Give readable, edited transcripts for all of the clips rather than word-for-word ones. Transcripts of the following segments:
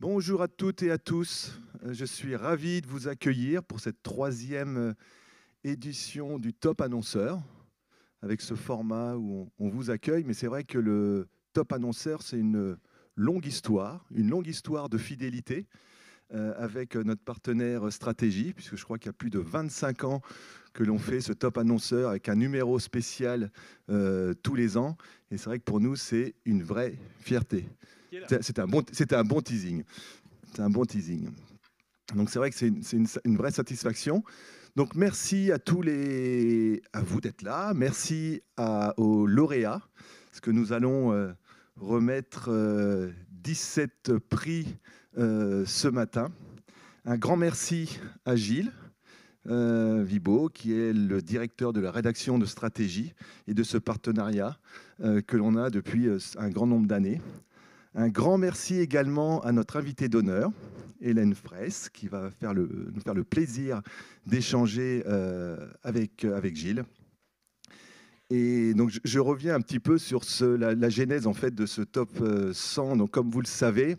Bonjour à toutes et à tous. Je suis ravi de vous accueillir pour cette troisième édition du Top Annonceur, avec ce format où on vous accueille. Mais c'est vrai que le Top Annonceur, c'est une longue histoire de fidélité avec notre partenaire Stratégie, puisque je crois qu'il y a plus de 25 ans que l'on fait ce Top Annonceur avec un numéro spécial tous les ans. Et c'est vrai que pour nous, c'est une vraie fierté. C'était un bon teasing. C'est un bon teasing. Donc c'est vrai que c'est une vraie satisfaction. Donc merci à vous d'être là. Merci aux lauréats, parce que nous allons remettre 17 prix ce matin. Un grand merci à Gilles Vibo, qui est le directeur de la rédaction de stratégie et de ce partenariat que l'on a depuis un grand nombre d'années. Un grand merci également à notre invitée d'honneur, Hélène Fraisse, qui va nous faire le plaisir d'échanger avec Gilles. Et donc, je reviens un petit peu sur la genèse en fait, de ce top 100. Donc, comme vous le savez,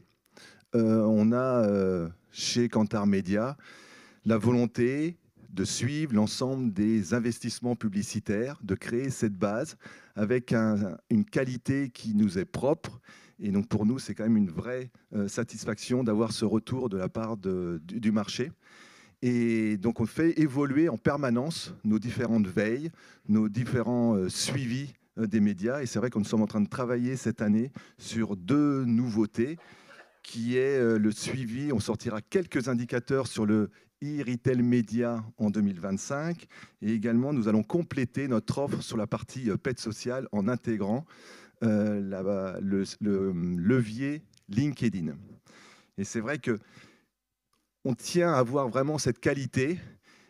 on a chez Kantar Media la volonté de suivre l'ensemble des investissements publicitaires, de créer cette base avec une qualité qui nous est propre. Et donc pour nous, c'est quand même une vraie satisfaction d'avoir ce retour de la part du marché. Et donc on fait évoluer en permanence nos différentes veilles, nos différents suivis des médias. Et c'est vrai qu'on sommes en train de travailler cette année sur deux nouveautés, qui est le suivi. On sortira quelques indicateurs sur le e-retail média en 2025. Et également, nous allons compléter notre offre sur la partie pet social en intégrant le levier LinkedIn. Et c'est vrai que on tient à avoir vraiment cette qualité.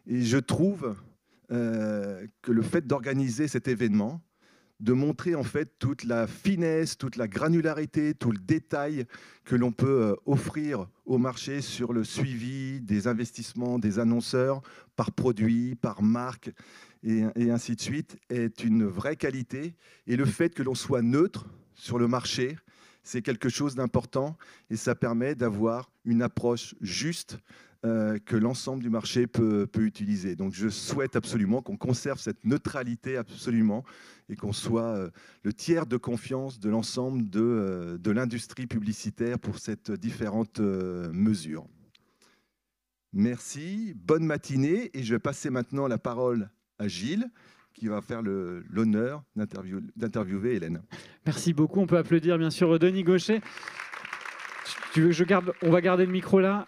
Et je trouve que le fait d'organiser cet événement, de montrer en fait toute la finesse, toute la granularité, tout le détail que l'on peut offrir au marché sur le suivi des investissements des annonceurs par produit, par marque et ainsi de suite, est une vraie qualité. Et le fait que l'on soit neutre sur le marché, c'est quelque chose d'important et ça permet d'avoir une approche juste que l'ensemble du marché peut utiliser. Donc je souhaite absolument qu'on conserve cette neutralité absolument et qu'on soit le tiers de confiance de l'ensemble de l'industrie publicitaire pour ces différentes mesures. Merci, bonne matinée et je vais passer maintenant la parole à Gilles qui va faire l'honneur d'interviewer Hélène. Merci beaucoup. On peut applaudir bien sûr Denis Gaucher. On va garder le micro là.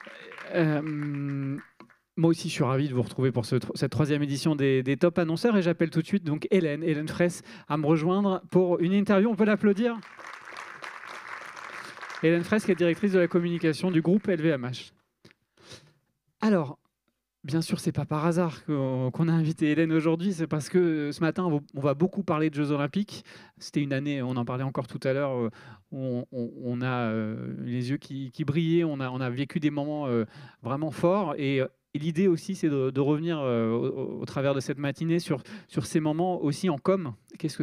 Moi aussi, je suis ravi de vous retrouver pour cette troisième édition des Top Annonceurs et j'appelle tout de suite donc Hélène Fraisse à me rejoindre pour une interview. On peut l'applaudir. Hélène Fraisse, qui est directrice de la communication du groupe LVMH. Alors, bien sûr, c'est pas par hasard qu'on a invité Hélène aujourd'hui, c'est parce que ce matin, on va beaucoup parler de Jeux Olympiques. C'était une année, on en parlait encore tout à l'heure, où on a les yeux qui brillaient, on a vécu des moments vraiment forts. Et l'idée aussi, c'est de revenir au travers de cette matinée sur ces moments aussi en com. Qu'est-ce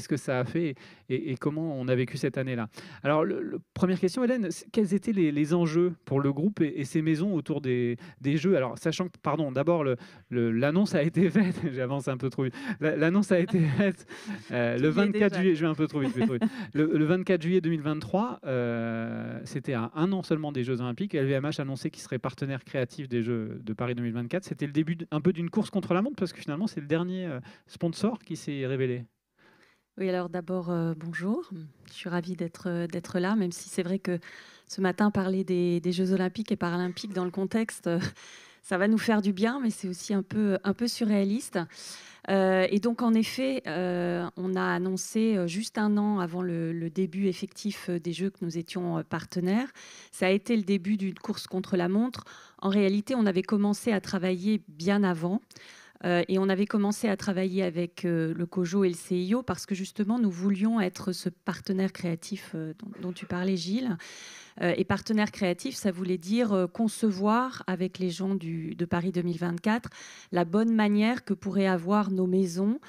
que ça a fait et comment on a vécu cette année-là. Alors, première question, Hélène, quels étaient les enjeux pour le groupe et ces maisons autour des Jeux? Alors, sachant que, pardon, d'abord, l'annonce a été faite, j'avance un peu trop vite, l'annonce a été faite le 24 juillet, je vais un peu trop vite, le 24 juillet 2023, c'était à un an seulement des Jeux Olympiques. LVMH annonçait qu'il serait partenaire créatif des Jeux de Paris 2024. C'était le début un peu d'une course contre la montre, parce que finalement, c'est le dernier sponsor qui s'est révélé. Oui, alors d'abord, bonjour. Je suis ravie d'être là, même si c'est vrai que ce matin, parler des Jeux Olympiques et Paralympiques dans le contexte, ça va nous faire du bien, mais c'est aussi un peu surréaliste. Et donc, en effet, on a annoncé juste un an avant le début effectif des Jeux que nous étions partenaires. Ça a été le début d'une course contre la montre. En réalité, on avait commencé à travailler bien avant. Et on avait commencé à travailler avec le COJO et le CIO parce que justement, nous voulions être ce partenaire créatif dont tu parlais, Gilles. Et partenaire créatif, ça voulait dire concevoir avec les gens de Paris 2024 la bonne manière que pourraient avoir nos maisons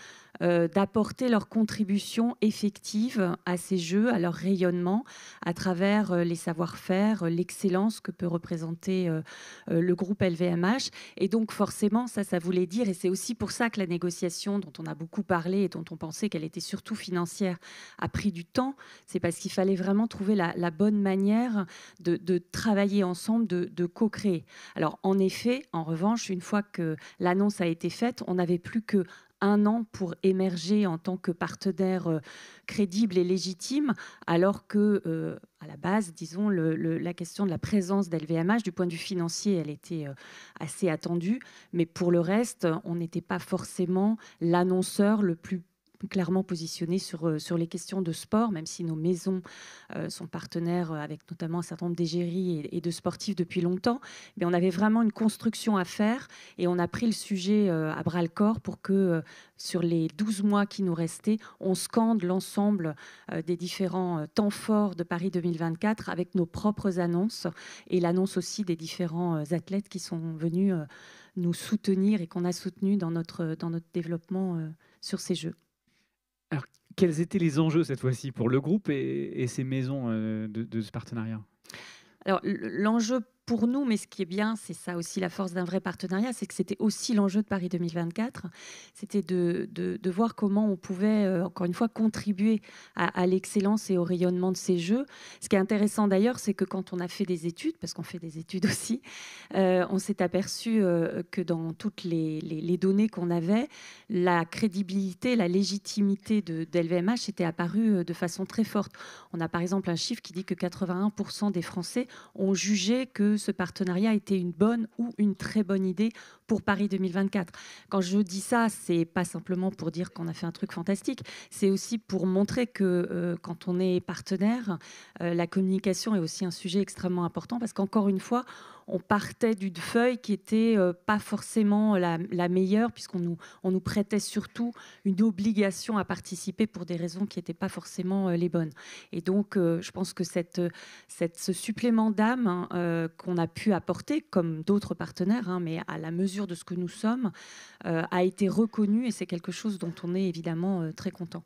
d'apporter leur contribution effective à ces jeux, à leur rayonnement, à travers les savoir-faire, l'excellence que peut représenter le groupe LVMH. Et donc forcément, ça voulait dire, et c'est aussi pour ça que la négociation dont on a beaucoup parlé et dont on pensait qu'elle était surtout financière a pris du temps, c'est parce qu'il fallait vraiment trouver la bonne manière de travailler ensemble, de co-créer. Alors en effet, en revanche, une fois que l'annonce a été faite, on n'avait plus qu'un an pour émerger en tant que partenaire crédible et légitime, alors que, à la base, disons, la question de la présence d'LVMH, du point de vue financier, elle était assez attendue, mais pour le reste, on n'était pas forcément l'annonceur le plus clairement positionné sur les questions de sport, même si nos maisons sont partenaires avec notamment un certain nombre d'égéries et de sportifs depuis longtemps. Mais on avait vraiment une construction à faire et on a pris le sujet à bras-le-corps pour que sur les 12 mois qui nous restaient, on scande l'ensemble des différents temps forts de Paris 2024 avec nos propres annonces et l'annonce aussi des différents athlètes qui sont venus nous soutenir et qu'on a soutenus dans notre développement sur ces Jeux. Alors, quels étaient les enjeux cette fois-ci pour le groupe et ces maisons de ce partenariat? Alors, l'enjeu pour nous, mais ce qui est bien, c'est ça aussi la force d'un vrai partenariat, c'est que c'était aussi l'enjeu de Paris 2024, c'était de voir comment on pouvait, encore une fois, contribuer à l'excellence et au rayonnement de ces Jeux. Ce qui est intéressant d'ailleurs, c'est que quand on a fait des études, parce qu'on fait des études aussi, on s'est aperçu que dans toutes les données qu'on avait, la crédibilité, la légitimité d'LVMH était apparue de façon très forte. On a par exemple un chiffre qui dit que 81% des Français ont jugé que ce partenariat était une bonne ou une très bonne idée pour Paris 2024. Quand je dis ça, c'est pas simplement pour dire qu'on a fait un truc fantastique, c'est aussi pour montrer que quand on est partenaire, la communication est aussi un sujet extrêmement important parce qu'encore une fois, on partait d'une feuille qui était pas forcément la meilleure puisqu'on nous prêtait surtout une obligation à participer pour des raisons qui n'étaient pas forcément les bonnes. Et donc, je pense que ce supplément d'âme qu'on a pu apporter, comme d'autres partenaires, mais à la mesure de ce que nous sommes, a été reconnu et c'est quelque chose dont on est évidemment très content.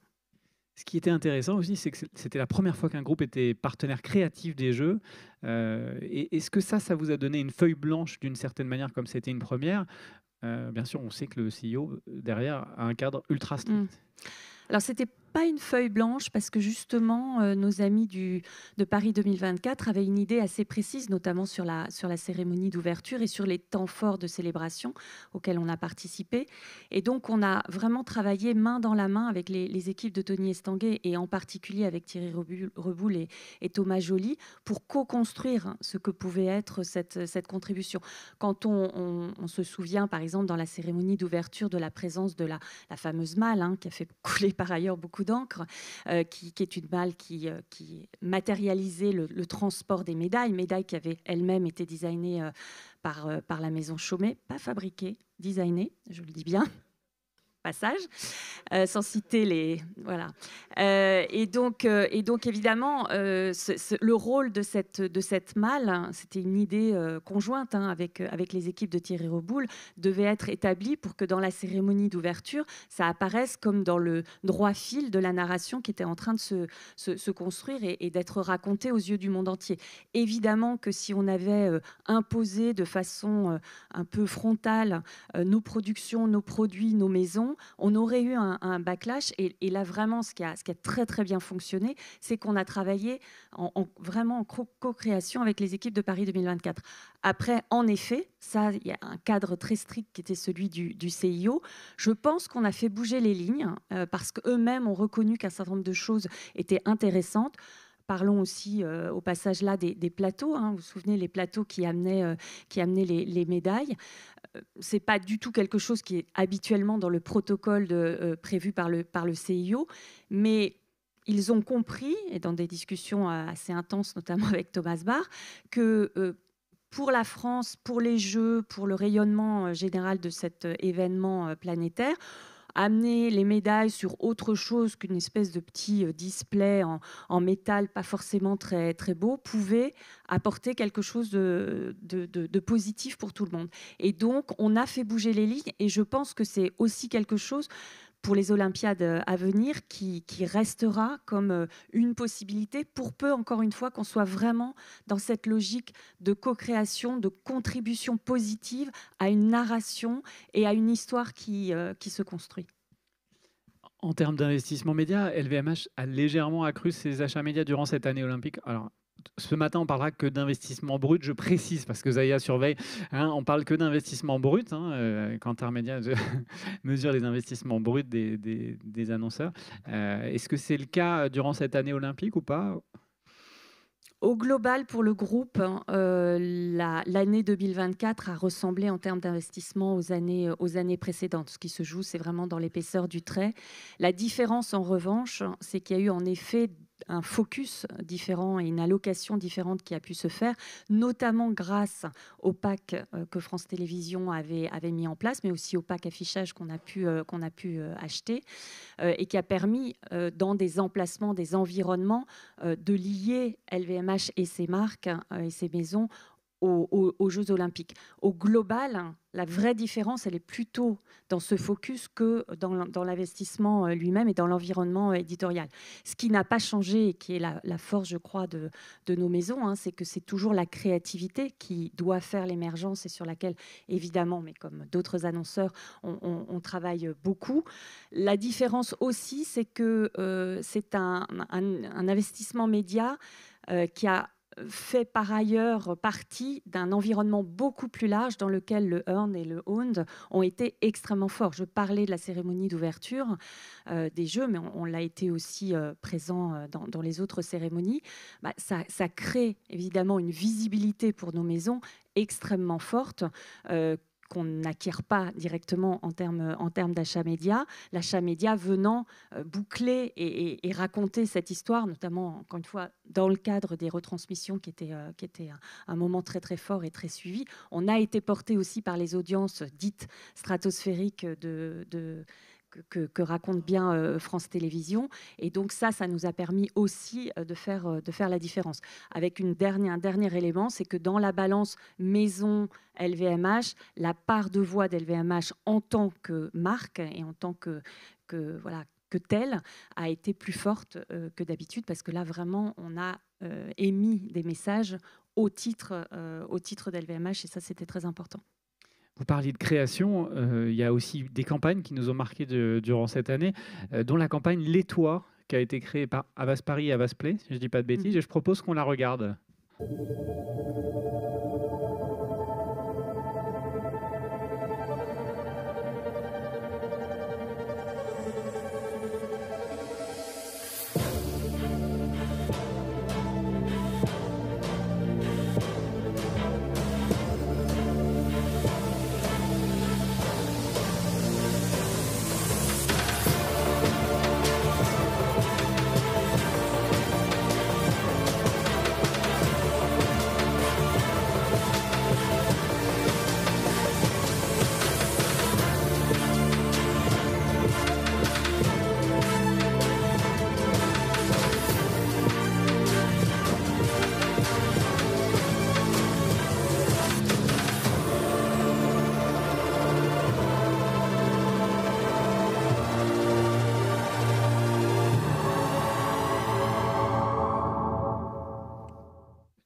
Ce qui était intéressant aussi, c'est que c'était la première fois qu'un groupe était partenaire créatif des Jeux. Et est-ce que ça vous a donné une feuille blanche d'une certaine manière, comme c'était une première? Bien sûr, on sait que le CEO, derrière, a un cadre ultra strict. Alors, c'était pas une feuille blanche parce que justement, nos amis de Paris 2024 avaient une idée assez précise, notamment sur la cérémonie d'ouverture et sur les temps forts de célébration auxquels on a participé. Et donc, on a vraiment travaillé main dans la main avec les équipes de Tony Estanguet et en particulier avec Thierry Reboul et Thomas Joly pour co-construire ce que pouvait être cette contribution. Quand on se souvient, par exemple, dans la cérémonie d'ouverture de la présence de la fameuse malle, qui a fait couler par ailleurs beaucoup d'encre, qui est une malle qui matérialisait le transport des médailles qui avaient elles-mêmes été designées par la maison Chaumet, pas fabriquées, designées, je le dis bien. Passage, sans citer les... Voilà. Et donc évidemment, le rôle de cette malle, c'était une idée conjointe avec les équipes de Thierry Reboul, devait être établie pour que dans la cérémonie d'ouverture, ça apparaisse comme dans le droit fil de la narration qui était en train de se construire et d'être racontée aux yeux du monde entier. Évidemment que si on avait imposé de façon un peu frontale nos productions, nos produits, nos maisons, on aurait eu un backlash et là vraiment ce qui a très très bien fonctionné, c'est qu'on a travaillé vraiment en co-création avec les équipes de Paris 2024. Après, en effet, ça, il y a un cadre très strict qui était celui du CIO. Je pense qu'on a fait bouger les lignes parce qu'eux-mêmes ont reconnu qu'un certain nombre de choses étaient intéressantes. Parlons aussi au passage là des plateaux. Vous vous souvenez, les plateaux qui amenaient les médailles. C'est pas du tout quelque chose qui est habituellement dans le protocole prévu par le CIO, mais ils ont compris, et dans des discussions assez intenses, notamment avec Thomas Bach, que pour la France, pour les Jeux, pour le rayonnement général de cet événement planétaire, amener les médailles sur autre chose qu'une espèce de petit display en métal pas forcément très, très beau pouvait apporter quelque chose de positif pour tout le monde. Et donc, on a fait bouger les lignes et je pense que c'est aussi quelque chose pour les Olympiades à venir qui restera comme une possibilité pour peu, encore une fois, qu'on soit vraiment dans cette logique de co-création, de contribution positive à une narration et à une histoire qui se construit. En termes d'investissement média, LVMH a légèrement accru ses achats médias durant cette année olympique. Alors, ce matin, on parlera que d'investissement brut, je précise, parce que Zaya surveille, hein, on parle que d'investissement brut, hein, quand Intermédia mesure les investissements bruts des annonceurs. Est-ce que c'est le cas durant cette année olympique ou pas ? Au global, pour le groupe, l'année 2024 a ressemblé en termes d'investissement aux années précédentes. Ce qui se joue, c'est vraiment dans l'épaisseur du trait. La différence, en revanche, c'est qu'il y a eu en effet un focus différent et une allocation différente qui a pu se faire, notamment grâce au pack que France Télévisions avait mis en place, mais aussi au pack affichage qu'on a pu acheter et qui a permis, dans des emplacements, des environnements, de lier LVMH et ses marques et ses maisons aux Jeux Olympiques. Au global, la vraie différence, elle est plutôt dans ce focus que dans l'investissement lui-même et dans l'environnement éditorial. Ce qui n'a pas changé et qui est la force, je crois, de nos maisons, hein, c'est que c'est toujours la créativité qui doit faire l'émergence et sur laquelle, évidemment, mais comme d'autres annonceurs, on travaille beaucoup. La différence aussi, c'est que c'est un investissement média qui a fait par ailleurs partie d'un environnement beaucoup plus large dans lequel le earn et le owned ont été extrêmement forts. Je parlais de la cérémonie d'ouverture des Jeux, mais on l'a été aussi présent dans les autres cérémonies. Ça crée évidemment une visibilité pour nos maisons extrêmement forte, qu'on n'acquiert pas directement en termes d'achat média. L'achat média venant boucler et raconter cette histoire, notamment, encore une fois, dans le cadre des retransmissions qui était un moment très très fort et très suivi. On a été porté aussi par les audiences dites stratosphériques que raconte bien France Télévisions. Et donc ça nous a permis aussi de faire la différence. Avec un dernier élément, c'est que dans la balance maison LVMH, la part de voix d'LVMH en tant que marque et en tant que telle a été plus forte que d'habitude, parce que là, vraiment, on a émis des messages au titre d'LVMH, et ça, c'était très important. Vous parliez de création, il y a aussi des campagnes qui nous ont marqués durant cette année, dont la campagne Les Toits, qui a été créée par Havas Paris et Havas Play, si je ne dis pas de bêtises, et je propose qu'on la regarde.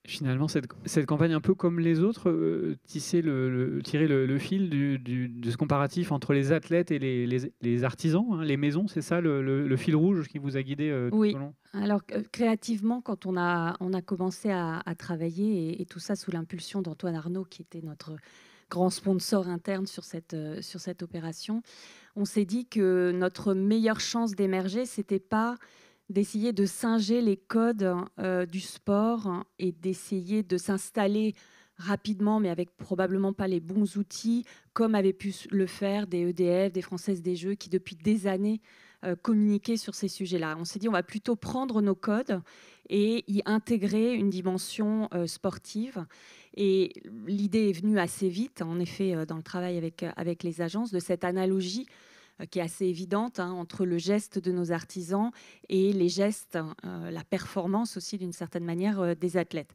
Finalement, cette campagne, un peu comme les autres, tirer le fil de ce comparatif entre les athlètes et les artisans, hein, les maisons, c'est ça le fil rouge qui vous a guidé tout au long ? Alors créativement, quand on a commencé à travailler, et tout ça sous l'impulsion d'Antoine Arnaud, qui était notre grand sponsor interne sur cette opération, on s'est dit que notre meilleure chance d'émerger, c'était pas d'essayer de singer les codes du sport et d'essayer de s'installer rapidement, mais avec probablement pas les bons outils, comme avaient pu le faire des EDF, des Françaises des Jeux, qui depuis des années communiquaient sur ces sujets-là. On s'est dit, on va plutôt prendre nos codes et y intégrer une dimension sportive. Et l'idée est venue assez vite, en effet, dans le travail avec les agences, de cette analogie qui est assez évidente entre le geste de nos artisans et les gestes, la performance aussi d'une certaine manière des athlètes.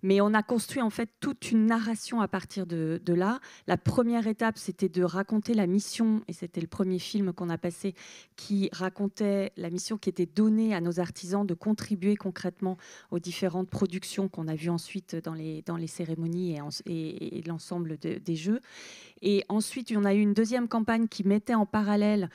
Mais on a construit en fait toute une narration à partir de là. La première étape, c'était de raconter la mission, et c'était le premier film qu'on a passé, qui racontait la mission qui était donnée à nos artisans de contribuer concrètement aux différentes productions qu'on a vues ensuite dans les cérémonies et l'ensemble des jeux. Et ensuite, on a eu une deuxième campagne qui mettait en parallèle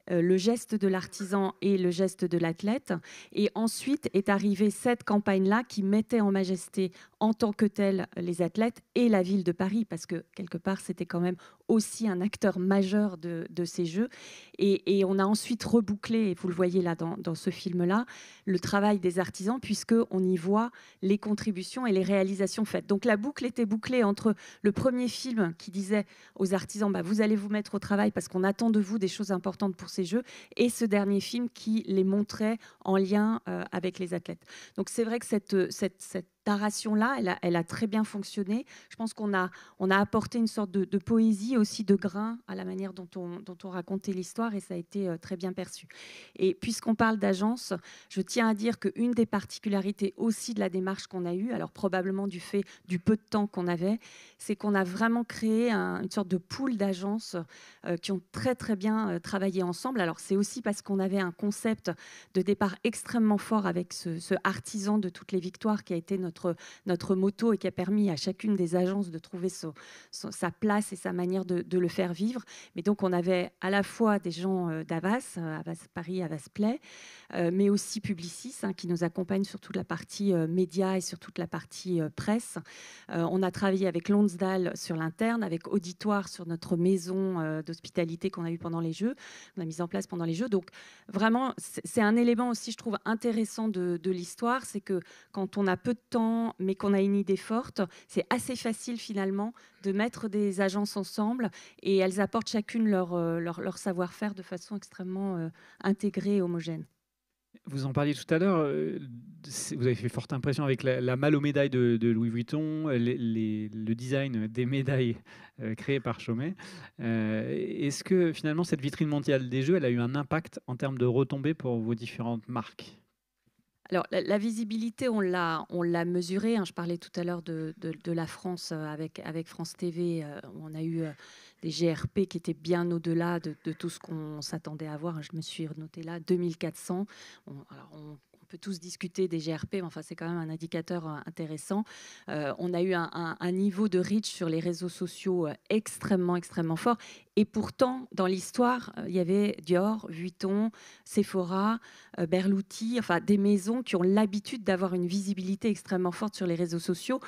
le geste de l'artisan et le geste de l'athlète. Et ensuite est arrivée cette campagne-là qui mettait en majesté en tant que telle les athlètes et la ville de Paris, parce que quelque part, c'était quand même aussi un acteur majeur de ces Jeux. Et on a ensuite rebouclé, et vous le voyez là dans ce film-là, le travail des artisans, puisqu'on y voit les contributions et les réalisations faites. Donc la boucle était bouclée entre le premier film qui disait aux artisans, vous allez vous mettre au travail parce qu'on attend de vous des choses importantes pour ces Jeux, et ce dernier film qui les montrait en lien avec les athlètes. Donc c'est vrai que cette narration-là, elle a très bien fonctionné. Je pense qu'on a apporté une sorte de poésie aussi, de grain à la manière dont on racontait l'histoire, et ça a été très bien perçu. Et puisqu'on parle d'agence, je tiens à dire qu'une des particularités aussi de la démarche qu'on a eue, alors probablement du fait du peu de temps qu'on avait, c'est qu'on a vraiment créé une sorte de pool d'agences qui ont très très bien travaillé ensemble. Alors c'est aussi parce qu'on avait un concept de départ extrêmement fort avec ce artisan de toutes les victoires qui a été notre motto et qui a permis à chacune des agences de trouver sa place et sa manière de le faire vivre. Mais donc on avait à la fois des gens d'Avas, Havas Paris, Havas Play, mais aussi Publicis qui nous accompagne sur toute la partie médias et sur toute la partie presse. On a travaillé avec Lonsdal sur l'interne, avec Auditoire sur notre maison d'hospitalité qu'on a eue pendant les Jeux, qu'on a mise en place pendant les Jeux. Donc vraiment, c'est un élément aussi, je trouve, intéressant de l'histoire, c'est que quand on a peu de temps, mais qu'on a une idée forte, c'est assez facile finalement de mettre des agences ensemble, et elles apportent chacune leur savoir-faire de façon extrêmement intégrée et homogène. Vous en parliez tout à l'heure, vous avez fait forte impression avec la malle aux médailles de Louis Vuitton, le design des médailles créées par Chaumet. Est-ce que finalement cette vitrine mondiale des Jeux, elle a eu un impact en termes de retombées pour vos différentes marques ? Alors, la visibilité, on l'a mesurée. Je parlais tout à l'heure de la France avec France TV. On a eu des GRP qui étaient bien au-delà de tout ce qu'on s'attendait à voir. Je me suis notée là, 2400. On peut tous discuter des GRP, mais enfin, c'est quand même un indicateur intéressant. On a eu un niveau de reach sur les réseaux sociaux extrêmement, extrêmement fort. Et pourtant, dans l'histoire, il y avait Dior, Vuitton, Sephora, Berluti, enfin des maisons qui ont l'habitude d'avoir une visibilité extrêmement forte sur les réseaux sociaux.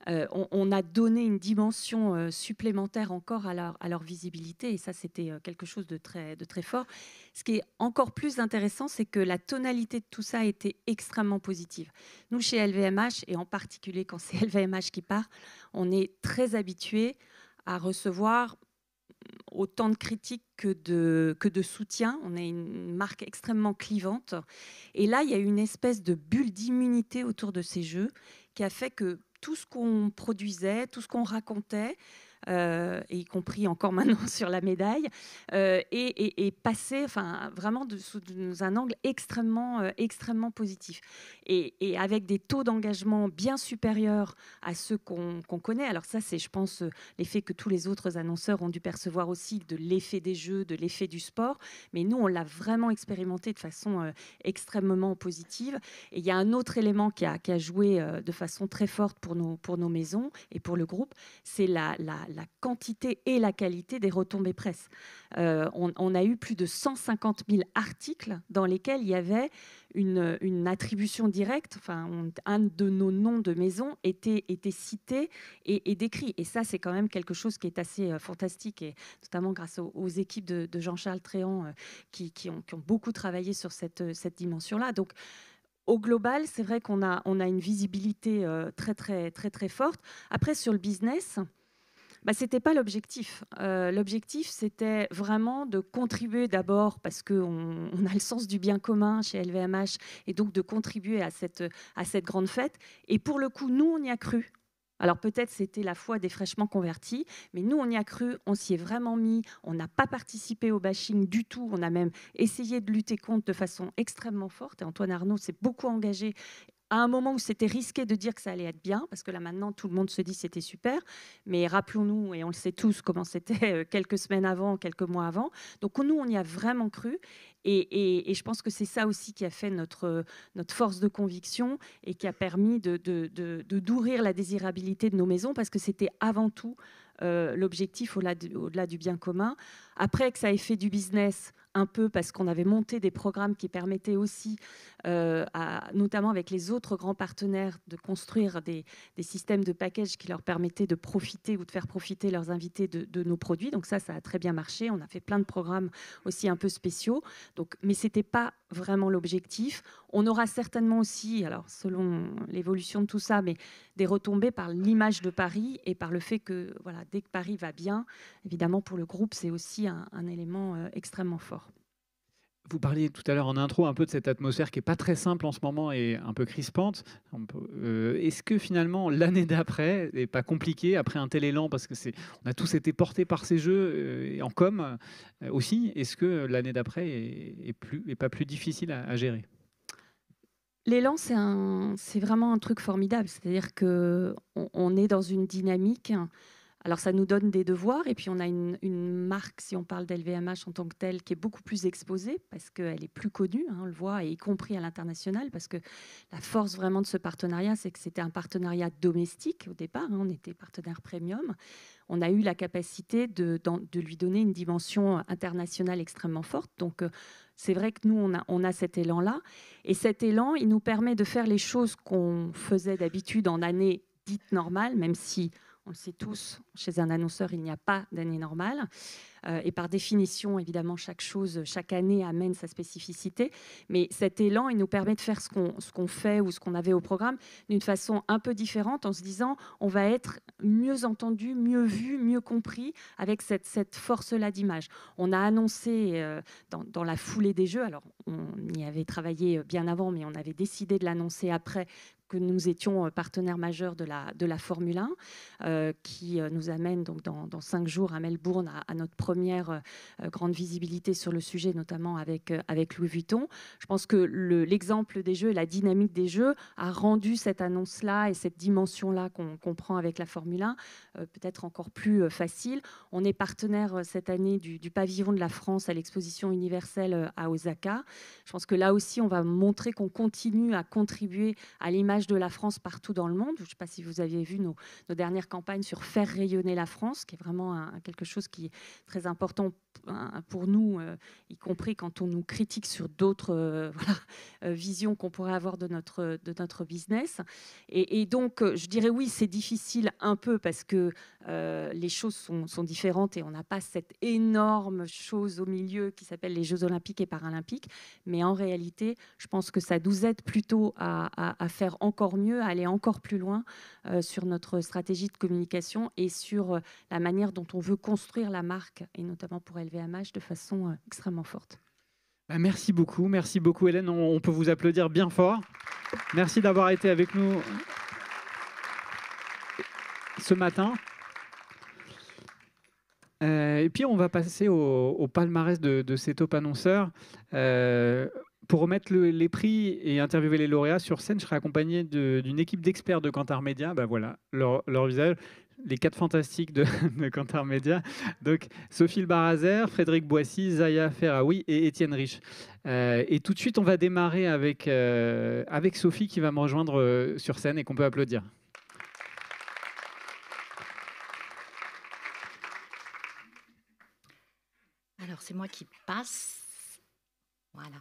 On a donné une dimension supplémentaire encore à leur visibilité, et ça, c'était quelque chose de très fort. Ce qui est encore plus intéressant, c'est que la tonalité de tout ça a été extrêmement positive. Nous, chez LVMH, et en particulier quand c'est LVMH qui part, on est très habitués à recevoir autant de critiques que de soutien. On est une marque extrêmement clivante. Et là, il y a une espèce de bulle d'immunité autour de ces Jeux qui a fait que tout ce qu'on produisait, tout ce qu'on racontait, et y compris encore maintenant sur la médaille, est passé vraiment sous un angle extrêmement positif. Et avec des taux d'engagement bien supérieurs à ceux qu'on connaît. Alors ça, c'est, je pense, l'effet que tous les autres annonceurs ont dû percevoir aussi, de l'effet des Jeux, de l'effet du sport. Mais nous, on l'a vraiment expérimenté de façon extrêmement positive. Et il y a un autre élément qui a joué de façon très forte pour nos maisons et pour le groupe, c'est la quantité et la qualité des retombées presse. On a eu plus de 150 000 articles dans lesquels il y avait une attribution directe, un de nos noms de maison était cité et décrit. Et ça, c'est quand même quelque chose qui est assez fantastique, et notamment grâce aux équipes de Jean-Charles Tréant qui ont beaucoup travaillé sur cette dimension-là. Donc, au global, c'est vrai qu'on a une visibilité très forte. Après, sur le business, ce n'était pas l'objectif. L'objectif, c'était vraiment de contribuer d'abord, parce qu'on a le sens du bien commun chez LVMH, et donc de contribuer à cette grande fête. Et pour le coup, nous, on y a cru. Alors peut-être c'était la foi des fraîchement convertis, mais nous, on y a cru, on s'y est vraiment mis, on n'a pas participé au bashing du tout, on a même essayé de lutter contre de façon extrêmement forte, et Antoine Arnaud s'est beaucoup engagé à un moment où c'était risqué de dire que ça allait être bien, parce que là maintenant tout le monde se dit c'était super, mais rappelons-nous, et on le sait tous, comment c'était quelques semaines avant, quelques mois avant. Donc nous, on y a vraiment cru, et je pense que c'est ça aussi qui a fait notre force de conviction et qui a permis d'ouvrir la désirabilité de nos maisons, parce que c'était avant tout l'objectif au-delà du bien commun. Après que ça ait fait du business, un peu parce qu'on avait monté des programmes qui permettaient aussi, notamment avec les autres grands partenaires, de construire des systèmes de package qui leur permettaient de profiter ou de faire profiter leurs invités de nos produits. Donc ça a très bien marché. On a fait plein de programmes aussi un peu spéciaux. Donc, mais ce n'était pas vraiment l'objectif. On aura certainement aussi, alors selon l'évolution de tout ça, mais des retombées par l'image de Paris et par le fait que voilà, dès que Paris va bien, évidemment pour le groupe, c'est aussi un élément extrêmement fort. Vous parliez tout à l'heure en intro un peu de cette atmosphère qui n'est pas très simple en ce moment et un peu crispante. Est-ce que finalement l'année d'après n'est pas compliquée après un tel élan, parce que on a tous été portés par ces jeux et en com aussi. Est-ce que l'année d'après est pas plus difficile à gérer? L'élan, c'est vraiment un truc formidable. C'est-à-dire qu'on est dans une dynamique. Alors, ça nous donne des devoirs, et puis on a une marque, si on parle d'LVMH en tant que telle, qui est beaucoup plus exposée, parce qu'elle est plus connue, on le voit, et y compris à l'international, parce que la force vraiment de ce partenariat, c'est que c'était un partenariat domestique au départ, on était partenaire premium. On a eu la capacité de lui donner une dimension internationale extrêmement forte. Donc, c'est vrai que nous, on a cet élan-là. Et cet élan, il nous permet de faire les choses qu'on faisait d'habitude en année dite normale, même si... On le sait tous, chez un annonceur, il n'y a pas d'année normale. Et par définition, évidemment, chaque année amène sa spécificité. Mais cet élan, il nous permet de faire ce qu'on fait ou ce qu'on avait au programme d'une façon un peu différente, en se disant on va être mieux entendu, mieux vu, mieux compris avec cette force-là d'image. On a annoncé dans la foulée des Jeux, alors on y avait travaillé bien avant, mais on avait décidé de l'annoncer après, que nous étions partenaires majeurs de la Formule 1, qui nous amène donc dans 5 jours à Melbourne à notre première grande visibilité sur le sujet, notamment avec Louis Vuitton. Je pense que l'exemple des Jeux et la dynamique des Jeux a rendu cette annonce-là et cette dimension-là qu'on prend avec la Formule 1 peut-être encore plus facile. On est partenaire cette année du pavillon de la France à l'exposition universelle à Osaka. Je pense que là aussi, on va montrer qu'on continue à contribuer à l'image de la France partout dans le monde. Je ne sais pas si vous aviez vu nos dernières campagnes sur faire rayonner la France, qui est vraiment quelque chose qui est très important pour nous, y compris quand on nous critique sur d'autres visions qu'on pourrait avoir de notre business. Et donc, je dirais oui, c'est difficile un peu parce que les choses sont différentes et on n'a pas cette énorme chose au milieu qui s'appelle les Jeux Olympiques et Paralympiques. Mais en réalité, je pense que ça nous aide plutôt à faire encore mieux, à aller encore plus loin sur notre stratégie de communication et sur la manière dont on veut construire la marque, et notamment pour LVMH, de façon extrêmement forte. Merci beaucoup Hélène. On peut vous applaudir bien fort. Merci d'avoir été avec nous ce matin. Et puis on va passer au palmarès de ces top annonceurs. Pour remettre les prix et interviewer les lauréats sur scène, je serai accompagné d'une équipe d'experts de Kantar Media. Voilà leur visage, les 4 fantastiques de Kantar Media. Donc Sophie Barazer, Frédéric Boissy, Zaya Ferraoui et Étienne Rich. Et tout de suite, on va démarrer avec Sophie qui va me rejoindre sur scène et qu'on peut applaudir. Alors, c'est moi qui passe. Voilà.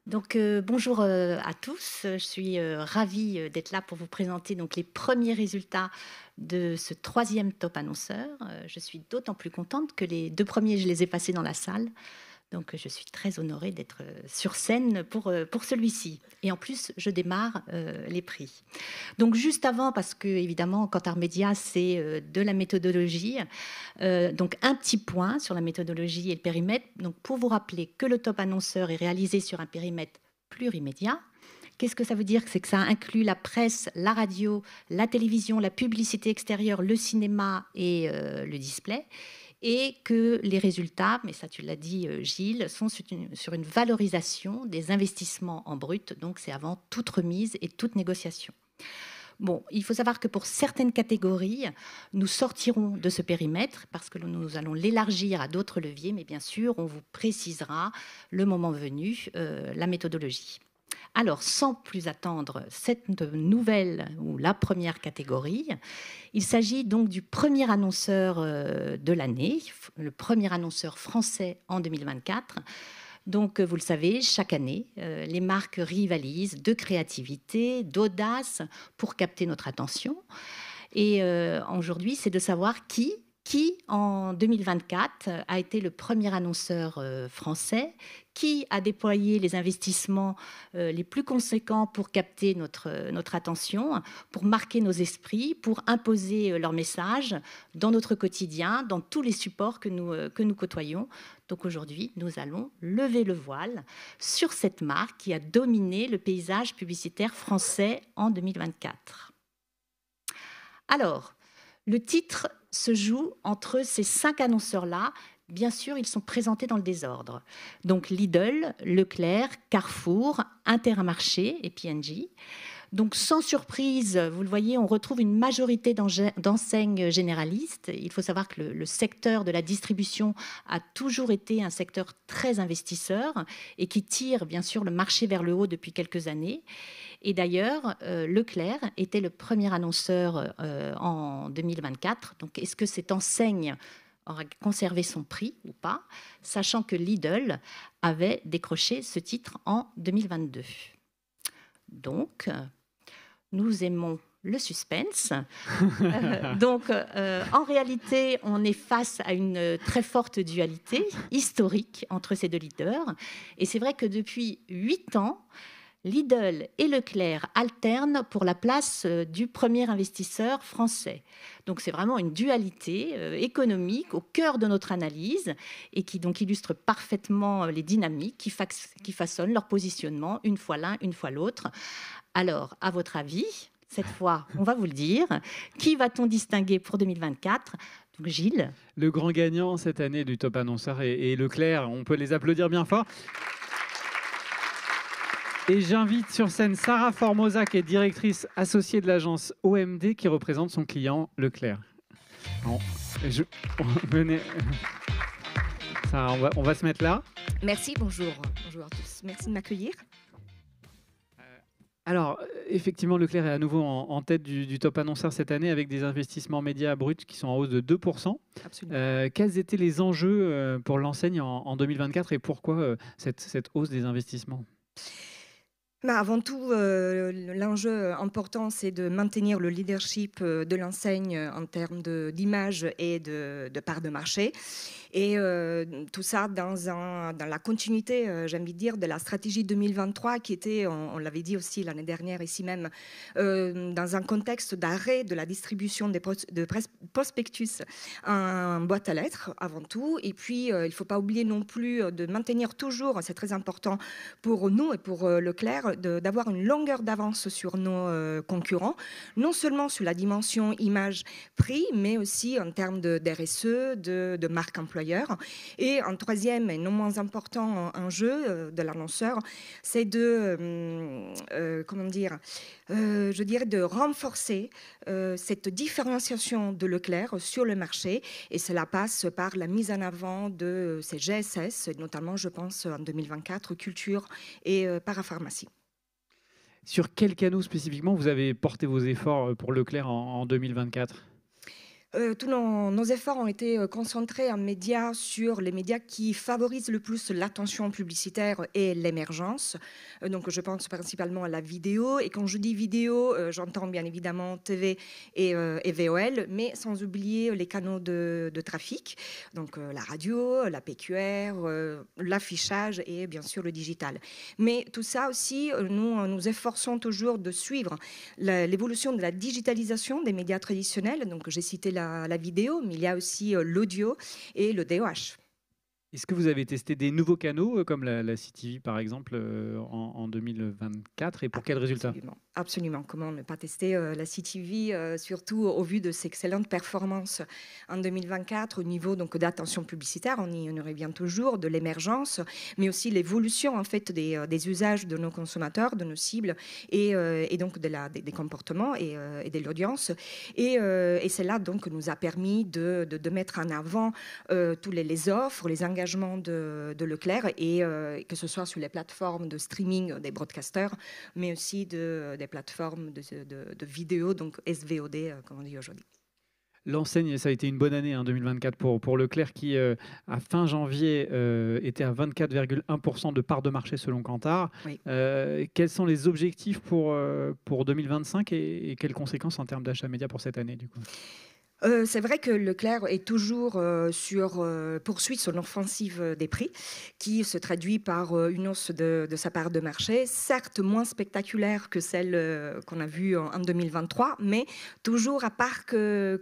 Donc, bonjour à tous. Je suis ravie d'être là pour vous présenter donc, les premiers résultats de ce 3e top annonceur. Je suis d'autant plus contente que les 2 premiers, je les ai passés dans la salle. Donc, je suis très honorée d'être sur scène pour celui-ci. Et en plus, je démarre les prix. Donc, juste avant, parce que, évidemment, Kantar Media, c'est de la méthodologie. Donc, un petit point sur la méthodologie et le périmètre. Donc, pour vous rappeler que le top annonceur est réalisé sur un périmètre plurimédia. Qu'est-ce que ça veut dire? C'est que ça inclut la presse, la radio, la télévision, la publicité extérieure, le cinéma et le display. et que les résultats, mais ça tu l'as dit Gilles, sont sur une valorisation des investissements en brut, donc c'est avant toute remise et toute négociation. Bon, il faut savoir que pour certaines catégories, nous sortirons de ce périmètre parce que nous allons l'élargir à d'autres leviers, mais bien sûr, on vous précisera le moment venu la méthodologie. Alors, sans plus attendre cette nouvelle ou la première catégorie, il s'agit donc du premier annonceur de l'année, le premier annonceur français en 2024. Donc, vous le savez, chaque année, les marques rivalisent de créativité, d'audace pour capter notre attention. Et aujourd'hui, c'est de savoir qui, en 2024, a été le premier annonceur français, qui a déployé les investissements les plus conséquents pour capter notre attention, pour marquer nos esprits, pour imposer leur message dans notre quotidien, dans tous les supports que nous côtoyons. Donc aujourd'hui, nous allons lever le voile sur cette marque qui a dominé le paysage publicitaire français en 2024. Alors, le titre se joue entre ces 5 annonceurs-là. Bien sûr, ils sont présentés dans le désordre. Donc Lidl, Leclerc, Carrefour, Intermarché et P&G. Donc sans surprise, vous le voyez, on retrouve une majorité d'enseignes généralistes. Il faut savoir que le secteur de la distribution a toujours été un secteur très investisseur et qui tire bien sûr le marché vers le haut depuis quelques années. Et d'ailleurs, Leclerc était le premier annonceur en 2024. Donc est-ce que cette enseigne aura conservé son prix ou pas, sachant que Lidl avait décroché ce titre en 2022. Donc, nous aimons le suspense. En réalité, on est face à une très forte dualité historique entre ces deux leaders. Et c'est vrai que depuis 8 ans, Lidl et Leclerc alternent pour la place du premier investisseur français. Donc c'est vraiment une dualité économique au cœur de notre analyse et qui donc illustre parfaitement les dynamiques qui façonnent leur positionnement une fois l'un, une fois l'autre. Alors, à votre avis, cette fois, on va vous le dire, qui va-t-on distinguer pour 2024 ? Donc Gilles ? Le grand gagnant cette année du Top Annonceur est Leclerc. On peut les applaudir bien fort. Et j'invite sur scène Sarah Formosa, qui est directrice associée de l'agence OMD, qui représente son client Leclerc. Sarah, on va se mettre là. Merci, bonjour. Bonjour à tous. Merci de m'accueillir. Alors, effectivement, Leclerc est à nouveau en tête du Top Annonceur cette année avec des investissements médias bruts qui sont en hausse de 2%. Absolument. Quels étaient les enjeux pour l'enseigne en 2024 et pourquoi cette hausse des investissements ? Avant tout, l'enjeu important, c'est de maintenir le leadership de l'enseigne en termes d'image et de part de marché. Et tout ça dans la continuité, j'ai envie de dire, de la stratégie 2023 qui était, on l'avait dit aussi l'année dernière ici même, dans un contexte d'arrêt de la distribution de prospectus en boîte à lettres avant tout. Et puis, il ne faut pas oublier non plus de maintenir toujours, c'est très important pour nous et pour Leclerc, d'avoir une longueur d'avance sur nos concurrents, non seulement sur la dimension image-prix, mais aussi en termes d'RSE, de marque employeur. Et en troisième, et non moins important enjeu de l'annonceur, c'est de renforcer cette différenciation de Leclerc sur le marché. Et cela passe par la mise en avant de ces GSS, notamment, je pense, en 2024, culture et parapharmacie. Sur quels canaux spécifiquement vous avez porté vos efforts pour Leclerc en 2024 ? Tous nos efforts ont été concentrés en médias sur les médias qui favorisent le plus l'attention publicitaire et l'émergence. Donc je pense principalement à la vidéo. Et quand je dis vidéo, j'entends bien évidemment TV et VOL, mais sans oublier les canaux de trafic. Donc la radio, la PQR, l'affichage et bien sûr le digital. Mais tout ça aussi, nous nous efforçons toujours de suivre l'évolution de la digitalisation des médias traditionnels. Donc j'ai cité la vidéo, mais il y a aussi l'audio et le DOH. Est-ce que vous avez testé des nouveaux canaux comme la CTV par exemple en 2024 et pour quels résultats? Absolument, absolument. Comment ne pas tester la CTV, surtout au vu de ses excellentes performances en 2024 au niveau donc d'attention publicitaire, on y revient toujours, de l'émergence, mais aussi l'évolution en fait des usages de nos consommateurs, de nos cibles et donc des comportements et de l'audience. Et cela donc nous a permis de mettre en avant tous les offres, les engagements de Leclerc et que ce soit sur les plateformes de streaming des broadcasters, mais aussi des plateformes de vidéo, donc SVOD, comme on dit aujourd'hui. L'enseigne, ça a été une bonne année 2024 pour Leclerc qui, à fin janvier, était à 24,1% de part de marché selon Kantar. Oui. Quels sont les objectifs pour 2025 et quelles conséquences en termes d'achat média pour cette année du coup? C'est vrai que Leclerc est toujours poursuit son offensive des prix, qui se traduit par une hausse de sa part de marché, certes moins spectaculaire que celle qu'on a vue en 2023, mais toujours à parc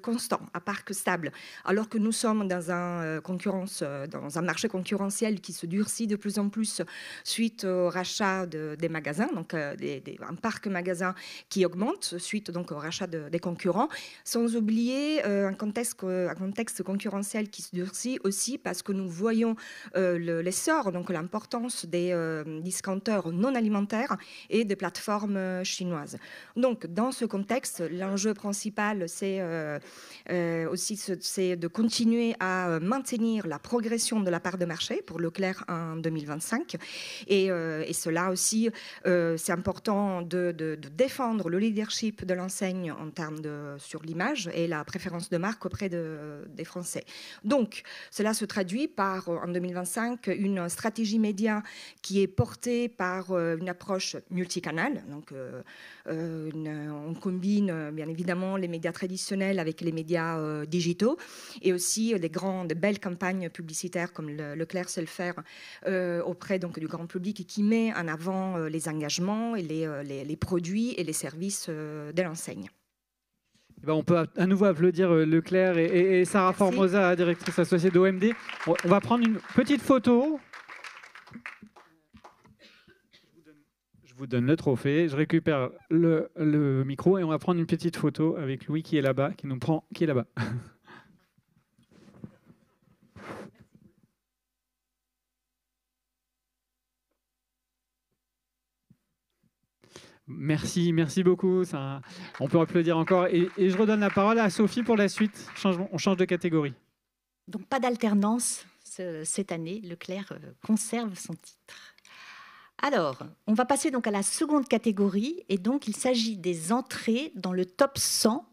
constant, à parc stable. Alors que nous sommes dans dans un marché concurrentiel qui se durcit de plus en plus suite au rachat des magasins, donc un parc magasin qui augmente suite donc au rachat des concurrents, sans oublier un contexte concurrentiel qui se durcit aussi parce que nous voyons l'essor, donc l'importance des discounters non alimentaires et des plateformes chinoises. Donc, dans ce contexte, l'enjeu principal, c'est de continuer à maintenir la progression de la part de marché pour Leclerc en 2025. Et cela aussi, c'est important de défendre le leadership de l'enseigne en termes sur l'image et la préférence de marque auprès des Français. Donc, cela se traduit par, en 2025, une stratégie média qui est portée par une approche multicanale. Donc, on combine bien évidemment les médias traditionnels avec les médias digitaux et aussi de belles campagnes publicitaires comme Leclerc sait le faire auprès donc, du grand public et qui met en avant les engagements et les produits et les services de l'enseigne. On peut à nouveau applaudir Leclerc et Sarah Merci. Formosa, directrice associée d'OMD. On va prendre une petite photo. Je vous donne le trophée, je récupère le micro et on va prendre une petite photo avec Louis qui est là-bas, qui est là-bas. Merci beaucoup. On peut applaudir encore. Et je redonne la parole à Sophie pour la suite. On change de catégorie. Donc pas d'alternance cette année. Leclerc conserve son titre. Alors, on va passer donc à la seconde catégorie. Et donc, il s'agit des entrées dans le top 100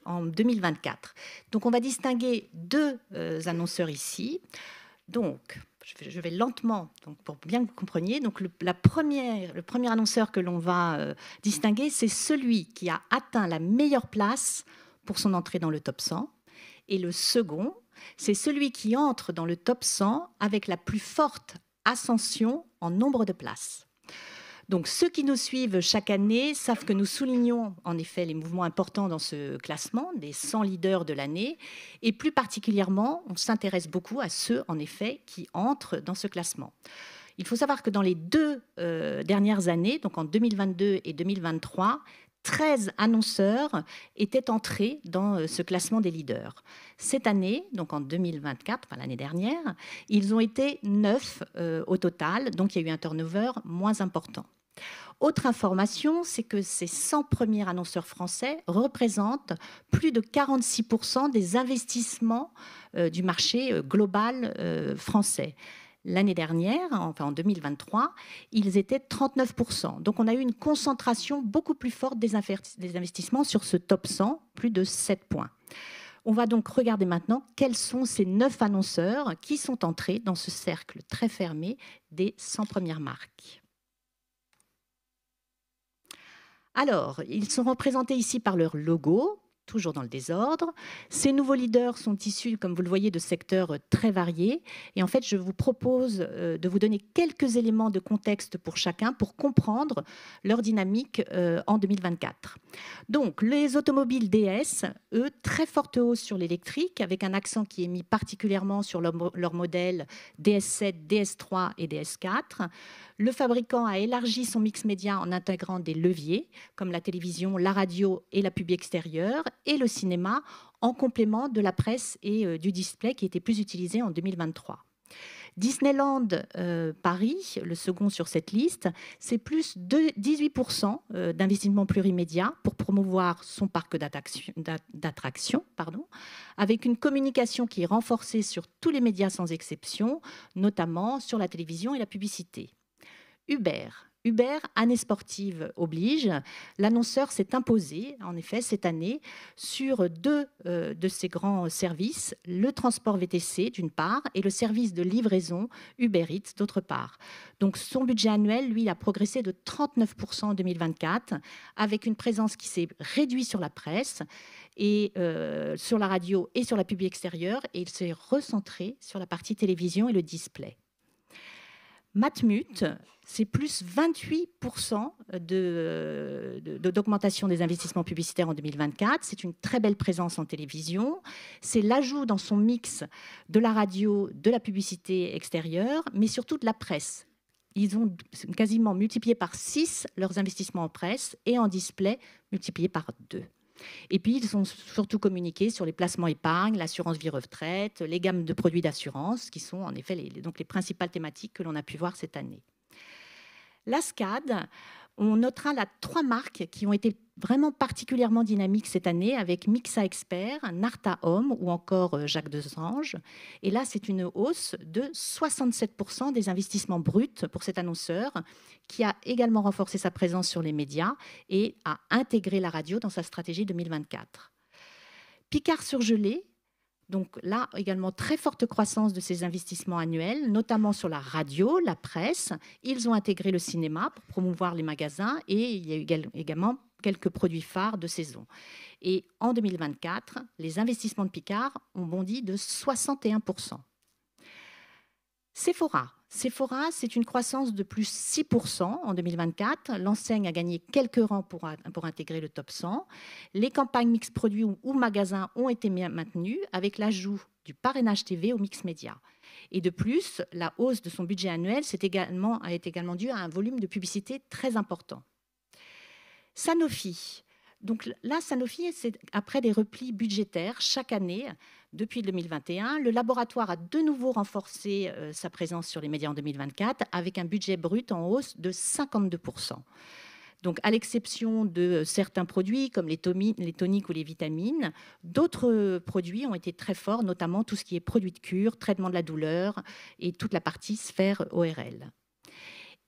en 2024. Donc, on va distinguer deux annonceurs ici. Donc, je vais lentement, donc pour bien que vous compreniez. Donc, le premier annonceur que l'on va distinguer, c'est celui qui a atteint la meilleure place pour son entrée dans le top 100. Et le second, c'est celui qui entre dans le top 100 avec la plus forte ascension en nombre de places. Donc, ceux qui nous suivent chaque année savent que nous soulignons en effet les mouvements importants dans ce classement des 100 leaders de l'année. Et plus particulièrement, on s'intéresse beaucoup à ceux, en effet, qui entrent dans ce classement. Il faut savoir que dans les deux dernières années, donc en 2022 et 2023, 13 annonceurs étaient entrés dans ce classement des leaders. Cette année, donc en 2024, enfin l'année dernière, ils ont été 9 au total, donc il y a eu un turnover moins important. Autre information, c'est que ces 100 premiers annonceurs français représentent plus de 46% des investissements du marché global français. L'année dernière, enfin en 2023, ils étaient 39%. Donc on a eu une concentration beaucoup plus forte des investissements sur ce top 100, plus de 7 points. On va donc regarder maintenant quels sont ces 9 annonceurs qui sont entrés dans ce cercle très fermé des 100 premières marques. Alors, ils sont représentés ici par leur logo. toujours dans le désordre. Ces nouveaux leaders sont issus, comme vous le voyez, de secteurs très variés. Et en fait, je vous propose de vous donner quelques éléments de contexte pour chacun pour comprendre leur dynamique en 2024. Donc, les automobiles DS, eux, très forte hausse sur l'électrique, avec un accent qui est mis particulièrement sur leur modèle DS7, DS3 et DS4. Le fabricant a élargi son mix média en intégrant des leviers, comme la télévision, la radio et la pub extérieure, et le cinéma, en complément de la presse et du display qui était plus utilisé en 2023. Disneyland Paris, le second sur cette liste, c'est plus de 18% d'investissement plurimédia pour promouvoir son parc d'attractions, avec une communication qui est renforcée sur tous les médias sans exception, notamment sur la télévision et la publicité. Uber, année sportive oblige, l'annonceur s'est imposé, en effet, cette année, sur deux de ses grands services, le transport VTC d'une part et le service de livraison Uber Eats d'autre part. Donc son budget annuel, lui, a progressé de 39% en 2024, avec une présence qui s'est réduite sur la presse, et sur la radio et sur la pub extérieure, et il s'est recentré sur la partie télévision et le display. Matmut, c'est plus 28% d'augmentation des investissements publicitaires en 2024. C'est une très belle présence en télévision. C'est l'ajout dans son mix de la radio, de la publicité extérieure, mais surtout de la presse. Ils ont quasiment multiplié par 6 leurs investissements en presse et en display multiplié par 2. Et puis, ils ont surtout communiqué sur les placements épargne, l'assurance vie retraite, les gammes de produits d'assurance, qui sont en effet les principales thématiques que l'on a pu voir cette année. La SCAD, on notera là 3 marques qui ont été vraiment particulièrement dynamiques cette année, avec Mixa Expert, Narta Home ou encore Jacques Desange. Et là, c'est une hausse de 67% des investissements bruts pour cet annonceur, qui a également renforcé sa présence sur les médias et a intégré la radio dans sa stratégie 2024. Picard Surgelé, donc là également très forte croissance de ces investissements annuels, notamment sur la radio, la presse. Ils ont intégré le cinéma pour promouvoir les magasins et il y a eu également quelques produits phares de saison. Et en 2024, les investissements de Picard ont bondi de 61%. Sephora, c'est une croissance de plus 6% en 2024. L'enseigne a gagné quelques rangs pour intégrer le top 100. Les campagnes mix produits ou magasins ont été maintenues avec l'ajout du parrainage TV au mix média. Et de plus, la hausse de son budget annuel a été également due à un volume de publicité très important. Sanofi. Donc là, Sanofi, c'est après des replis budgétaires chaque année depuis 2021. Le laboratoire a de nouveau renforcé sa présence sur les médias en 2024 avec un budget brut en hausse de 52%. Donc, à l'exception de certains produits comme les toniques ou les vitamines, d'autres produits ont été très forts, notamment tout ce qui est produits de cure, traitement de la douleur et toute la partie sphère ORL.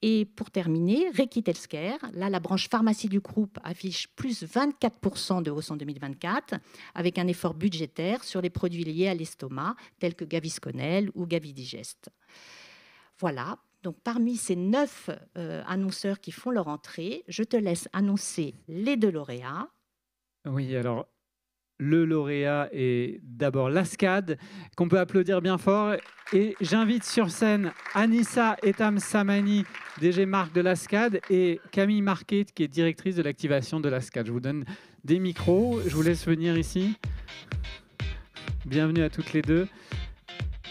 Et pour terminer, Reckitt Healthcare, là la branche pharmacie du groupe affiche plus 24% de hausse en 2024 avec un effort budgétaire sur les produits liés à l'estomac tels que Gavisconel ou Gavidigest. Voilà, donc parmi ces 9 annonceurs qui font leur entrée, je te laisse annoncer les 2 lauréats. Oui, alors le lauréat est d'abord la SCAD, qu'on peut applaudir bien fort. Et j'invite sur scène Anissa Etam Samani, DG Marque de la SCAD, et Camille Marquet, qui est directrice de l'activation de la SCAD. Je vous donne des micros, je vous laisse venir ici. Bienvenue à toutes les deux.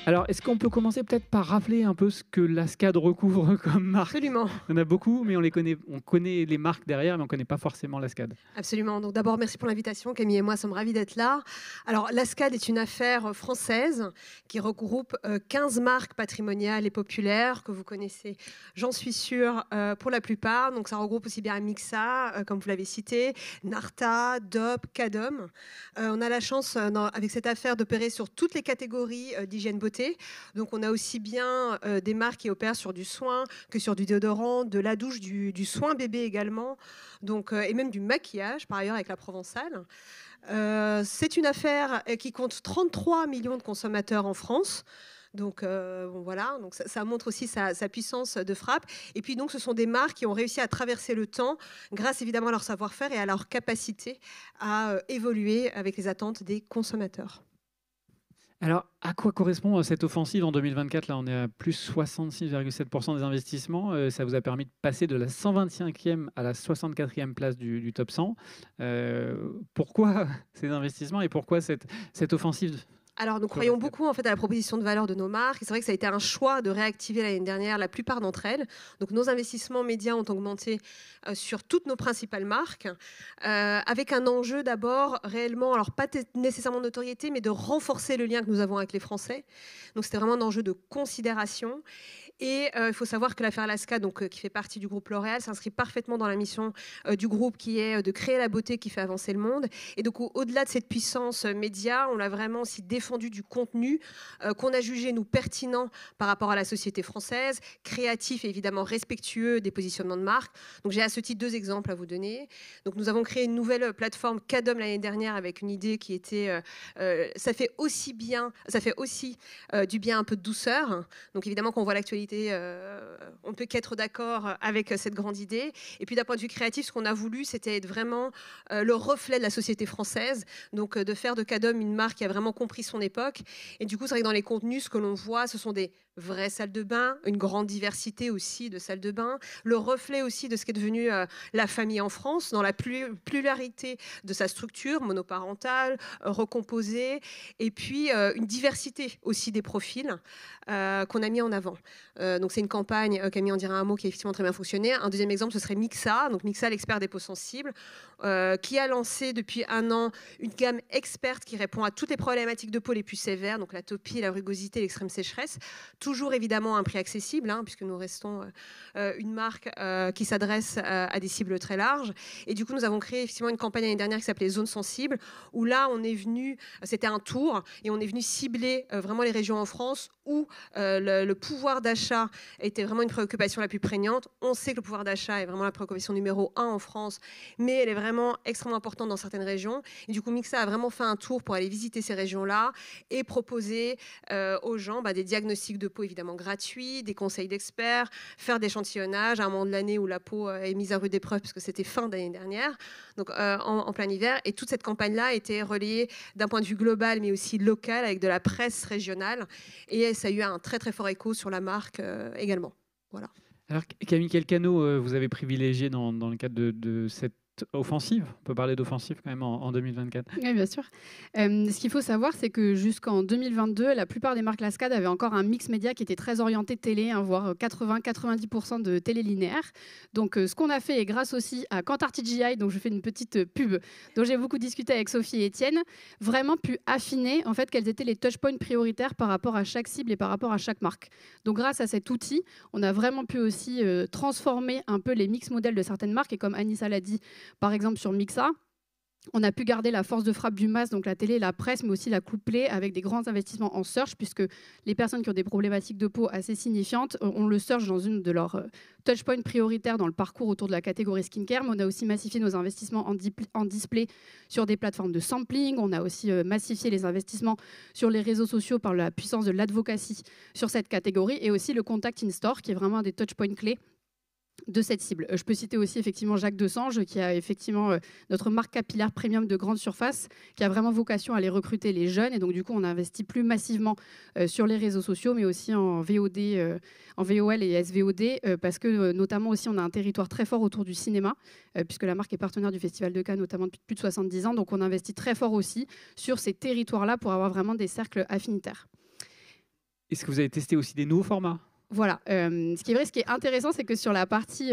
Alors, est-ce qu'on peut commencer peut-être par rappeler un peu ce que la SCAD recouvre comme marque ? Absolument. Il y en a beaucoup, mais on connaît les marques derrière, mais on ne connaît pas forcément la SCAD. Absolument. Donc d'abord, merci pour l'invitation. Camille et moi sommes ravis d'être là. Alors, la SCAD est une affaire française qui regroupe 15 marques patrimoniales et populaires que vous connaissez, j'en suis sûre, pour la plupart. Donc, ça regroupe aussi bien Mixa, comme vous l'avez cité, Narta, DOP, Cadom. On a la chance, avec cette affaire, d'opérer sur toutes les catégories d'hygiène beauté. Donc, on a aussi bien des marques qui opèrent sur du soin que sur du déodorant, de la douche, du soin bébé également, donc, et même du maquillage, par ailleurs, avec la Provençale. C'est une affaire qui compte 33 millions de consommateurs en France. Donc bon, voilà, donc ça montre aussi sa puissance de frappe. Et puis donc ce sont des marques qui ont réussi à traverser le temps grâce évidemment à leur savoir-faire et à leur capacité à évoluer avec les attentes des consommateurs. Alors, à quoi correspond cette offensive en 2024 ? Là, on est à plus 66,7% des investissements. Ça vous a permis de passer de la 125e à la 64e place du top 100. Pourquoi ces investissements et pourquoi cette offensive ? Alors, nous croyons beaucoup en fait à la proposition de valeur de nos marques. C'est vrai que ça a été un choix de réactiver l'année dernière la plupart d'entre elles. Donc, nos investissements médias ont augmenté sur toutes nos principales marques, avec un enjeu d'abord réellement, alors pas nécessairement de notoriété, mais de renforcer le lien que nous avons avec les Français. Donc, c'était vraiment un enjeu de considération. Et il faut savoir que l'affaire Alaska, qui fait partie du groupe L'Oréal, s'inscrit parfaitement dans la mission du groupe qui est de créer la beauté qui fait avancer le monde. Et donc, au-delà de cette puissance média, on l'a vraiment aussi défendu du contenu qu'on a jugé, nous, pertinent par rapport à la société française, créatif et évidemment respectueux des positionnements de marque. Donc, j'ai à ce titre 2 exemples à vous donner. Donc, nous avons créé une nouvelle plateforme Cadom l'année dernière avec une idée qui était ça fait aussi du bien un peu de douceur. Donc, évidemment, quand on voit l'actualité, on ne peut qu'être d'accord avec cette grande idée. Et puis d'un point de vue créatif, ce qu'on a voulu, c'était être vraiment le reflet de la société française, donc de faire de Cadom une marque qui a vraiment compris son époque. Et du coup, c'est vrai que dans les contenus, ce que l'on voit, ce sont des vraies salles de bain, une grande diversité aussi de salles de bain, le reflet aussi de ce qu'est devenu la famille en France, dans la pluralité de sa structure monoparentale, recomposée, et puis une diversité aussi des profils qu'on a mis en avant. Donc c'est une campagne, Camille en dira un mot, qui a effectivement très bien fonctionné. Un deuxième exemple, ce serait Mixa, donc Mixa, l'expert des peaux sensibles, qui a lancé depuis 1 an une gamme experte qui répond à toutes les problématiques de peau les plus sévères, donc l'atopie, la rugosité, l'extrême sécheresse. Toujours évidemment à un prix accessible, puisque nous restons une marque qui s'adresse à des cibles très larges. Et du coup, nous avons créé effectivement une campagne l'année dernière qui s'appelait Zone Sensible, où là, on est venu, c'était un tour, et on est venu cibler vraiment les régions en France où le pouvoir d'achat était vraiment une préoccupation la plus prégnante. On sait que le pouvoir d'achat est vraiment la préoccupation numéro 1 en France, mais elle est vraiment extrêmement importante dans certaines régions. Et du coup, Mixa a vraiment fait un tour pour aller visiter ces régions-là et proposer aux gens des diagnostics de peau évidemment gratuits, des conseils d'experts, faire des échantillonnages à un moment de l'année où la peau est mise à rude épreuve, parce que c'était fin d'année dernière, donc en plein hiver. Et toute cette campagne-là a été relayée d'un point de vue global, mais aussi local, avec de la presse régionale. Et ça a eu un très très fort écho sur la marque également. Voilà. Alors Camille, quel canot vous avez privilégié dans le cadre de cette offensive ? On peut parler d'offensive quand même en 2024. Oui, bien sûr. Ce qu'il faut savoir, c'est que jusqu'en 2022, la plupart des marques Lascade avaient encore un mix média qui était très orienté télé, voire 80-90% de télé linéaire. Donc, ce qu'on a fait, et grâce aussi à Cantarty, donc je fais une petite pub dont j'ai beaucoup discuté avec Sophie et Étienne, vraiment pu affiner en fait quels étaient les touchpoints prioritaires par rapport à chaque cible et par rapport à chaque marque. Donc, grâce à cet outil, on a vraiment pu aussi transformer un peu les mix modèles de certaines marques. Et comme Anissa l'a dit, par exemple sur Mixa, on a pu garder la force de frappe du mass, donc la télé, la presse, mais aussi la coupler avec des grands investissements en search, puisque les personnes qui ont des problématiques de peau assez signifiantes ont le search dans une de leurs touchpoints prioritaires dans le parcours autour de la catégorie skincare. Mais on a aussi massifié nos investissements en display sur des plateformes de sampling. On a aussi massifié les investissements sur les réseaux sociaux par la puissance de l'advocacy sur cette catégorie, et aussi le contact in-store, qui est vraiment un des touchpoints clés de cette cible. Je peux citer aussi effectivement Jacques Desange, qui a effectivement notre marque capillaire premium de grande surface, qui a vraiment vocation à aller recruter les jeunes. Et donc du coup, on a investi plus massivement sur les réseaux sociaux, mais aussi en VOD, en VOL et SVOD, parce que notamment aussi on a un territoire très fort autour du cinéma, puisque la marque est partenaire du Festival de Cannes, notamment depuis plus de 70 ans. Donc on investit très fort aussi sur ces territoires-là pour avoir vraiment des cercles affinitaires. Est-ce que vous avez testé aussi des nouveaux formats ? Voilà. Ce qui est vrai, ce qui est intéressant, c'est que sur la partie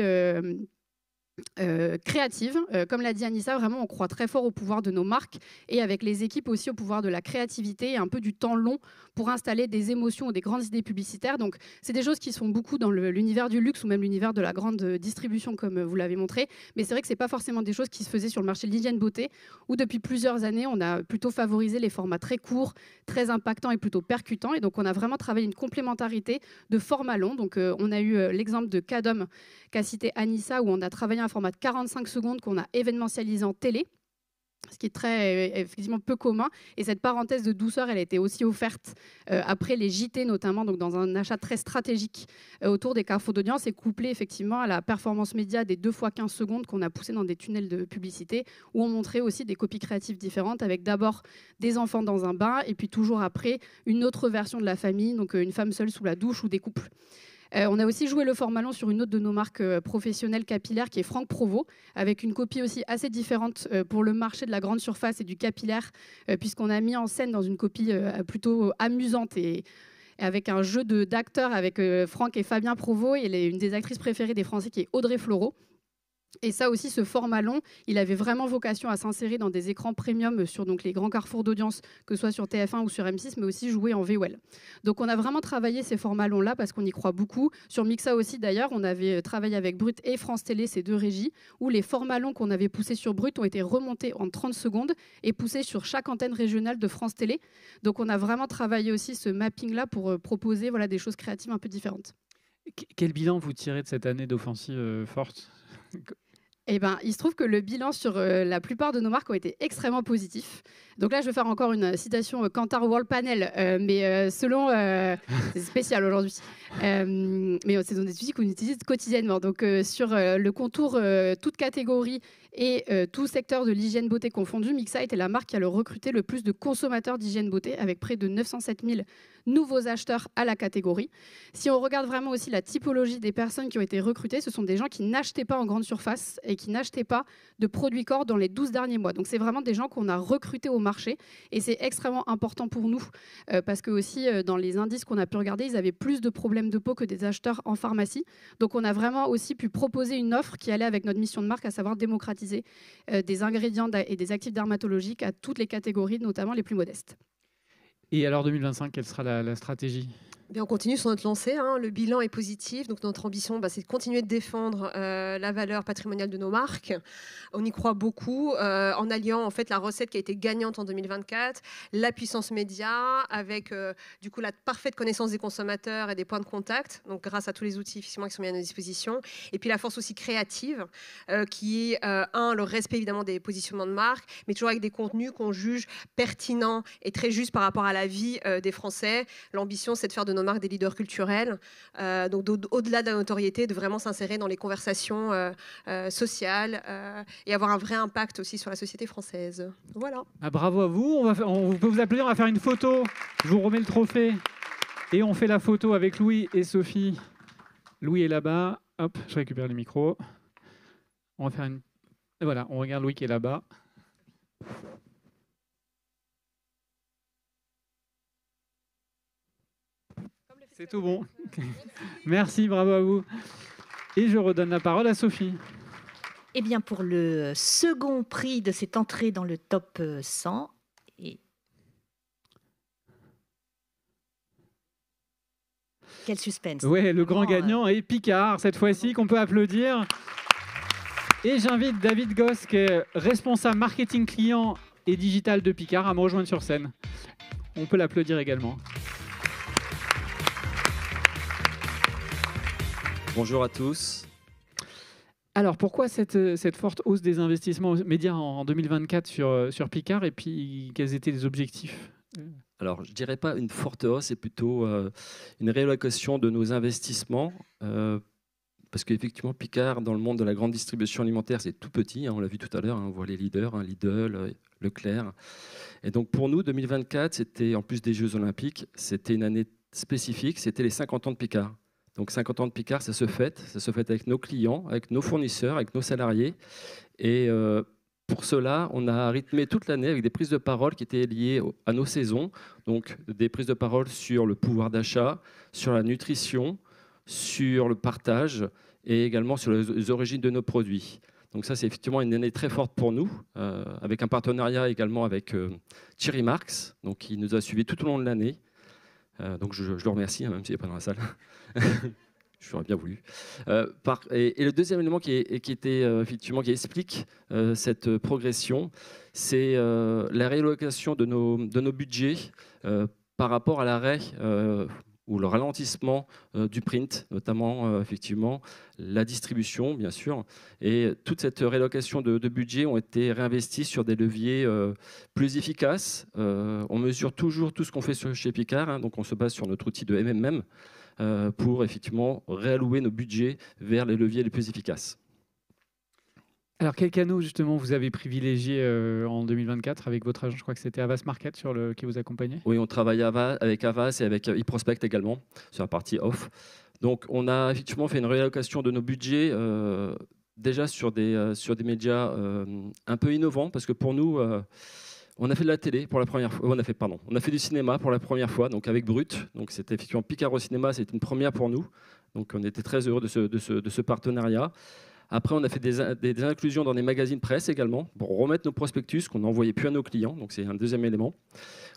créative, comme l'a dit Anissa, vraiment on croit très fort au pouvoir de nos marques, et avec les équipes aussi au pouvoir de la créativité et un peu du temps long pour installer des émotions ou des grandes idées publicitaires. Donc c'est des choses qui sont beaucoup dans l'univers du luxe ou même l'univers de la grande distribution, comme vous l'avez montré, mais c'est vrai que c'est pas forcément des choses qui se faisaient sur le marché de l'hygiène beauté, où depuis plusieurs années on a plutôt favorisé les formats très courts, très impactants et plutôt percutants. Et donc on a vraiment travaillé une complémentarité de formats longs. Donc on a eu l'exemple de Cadom qu'a cité Anissa, où on a travaillé un format de 45 secondes qu'on a événementialisé en télé, ce qui est effectivement peu commun. Et cette parenthèse de douceur, elle a été aussi offerte après les JT notamment, donc dans un achat très stratégique autour des carrefours d'audience, et couplé effectivement à la performance média des 2 fois 15 secondes qu'on a poussé dans des tunnels de publicité, où on montrait aussi des copies créatives différentes, avec d'abord des enfants dans un bain, et puis toujours après une autre version de la famille, donc une femme seule sous la douche ou des couples. On a aussi joué le format long sur une autre de nos marques professionnelles capillaires qui est Franck Provo, avec une copie aussi assez différente pour le marché de la grande surface et du capillaire, puisqu'on a mis en scène dans une copie plutôt amusante et avec un jeu d'acteurs avec Franck et Fabien Provo et une des actrices préférées des Français qui est Audrey Fleurot. Et ça aussi, ce format long, il avait vraiment vocation à s'insérer dans des écrans premium sur donc, les grands carrefours d'audience, que ce soit sur TF1 ou sur M6, mais aussi jouer en VOL. Donc on a vraiment travaillé ces formats longs-là parce qu'on y croit beaucoup. Sur Mixa aussi, d'ailleurs, on avait travaillé avec Brut et France Télé, ces 2 régies, où les formats longs qu'on avait poussés sur Brut ont été remontés en 30 secondes et poussés sur chaque antenne régionale de France Télé. Donc on a vraiment travaillé aussi ce mapping-là pour proposer des choses créatives un peu différentes. Quel bilan vous tirez de cette année d'offensive forte ? Eh ben, il se trouve que le bilan sur la plupart de nos marques ont été extrêmement positifs. Donc là, je vais faire encore une citation Kantar World Panel, mais selon... c'est spécial aujourd'hui. Mais c'est des outils qu'on utilise quotidiennement. Donc sur le contour, toute catégorie et tout secteur de l'hygiène beauté confondu, Mixa était la marque qui a recruté le plus de consommateurs d'hygiène beauté, avec près de 907 000 nouveaux acheteurs à la catégorie. Si on regarde vraiment aussi la typologie des personnes qui ont été recrutées, ce sont des gens qui n'achetaient pas en grande surface et qui n'achetaient pas de produits corps dans les 12 derniers mois. Donc c'est vraiment des gens qu'on a recrutés au marché, et c'est extrêmement important pour nous parce que aussi dans les indices qu'on a pu regarder, ils avaient plus de problèmes de peau que des acheteurs en pharmacie. Donc on a vraiment aussi pu proposer une offre qui allait avec notre mission de marque, à savoir démocratiser des ingrédients et des actifs dermatologiques à toutes les catégories, notamment les plus modestes. Et alors 2025, quelle sera la stratégie ? Bien, on continue sur notre lancée, le bilan est positif, donc notre ambition c'est de continuer de défendre la valeur patrimoniale de nos marques. On y croit beaucoup en alliant en fait la recette qui a été gagnante en 2024, la puissance média avec du coup la parfaite connaissance des consommateurs et des points de contact, donc grâce à tous les outils effectivement qui sont mis à notre disposition, et puis la force aussi créative qui est le respect évidemment des positionnements de marque, mais toujours avec des contenus qu'on juge pertinents et très justes par rapport à la vie des Français. L'ambition c'est de faire de nos marques des leaders culturels, donc au-delà de la notoriété, de vraiment s'insérer dans les conversations sociales et avoir un vrai impact aussi sur la société française. Voilà. Ah, bravo à vous, on peut vous applaudir, on va faire une photo, je vous remets le trophée et on fait la photo avec Louis et Sophie. Louis est là-bas, hop, je récupère le micro. On va faire une... Et voilà, on regarde Louis qui est là-bas. C'est tout bon. Merci, bravo à vous. Et je redonne la parole à Sophie. Eh bien, pour le second prix de cette entrée dans le top 100, quel suspense. Ouais, le grand gagnant est Picard, cette fois-ci, qu'on peut applaudir. Et j'invite David Goss, qui est responsable marketing client et digital de Picard, à me rejoindre sur scène. On peut l'applaudir également. Bonjour à tous. Alors, pourquoi cette forte hausse des investissements médias en 2024 sur Picard, et puis quels étaient les objectifs ? Alors, je ne dirais pas une forte hausse, c'est plutôt une réallocation de nos investissements. Parce qu'effectivement, Picard, dans le monde de la grande distribution alimentaire, c'est tout petit. On l'a vu tout à l'heure, on voit les leaders, Lidl, Leclerc. Et donc, pour nous, 2024, c'était, en plus des Jeux Olympiques, c'était une année spécifique, c'était les 50 ans de Picard. Donc 50 ans de Picard, ça se fête avec nos clients, avec nos fournisseurs, avec nos salariés. Et pour cela, on a rythmé toute l'année avec des prises de parole qui étaient liées à nos saisons. Donc des prises de parole sur le pouvoir d'achat, sur la nutrition, sur le partage et également sur les origines de nos produits. Donc ça, c'est effectivement une année très forte pour nous, avec un partenariat également avec Thierry Marx, donc, qui nous a suivis tout au long de l'année. Donc je le remercie, même s'il n'est pas dans la salle. J'aurais bien voulu. Et le deuxième élément qui explique cette progression, c'est la réallocation de nos budgets par rapport à l'arrêt ou le ralentissement du print, notamment effectivement la distribution, bien sûr. Et toute cette réallocation de budget ont été réinvestis sur des leviers plus efficaces. On mesure toujours tout ce qu'on fait chez Picard, hein, donc on se base sur notre outil de MMM pour effectivement réallouer nos budgets vers les leviers les plus efficaces. Alors, quel canal justement vous avez privilégié en 2024 avec votre agent? Je crois que c'était Avas Market qui vous accompagnait. Oui, on travaille avec Avas et avec eProspect également sur la partie off. Donc, on a effectivement fait une réallocation de nos budgets déjà sur des médias un peu innovants, parce que pour nous, on a fait de la télé pour la première fois. On a fait du cinéma pour la première fois, donc avec Brut. Donc, c'était effectivement Picard au cinéma, c'était une première pour nous. Donc, on était très heureux de ce partenariat. Après, on a fait des inclusions dans des magazines presse également pour remettre nos prospectus qu'on n'envoyait plus à nos clients. Donc, c'est un deuxième élément.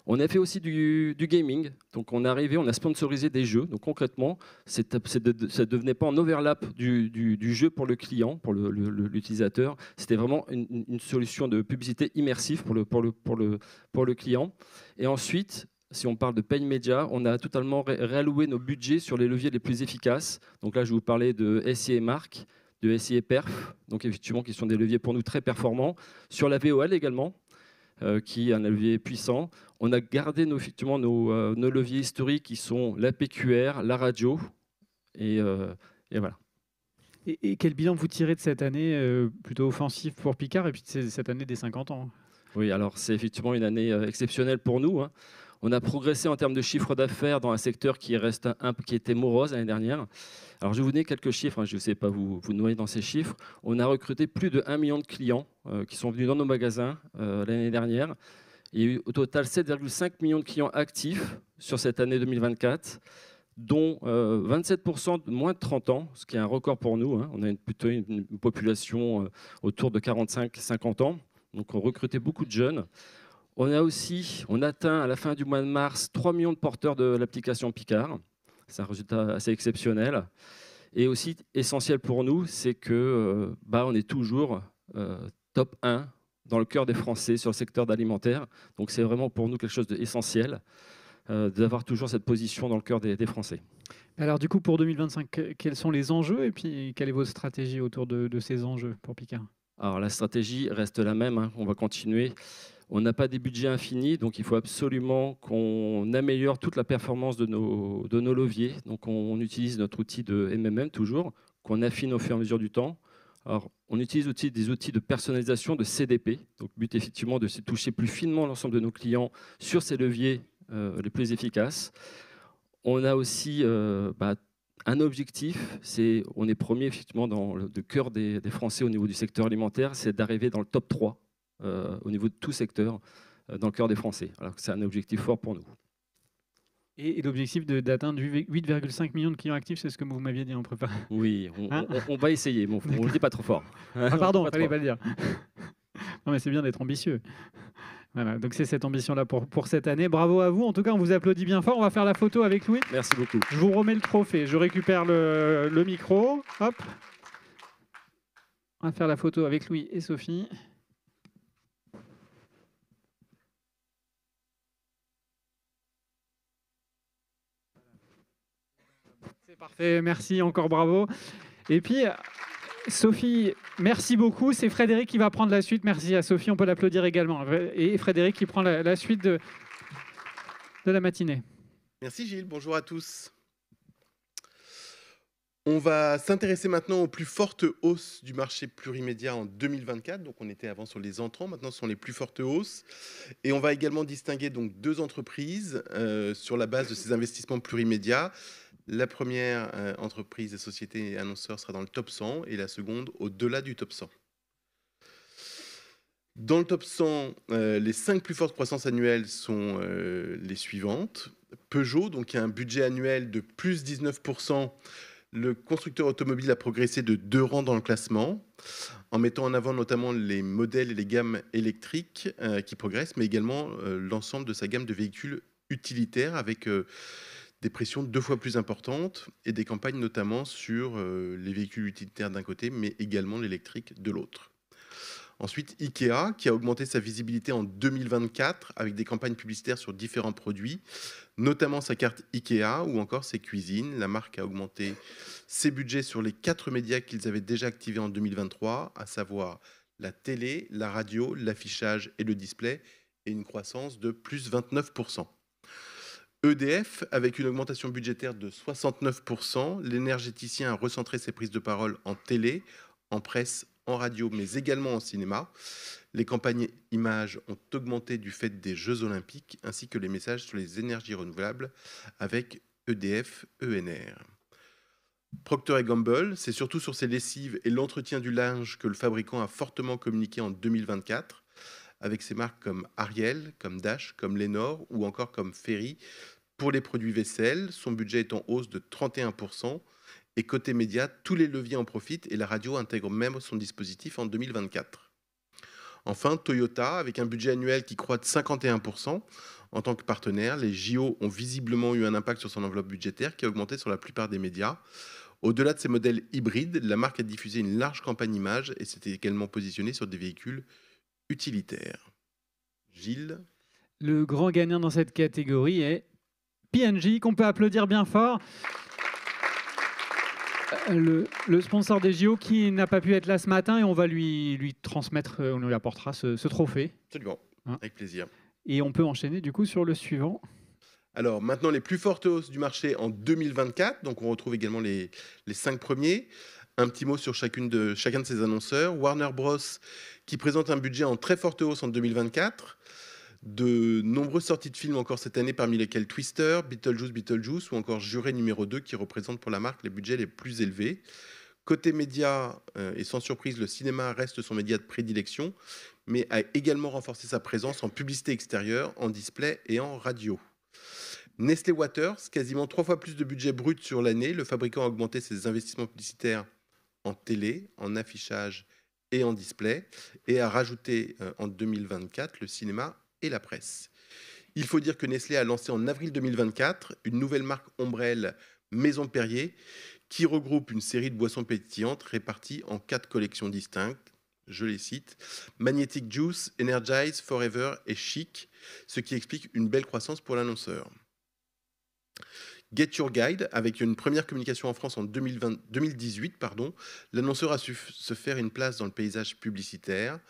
On a fait aussi du gaming. Donc, on a sponsorisé des jeux. Donc, concrètement, ça ne devenait pas en overlap du jeu pour le client, pour l'utilisateur. C'était vraiment une solution de publicité immersive pour le client. Et ensuite, si on parle de paid média, on a totalement réalloué nos budgets sur les leviers les plus efficaces. Donc là, je vais vous parler de SIA marque, de SIA perf, donc effectivement qui sont des leviers pour nous très performants. Sur la VOL également, qui est un levier puissant. On a gardé nos leviers historiques qui sont la PQR, la radio, et voilà. Et quel bilan vous tirez de cette année plutôt offensive pour Picard et puis de cette année des 50 ans? Oui, alors c'est effectivement une année exceptionnelle pour nous, hein. On a progressé en termes de chiffre d'affaires dans un secteur qui était morose l'année dernière. Alors, je vais vous donner quelques chiffres, hein, je ne sais pas vous noyer dans ces chiffres. On a recruté plus de 1 million de clients qui sont venus dans nos magasins l'année dernière. Il y a eu au total 7,5 millions de clients actifs sur cette année 2024, dont 27% de moins de 30 ans, ce qui est un record pour nous, hein. On a plutôt une population autour de 45-50 ans, donc on recrutait beaucoup de jeunes. On atteint à la fin du mois de mars 3 millions de porteurs de l'application Picard. C'est un résultat assez exceptionnel. Et aussi essentiel pour nous, c'est que on est toujours top 1 dans le cœur des Français sur le secteur d'alimentaire. Donc c'est vraiment pour nous quelque chose d'essentiel d'avoir toujours cette position dans le cœur des Français. Alors du coup, pour 2025, quels sont les enjeux et puis quelle est votre stratégie autour de ces enjeux pour Picard? Alors la stratégie reste la même, hein. On va continuer. On n'a pas des budgets infinis, donc il faut absolument qu'on améliore toute la performance de nos leviers. Donc on utilise notre outil de MMM toujours, qu'on affine au fur et à mesure du temps. Alors on utilise aussi des outils de personnalisation de CDP. Donc le but effectivement de toucher plus finement l'ensemble de nos clients sur ces leviers les plus efficaces. On a aussi un objectif, on est premier effectivement dans le cœur des Français au niveau du secteur alimentaire, c'est d'arriver dans le top 3 au niveau de tout secteur dans le cœur des Français. Alors c'est un objectif fort pour nous. Et l'objectif d'atteindre 8,5 millions de clients actifs, c'est ce que vous m'aviez dit en prépa. Oui, on va essayer, mais on ne le dit pas trop fort. Ah pardon, il ne fallait pas le dire. Non mais c'est bien d'être ambitieux. Voilà, donc c'est cette ambition-là pour cette année. Bravo à vous. En tout cas, on vous applaudit bien fort. On va faire la photo avec Louis. Merci beaucoup. Je vous remets le trophée. Je récupère le micro. Hop. On va faire la photo avec Louis et Sophie. C'est parfait. Merci encore. Bravo. Et puis... Sophie, merci beaucoup. C'est Frédéric qui va prendre la suite. Merci à Sophie, on peut l'applaudir également. Et Frédéric qui prend la suite de la matinée. Merci Gilles, bonjour à tous. On va s'intéresser maintenant aux plus fortes hausses du marché plurimédia en 2024. Donc on était avant sur les entrants, maintenant ce sont les plus fortes hausses. Et on va également distinguer donc deux entreprises sur la base de ces investissements plurimédia. La première entreprise et société et annonceur sera dans le top 100 et la seconde au-delà du top 100. Dans le top 100, les 5 plus fortes croissances annuelles sont les suivantes. Peugeot, donc qui a un budget annuel de plus 19%. Le constructeur automobile a progressé de 2 rangs dans le classement, en mettant en avant notamment les modèles et les gammes électriques qui progressent, mais également l'ensemble de sa gamme de véhicules utilitaires avec... des pressions 2 fois plus importantes et des campagnes notamment sur les véhicules utilitaires d'un côté, mais également l'électrique de l'autre. Ensuite, Ikea, qui a augmenté sa visibilité en 2024 avec des campagnes publicitaires sur différents produits, notamment sa carte Ikea ou encore ses cuisines. La marque a augmenté ses budgets sur les 4 médias qu'ils avaient déjà activés en 2023, à savoir la télé, la radio, l'affichage et le display, et une croissance de plus 29%. EDF, avec une augmentation budgétaire de 69%, l'énergéticien a recentré ses prises de parole en télé, en presse, en radio, mais également en cinéma. Les campagnes images ont augmenté du fait des Jeux Olympiques, ainsi que les messages sur les énergies renouvelables avec EDF ENR. Procter & Gamble, c'est surtout sur ses lessives et l'entretien du linge que le fabricant a fortement communiqué en 2024, avec ses marques comme Ariel, comme Dash, comme Lenor ou encore comme Ferry. Pour les produits vaisselle, son budget est en hausse de 31%. Et côté média, tous les leviers en profitent et la radio intègre même son dispositif en 2024. Enfin, Toyota, avec un budget annuel qui croît de 51%. En tant que partenaire, les JO ont visiblement eu un impact sur son enveloppe budgétaire qui a augmenté sur la plupart des médias. Au-delà de ses modèles hybrides, la marque a diffusé une large campagne image et s'était également positionnée sur des véhicules utilitaires. Gilles ? Le grand gagnant dans cette catégorie est P&G, qu'on peut applaudir bien fort. Le sponsor des JO qui n'a pas pu être là ce matin, et on va lui transmettre, on lui apportera ce trophée. Absolument, avec plaisir. Et on peut enchaîner du coup sur le suivant. Alors maintenant, les plus fortes hausses du marché en 2024, donc on retrouve également les 5 premiers. Un petit mot sur chacun de ces annonceurs. Warner Bros, qui présente un budget en très forte hausse en 2024. De nombreuses sorties de films encore cette année, parmi lesquelles Twister, Beetlejuice ou encore Juré numéro 2, qui représentent pour la marque les budgets les plus élevés. Côté média, et sans surprise, le cinéma reste son média de prédilection, mais a également renforcé sa présence en publicité extérieure, en display et en radio. Nestlé Waters, quasiment 3 fois plus de budget brut sur l'année, le fabricant a augmenté ses investissements publicitaires en télé, en affichage et en display, et a rajouté en 2024 le cinéma et la presse. Il faut dire que Nestlé a lancé en avril 2024 une nouvelle marque ombrelle Maison Perrier qui regroupe une série de boissons pétillantes réparties en 4 collections distinctes. Je les cite: Magnetic Juice, Energize, Forever et Chic, ce qui explique une belle croissance pour l'annonceur. Get Your Guide, avec une première communication en France en 2018, l'annonceur a su se faire une place dans le paysage publicitaire.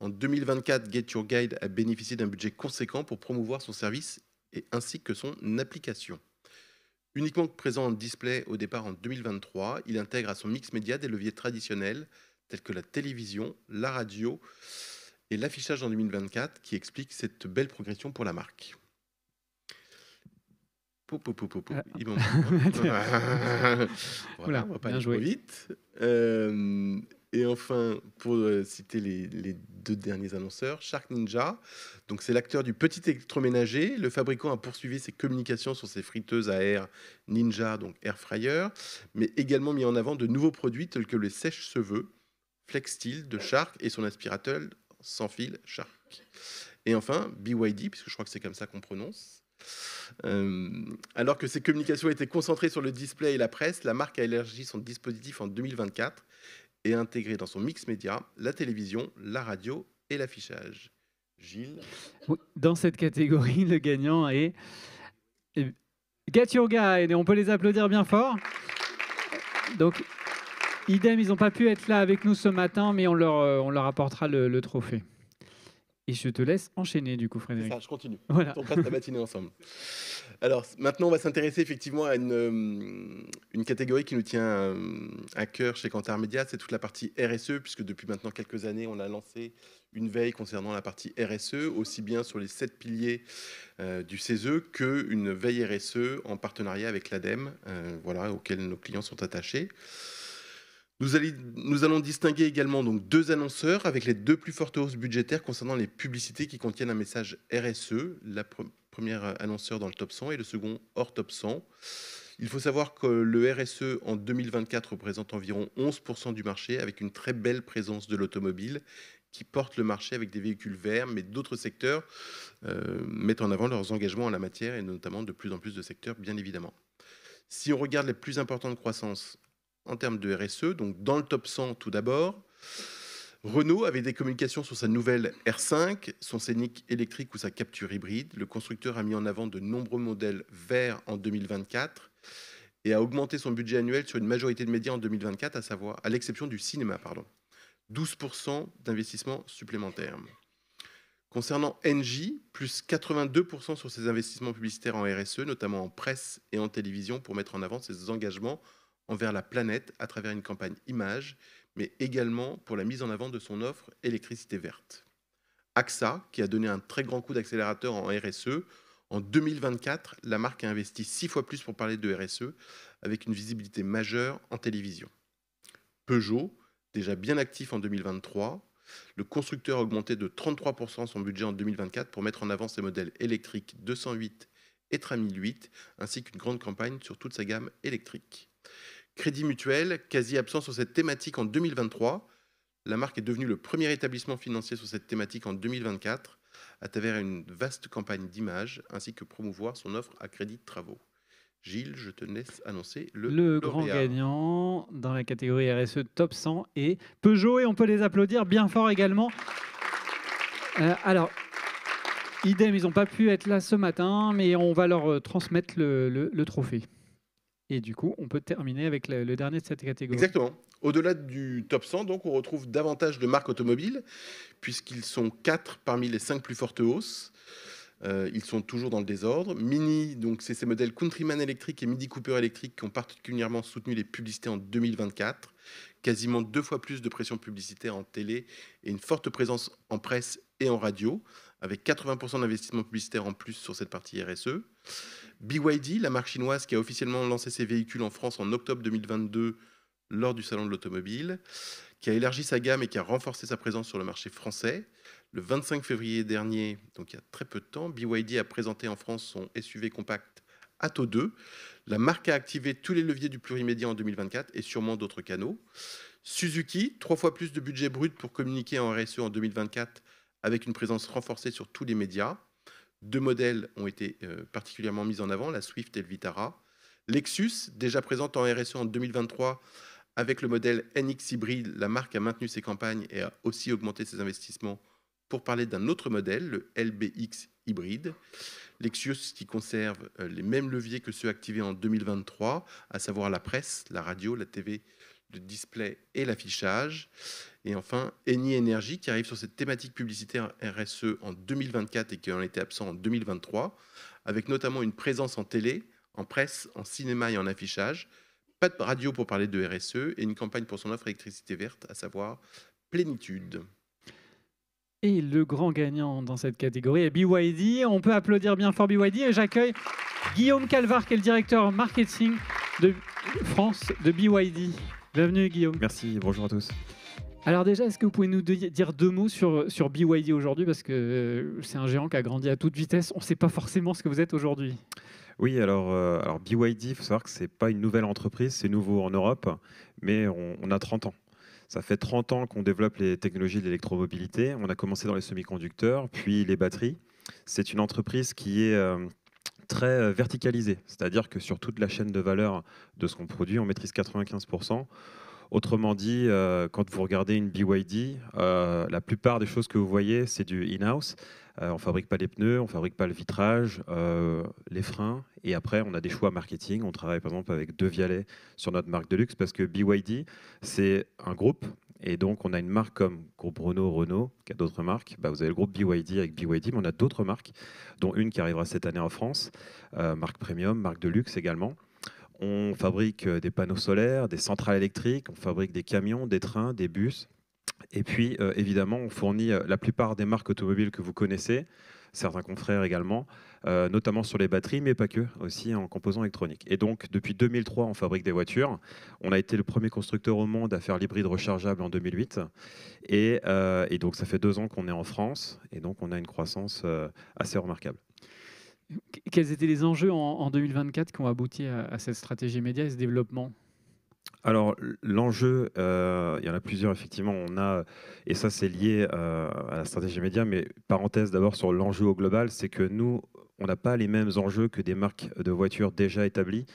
En 2024, Get Your Guide a bénéficié d'un budget conséquent pour promouvoir son service ainsi que son application. Uniquement présent en display au départ en 2023, il intègre à son mix média des leviers traditionnels tels que la télévision, la radio et l'affichage en 2024 qui expliquent cette belle progression pour la marque. Il m'en voilà, on va pas aller trop vite. Et enfin, pour citer les 2 derniers annonceurs, Shark Ninja, donc c'est l'acteur du petit électroménager. Le fabricant a poursuivi ses communications sur ses friteuses à air Ninja, donc air fryer, mais également mis en avant de nouveaux produits tels que les sèche-cheveux Flex Steel de Shark et son aspirateur sans fil Shark. Et enfin, BYD, puisque je crois que c'est comme ça qu'on prononce. Alors que ses communications étaient concentrées sur le display et la presse, la marque a élargi son dispositif en 2024 et a intégré dans son mix média la télévision, la radio et l'affichage. Gilles ? Oui, dans cette catégorie, le gagnant est Get Your Guide, et on peut les applaudir bien fort. Donc, idem, ils n'ont pas pu être là avec nous ce matin, mais on leur apportera le trophée. Et je te laisse enchaîner du coup, Frédéric. Ça, je continue. Voilà. On passe la matinée ensemble. Alors maintenant, on va s'intéresser effectivement à une catégorie qui nous tient à cœur chez Kantar Media, c'est toute la partie RSE, puisque depuis maintenant quelques années, on a lancé une veille concernant la partie RSE, aussi bien sur les 7 piliers du CESE qu'une veille RSE en partenariat avec l'ADEME, auquel nos clients sont attachés. Nous allons distinguer également donc 2 annonceurs avec les 2 plus fortes hausses budgétaires concernant les publicités qui contiennent un message RSE, la première annonceur dans le top 100 et le second hors top 100. Il faut savoir que le RSE en 2024 représente environ 11% du marché avec une très belle présence de l'automobile qui porte le marché avec des véhicules verts, mais d'autres secteurs mettent en avant leurs engagements en la matière et notamment de plus en plus de secteurs bien évidemment. Si on regarde les plus importantes croissances en termes de RSE, donc dans le top 100 tout d'abord, Renault avait des communications sur sa nouvelle R5, son Scénic électrique ou sa Capture hybride. Le constructeur a mis en avant de nombreux modèles verts en 2024 et a augmenté son budget annuel sur une majorité de médias en 2024, à l'exception du cinéma, 12% d'investissements supplémentaires. Concernant Engie, plus 82% sur ses investissements publicitaires en RSE, notamment en presse et en télévision, pour mettre en avant ses engagements envers la planète à travers une campagne image, mais également pour la mise en avant de son offre électricité verte. AXA, qui a donné un très grand coup d'accélérateur en RSE, en 2024, la marque a investi 6 fois plus pour parler de RSE, avec une visibilité majeure en télévision. Peugeot, déjà bien actif en 2023, le constructeur a augmenté de 33% son budget en 2024 pour mettre en avant ses modèles électriques 208 et Tra 1008, ainsi qu'une grande campagne sur toute sa gamme électrique. Crédit Mutuel, quasi absent sur cette thématique en 2023, la marque est devenue le premier établissement financier sur cette thématique en 2024, à travers une vaste campagne d'image, ainsi que promouvoir son offre à crédit de travaux. Gilles, je te laisse annoncer le grand gagnant dans la catégorie RSE Top 100 est Peugeot, et on peut les applaudir bien fort également. Alors, idem, ils n'ont pas pu être là ce matin, mais on va leur transmettre le trophée. Et du coup, on peut terminer avec le dernier de cette catégorie. Exactement. Au-delà du top 100, donc, on retrouve davantage de marques automobiles, puisqu'ils sont 4 parmi les 5 plus fortes hausses. Ils sont toujours dans le désordre. Mini, donc c'est ces modèles Countryman électrique et Mini Cooper électrique qui ont particulièrement soutenu les publicités en 2024. Quasiment 2 fois plus de pression publicitaire en télé et une forte présence en presse et en radio, avec 80% d'investissement publicitaire en plus sur cette partie RSE. BYD, la marque chinoise qui a officiellement lancé ses véhicules en France en octobre 2022 lors du Salon de l'Automobile, qui a élargi sa gamme et qui a renforcé sa présence sur le marché français. Le 25 février dernier, donc il y a très peu de temps, BYD a présenté en France son SUV compact Atto 2. La marque a activé tous les leviers du plurimédia en 2024 et sûrement d'autres canaux. Suzuki, 3 fois plus de budget brut pour communiquer en RSE en 2024 avec une présence renforcée sur tous les médias. 2 modèles ont été particulièrement mis en avant, la Swift et le Vitara. Lexus, déjà présente en RSE en 2023 avec le modèle NX hybride, la marque a maintenu ses campagnes et a aussi augmenté ses investissements pour parler d'un autre modèle, le LBX hybride. Lexus qui conserve les mêmes leviers que ceux activés en 2023, à savoir la presse, la radio, la TV, le display et l'affichage. Et enfin, Eni Energy qui arrive sur cette thématique publicitaire RSE en 2024 et qui en était absent en 2023, avec notamment une présence en télé, en presse, en cinéma et en affichage. Pas de radio pour parler de RSE et une campagne pour son offre électricité verte, à savoir Plénitude. Et le grand gagnant dans cette catégorie est BYD. On peut applaudir bien fort BYD et j'accueille Guillaume Calvar qui est le directeur marketing de France de BYD. Bienvenue Guillaume. Merci, bonjour à tous. Alors déjà, est-ce que vous pouvez nous dire 2 mots sur BYD aujourd'hui, parce que c'est un géant qui a grandi à toute vitesse. On ne sait pas forcément ce que vous êtes aujourd'hui. Oui, alors BYD, il faut savoir que ce n'est pas une nouvelle entreprise, c'est nouveau en Europe, mais on a 30 ans. Ça fait 30 ans qu'on développe les technologies de l'électromobilité. On a commencé dans les semi-conducteurs, puis les batteries. C'est une entreprise qui est très verticalisée, c'est-à-dire que sur toute la chaîne de valeur de ce qu'on produit, on maîtrise 95%. Autrement dit, quand vous regardez une BYD, la plupart des choses que vous voyez, c'est du in-house. On ne fabrique pas les pneus, on ne fabrique pas le vitrage, les freins. Et après, on a des choix marketing. On travaille par exemple avec De Vialet sur notre marque de luxe parce que BYD, c'est un groupe. Et donc, on a une marque comme groupe Renault, qui a d'autres marques. Vous avez le groupe BYD avec BYD, mais on a d'autres marques, dont une qui arrivera cette année en France, marque premium, marque de luxe également. On fabrique des panneaux solaires, des centrales électriques, on fabrique des camions, des trains, des bus. Et puis, évidemment, on fournit la plupart des marques automobiles que vous connaissez, certains confrères également, notamment sur les batteries, mais pas que, aussi en composants électroniques. Et donc, depuis 2003, on fabrique des voitures. On a été le premier constructeur au monde à faire l'hybride rechargeable en 2008. Et donc, ça fait 2 ans qu'on est en France. Et donc, on a une croissance assez remarquable. Quels étaient les enjeux en 2024 qui ont abouti à cette stratégie média et ce développement ? Alors, l'enjeu, il y en a plusieurs, effectivement. Et ça, c'est lié à la stratégie média, mais parenthèse d'abord sur l'enjeu au global, c'est que nous, on n'a pas les mêmes enjeux que des marques de voitures déjà établies.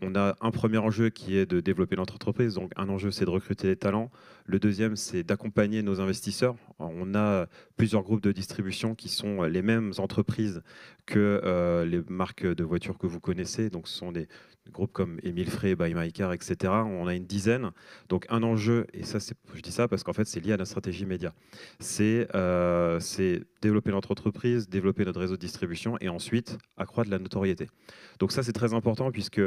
On a un premier enjeu qui est de développer notre entreprise. Donc, un enjeu, c'est de recruter les talents. Le deuxième, c'est d'accompagner nos investisseurs. Alors, on a plusieurs groupes de distribution qui sont les mêmes entreprises que les marques de voitures que vous connaissez. Donc, ce sont des groupes comme Émile Frey, Buy My Car, etc. On a une dizaine. Donc, un enjeu, et ça, je dis ça parce qu'en fait, c'est lié à notre stratégie média. C'est développer notre entreprise, développer notre réseau de distribution et ensuite accroître la notoriété. Donc, ça, c'est très important puisque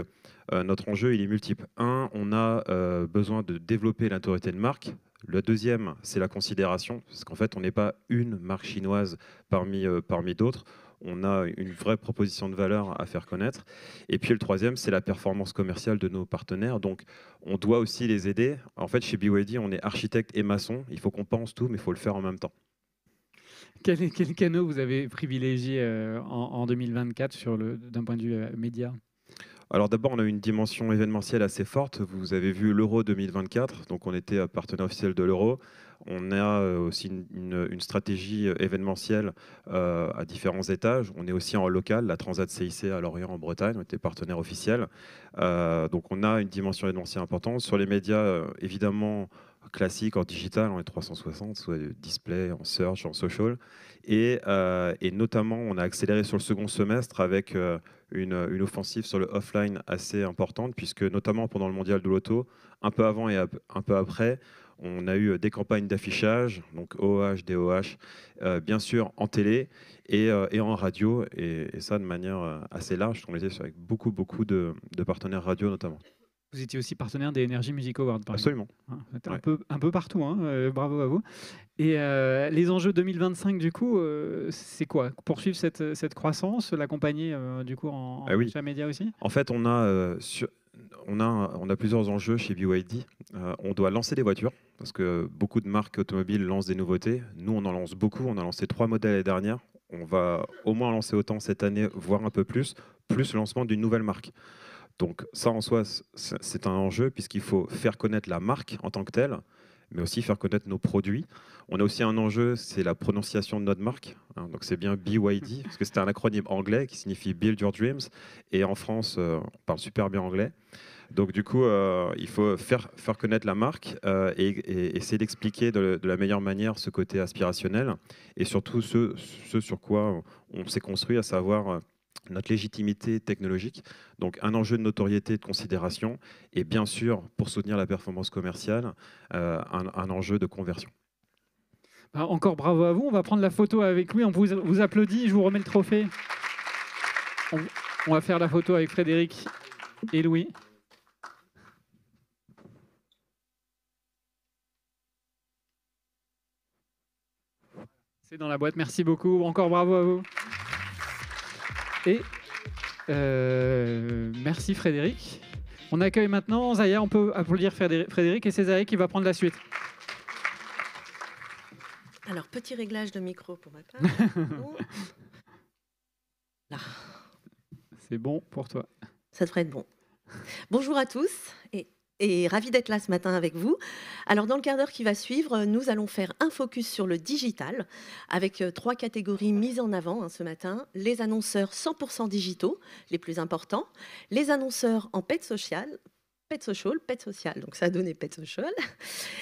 notre enjeu, il est multiple. Un, on a besoin de développer la notoriété de marque. Le deuxième, c'est la considération, parce qu'en fait, on n'est pas une marque chinoise parmi d'autres. On a une vraie proposition de valeur à faire connaître. Et puis le troisième, c'est la performance commerciale de nos partenaires. Donc, on doit aussi les aider. En fait, chez BYD, on est architecte et maçon. Il faut qu'on pense tout, mais il faut le faire en même temps. Quel canal vous avez privilégié en 2024 d'un point de vue média ? Alors d'abord, on a une dimension événementielle assez forte. Vous avez vu l'Euro 2024, donc on était partenaire officiel de l'Euro. On a aussi une stratégie événementielle à différents étages. On est aussi en local, la Transat CIC à Lorient en Bretagne, on était partenaire officiel. Donc on a une dimension événementielle importante. Sur les médias, évidemment, classiques, en digital, en 360, soit display, en search, en social. Et notamment, on a accéléré sur le second semestre avec une offensive sur le offline assez importante, puisque notamment pendant le mondial de l'auto, un peu avant et un peu après, on a eu des campagnes d'affichage, donc OOH, DOH, bien sûr en télé et en radio, et ça de manière assez large. On était avec beaucoup de partenaires radio notamment. Vous étiez aussi partenaire des Energy Music Awards, par Absolument. exemple. Un peu partout, hein, bravo à vous. Et les enjeux 2025, du coup, c'est quoi ? Poursuivre cette croissance, l'accompagner du coup en média aussi ? En fait, on a plusieurs enjeux chez BYD. On doit lancer des voitures, parce que beaucoup de marques automobiles lancent des nouveautés. Nous, on en lance beaucoup. On a lancé 3 modèles l'année dernière. On va au moins lancer autant cette année, voire un peu plus le lancement d'une nouvelle marque. Donc ça, en soi, c'est un enjeu, puisqu'il faut faire connaître la marque en tant que telle, mais aussi faire connaître nos produits. On a aussi un enjeu, c'est la prononciation de notre marque. Donc c'est bien BYD, parce que c'est un acronyme anglais qui signifie Build Your Dreams. Et en France, on parle super bien anglais. Donc du coup, il faut faire connaître la marque et essayer d'expliquer de la meilleure manière ce côté aspirationnel et surtout ce sur quoi on s'est construit, à savoir notre légitimité technologique. Donc un enjeu de notoriété, de considération et bien sûr, pour soutenir la performance commerciale, un enjeu de conversion. Encore bravo à vous. On va prendre la photo avec lui. On vous applaudit. Je vous remets le trophée. On va faire la photo avec Frédéric et Louis. C'est dans la boîte. Merci beaucoup. Encore bravo à vous. Et merci Frédéric. On accueille maintenant Zaya. On peut applaudir Frédéric et c'est Zaya qui va prendre la suite. Alors, petit réglage de micro pour ma part. Là. C'est bon pour toi. Ça devrait être bon. Bonjour à tous et ravi d'être là ce matin avec vous. Alors, dans le quart d'heure qui va suivre, nous allons faire un focus sur le digital avec 3 catégories mises en avant ce matin. Les annonceurs 100% digitaux, les plus importants. Les annonceurs en paid social, donc ça a donné paid social.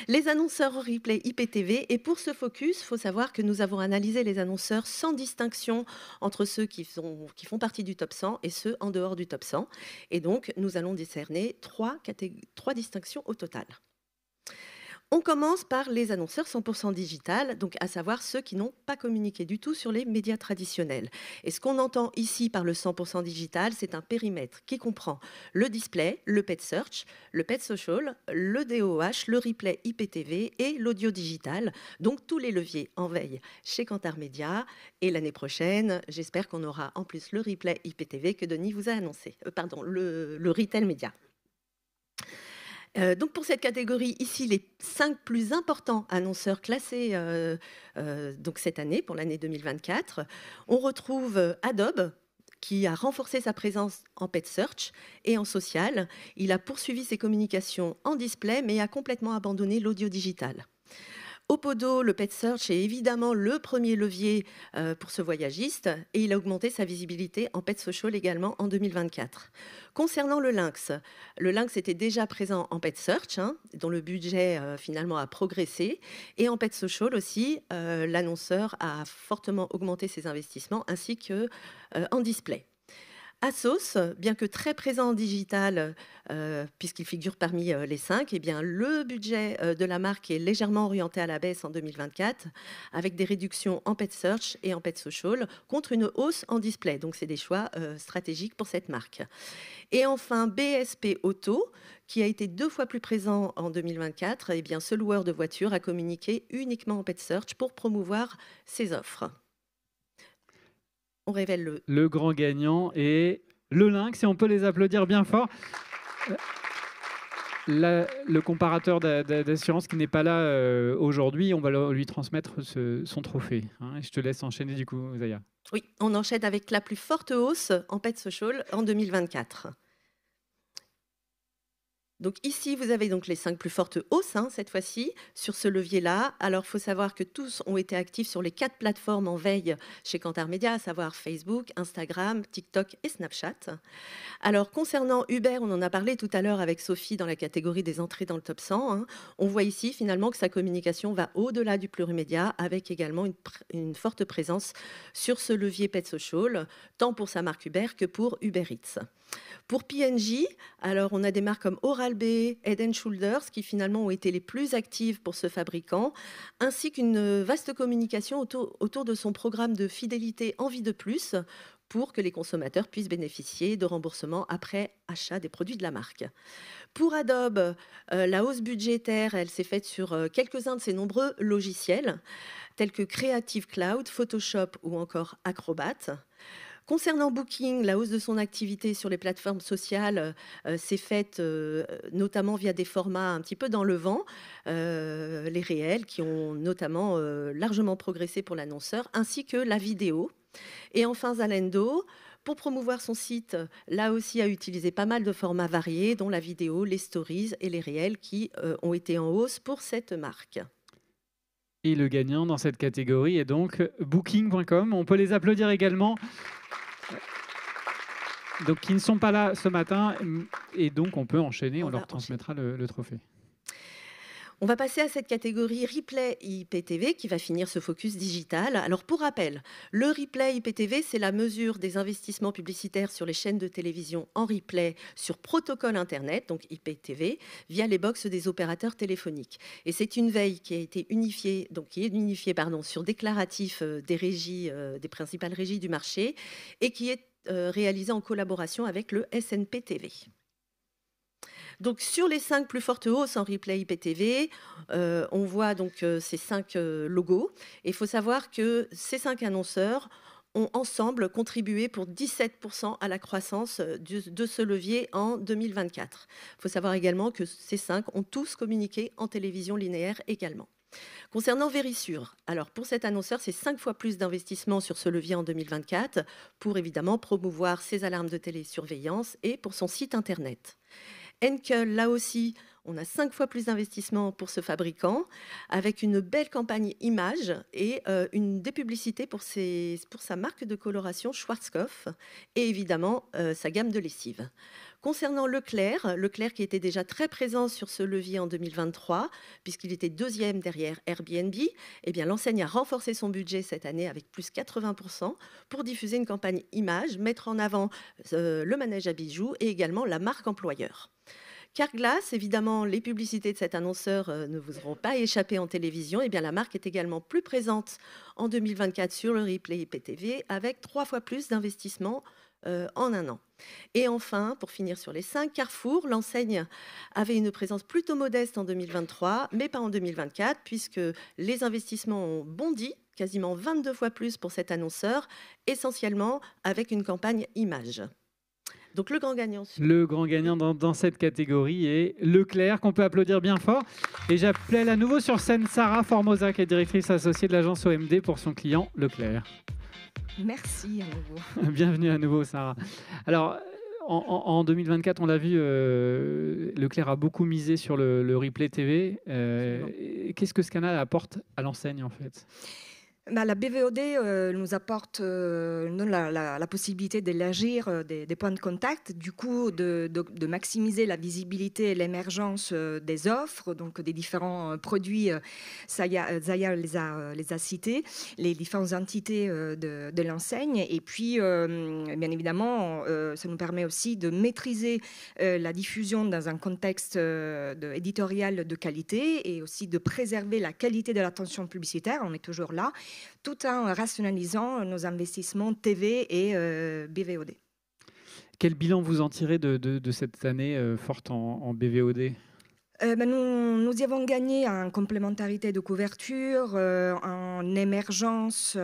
Les annonceurs en replay IPTV. Et pour ce focus, il faut savoir que nous avons analysé les annonceurs sans distinction entre ceux qui font partie du top 100 et ceux en dehors du top 100. Et donc, nous allons décerner 3 distinctions au total. On commence par les annonceurs 100% digital, donc à savoir ceux qui n'ont pas communiqué du tout sur les médias traditionnels. Et ce qu'on entend ici par le 100% digital, c'est un périmètre qui comprend le display, le paid search, le paid social, le DOH, le replay IPTV et l'audio digital. Donc tous les leviers en veille chez Kantar Media. Et l'année prochaine, j'espère qu'on aura en plus le replay IPTV que Denis vous a annoncé. Le retail média. Donc pour cette catégorie, ici, les 5 plus importants annonceurs classés donc cette année, pour l'année 2024. On retrouve Adobe, qui a renforcé sa présence en paid search et en social. Il a poursuivi ses communications en display, mais a complètement abandonné l'audio digital. Opodo, le Pet Search, est évidemment le premier levier pour ce voyagiste et il a augmenté sa visibilité en Pet Social également en 2024. Concernant le lynx était déjà présent en Pet Search, dont le budget finalement a progressé, et en Pet Social aussi, l'annonceur a fortement augmenté ses investissements ainsi que en display. Asos, bien que très présent en digital, puisqu'il figure parmi les 5, eh bien, le budget de la marque est légèrement orienté à la baisse en 2024, avec des réductions en Pet Search et en Pet Social, contre une hausse en display. Donc, c'est des choix stratégiques pour cette marque. Et enfin, BSP Auto, qui a été 2 fois plus présent en 2024, eh bien, ce loueur de voitures a communiqué uniquement en Pet Search pour promouvoir ses offres. On révèle le grand gagnant est le lynx, et on peut les applaudir bien fort. Le comparateur d'assurance qui n'est pas là aujourd'hui, on va lui transmettre son trophée. Je te laisse enchaîner du coup, Zaya. Oui, on enchaîne avec la plus forte hausse en Pet Social en 2024. Donc ici, vous avez donc les 5 plus fortes hausses cette fois-ci sur ce levier-là. Alors, il faut savoir que tous ont été actifs sur les 4 plateformes en veille chez Kantar Media, à savoir Facebook, Instagram, TikTok et Snapchat. Alors, concernant Uber, on en a parlé tout à l'heure avec Sophie dans la catégorie des entrées dans le top 100. On voit ici finalement que sa communication va au-delà du plurimédia, avec également une forte présence sur ce levier Pet Social, tant pour sa marque Uber que pour Uber Eats. Pour P&G, alors on a des marques comme Oral-B, Head & Shoulders qui finalement ont été les plus actives pour ce fabricant, ainsi qu'une vaste communication autour de son programme de fidélité Envie de plus, pour que les consommateurs puissent bénéficier de remboursements après achat des produits de la marque. Pour Adobe, la hausse budgétaire, elle s'est faite sur quelques-uns de ses nombreux logiciels, tels que Creative Cloud, Photoshop ou encore Acrobat. Concernant Booking, la hausse de son activité sur les plateformes sociales s'est faite notamment via des formats un petit peu dans le vent, les réels qui ont notamment largement progressé pour l'annonceur, ainsi que la vidéo. Et enfin Zalando, pour promouvoir son site, là aussi a utilisé pas mal de formats variés, dont la vidéo, les stories et les réels qui ont été en hausse pour cette marque. Et le gagnant dans cette catégorie est donc Booking.com. On peut les applaudir également. Donc, qui ne sont pas là ce matin, et donc on peut enchaîner, on leur transmettra le trophée. On va passer à cette catégorie Replay IPTV qui va finir ce focus digital. Alors pour rappel, le Replay IPTV, c'est la mesure des investissements publicitaires sur les chaînes de télévision en replay sur protocole Internet, donc IPTV, via les box des opérateurs téléphoniques. Et c'est une veille qui a été unifiée, sur déclaratif des régies, des principales régies du marché, et qui est réalisée en collaboration avec le SNPTV. Donc, sur les 5 plus fortes hausses en replay IPTV, on voit donc ces 5 logos. Et il faut savoir que ces 5 annonceurs ont ensemble contribué pour 17% à la croissance de ce levier en 2024. Il faut savoir également que ces 5 ont tous communiqué en télévision linéaire également. Concernant Verisure, alors pour cet annonceur, c'est 5 fois plus d'investissement sur ce levier en 2024 pour évidemment promouvoir ses alarmes de télésurveillance et pour son site internet. Henkel, là aussi, on a 5 fois plus d'investissement pour ce fabricant, avec une belle campagne image et des publicités pour sa marque de coloration Schwarzkopf et évidemment sa gamme de lessive. Concernant Leclerc qui était déjà très présent sur ce levier en 2023, puisqu'il était 2e derrière Airbnb, eh bien, l'enseigne a renforcé son budget cette année avec plus 80% pour diffuser une campagne image, mettre en avant le manège à bijoux et également la marque employeur. Carglass, évidemment, les publicités de cet annonceur ne vous auront pas échappé en télévision. Eh bien, la marque est également plus présente en 2024 sur le replay IPTV avec 3 fois plus d'investissement en un an. Et enfin, pour finir sur les 5, Carrefour, l'enseigne avait une présence plutôt modeste en 2023, mais pas en 2024, puisque les investissements ont bondi, quasiment 22 fois plus pour cet annonceur, essentiellement avec une campagne image. Donc le grand gagnant. Le grand gagnant dans cette catégorie est Leclerc, qu'on peut applaudir bien fort. Et j'appelle à nouveau sur scène Sarah Formosa, qui est directrice associée de l'agence OMD pour son client Leclerc. Merci à nouveau. Bienvenue à nouveau, Sarah. Alors, en 2024, on l'a vu, Leclerc a beaucoup misé sur le replay TV. Qu'est-ce que ce canal apporte à l'enseigne en fait? La BVOD nous apporte la possibilité d'élargir des points de contact, du coup de maximiser la visibilité et l'émergence des offres, donc des différents produits. Zaya les a cités, les différentes entités de l'enseigne. Et puis, bien évidemment, ça nous permet aussi de maîtriser la diffusion dans un contexte éditorial de qualité et aussi de préserver la qualité de l'attention publicitaire. On est toujours là, tout en rationalisant nos investissements TV et BVOD. Quel bilan vous en tirez de cette année forte en BVOD? Nous y avons gagné en complémentarité de couverture, en émergence,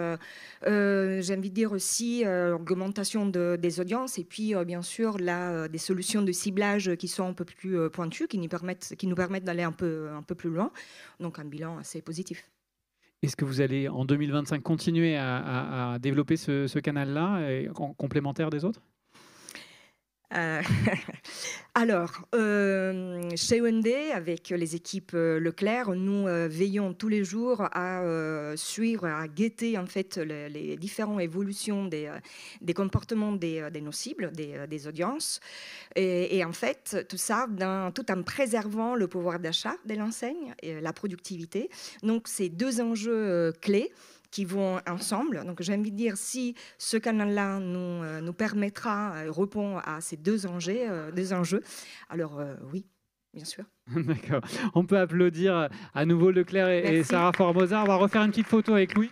j'ai envie de dire aussi augmentation des audiences et puis bien sûr des solutions de ciblage qui sont un peu plus pointues, qui nous permettent d'aller un peu plus loin. Donc un bilan assez positif. Est-ce que vous allez en 2025 continuer à développer ce canal-là en complémentaire des autres? Alors, chez OND, avec les équipes Leclerc, nous veillons tous les jours à suivre, à guetter en fait les différentes évolutions des comportements de nos cibles, des audiences. Et en fait, tout ça tout en préservant le pouvoir d'achat de l'enseigne et la productivité. Donc, c'est deux enjeux clés qui vont ensemble. Donc, j'ai envie de dire, si ce canal-là nous permettra, répond à ces deux enjeux, alors oui, bien sûr. D'accord. On peut applaudir à nouveau Leclerc et Sarah Formosa. On va refaire une petite photo avec Louis.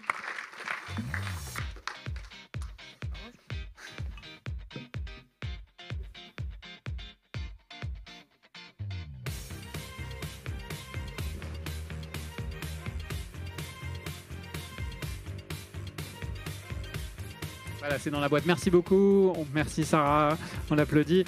Voilà, c'est dans la boîte. Merci beaucoup. Merci Sarah. On applaudit.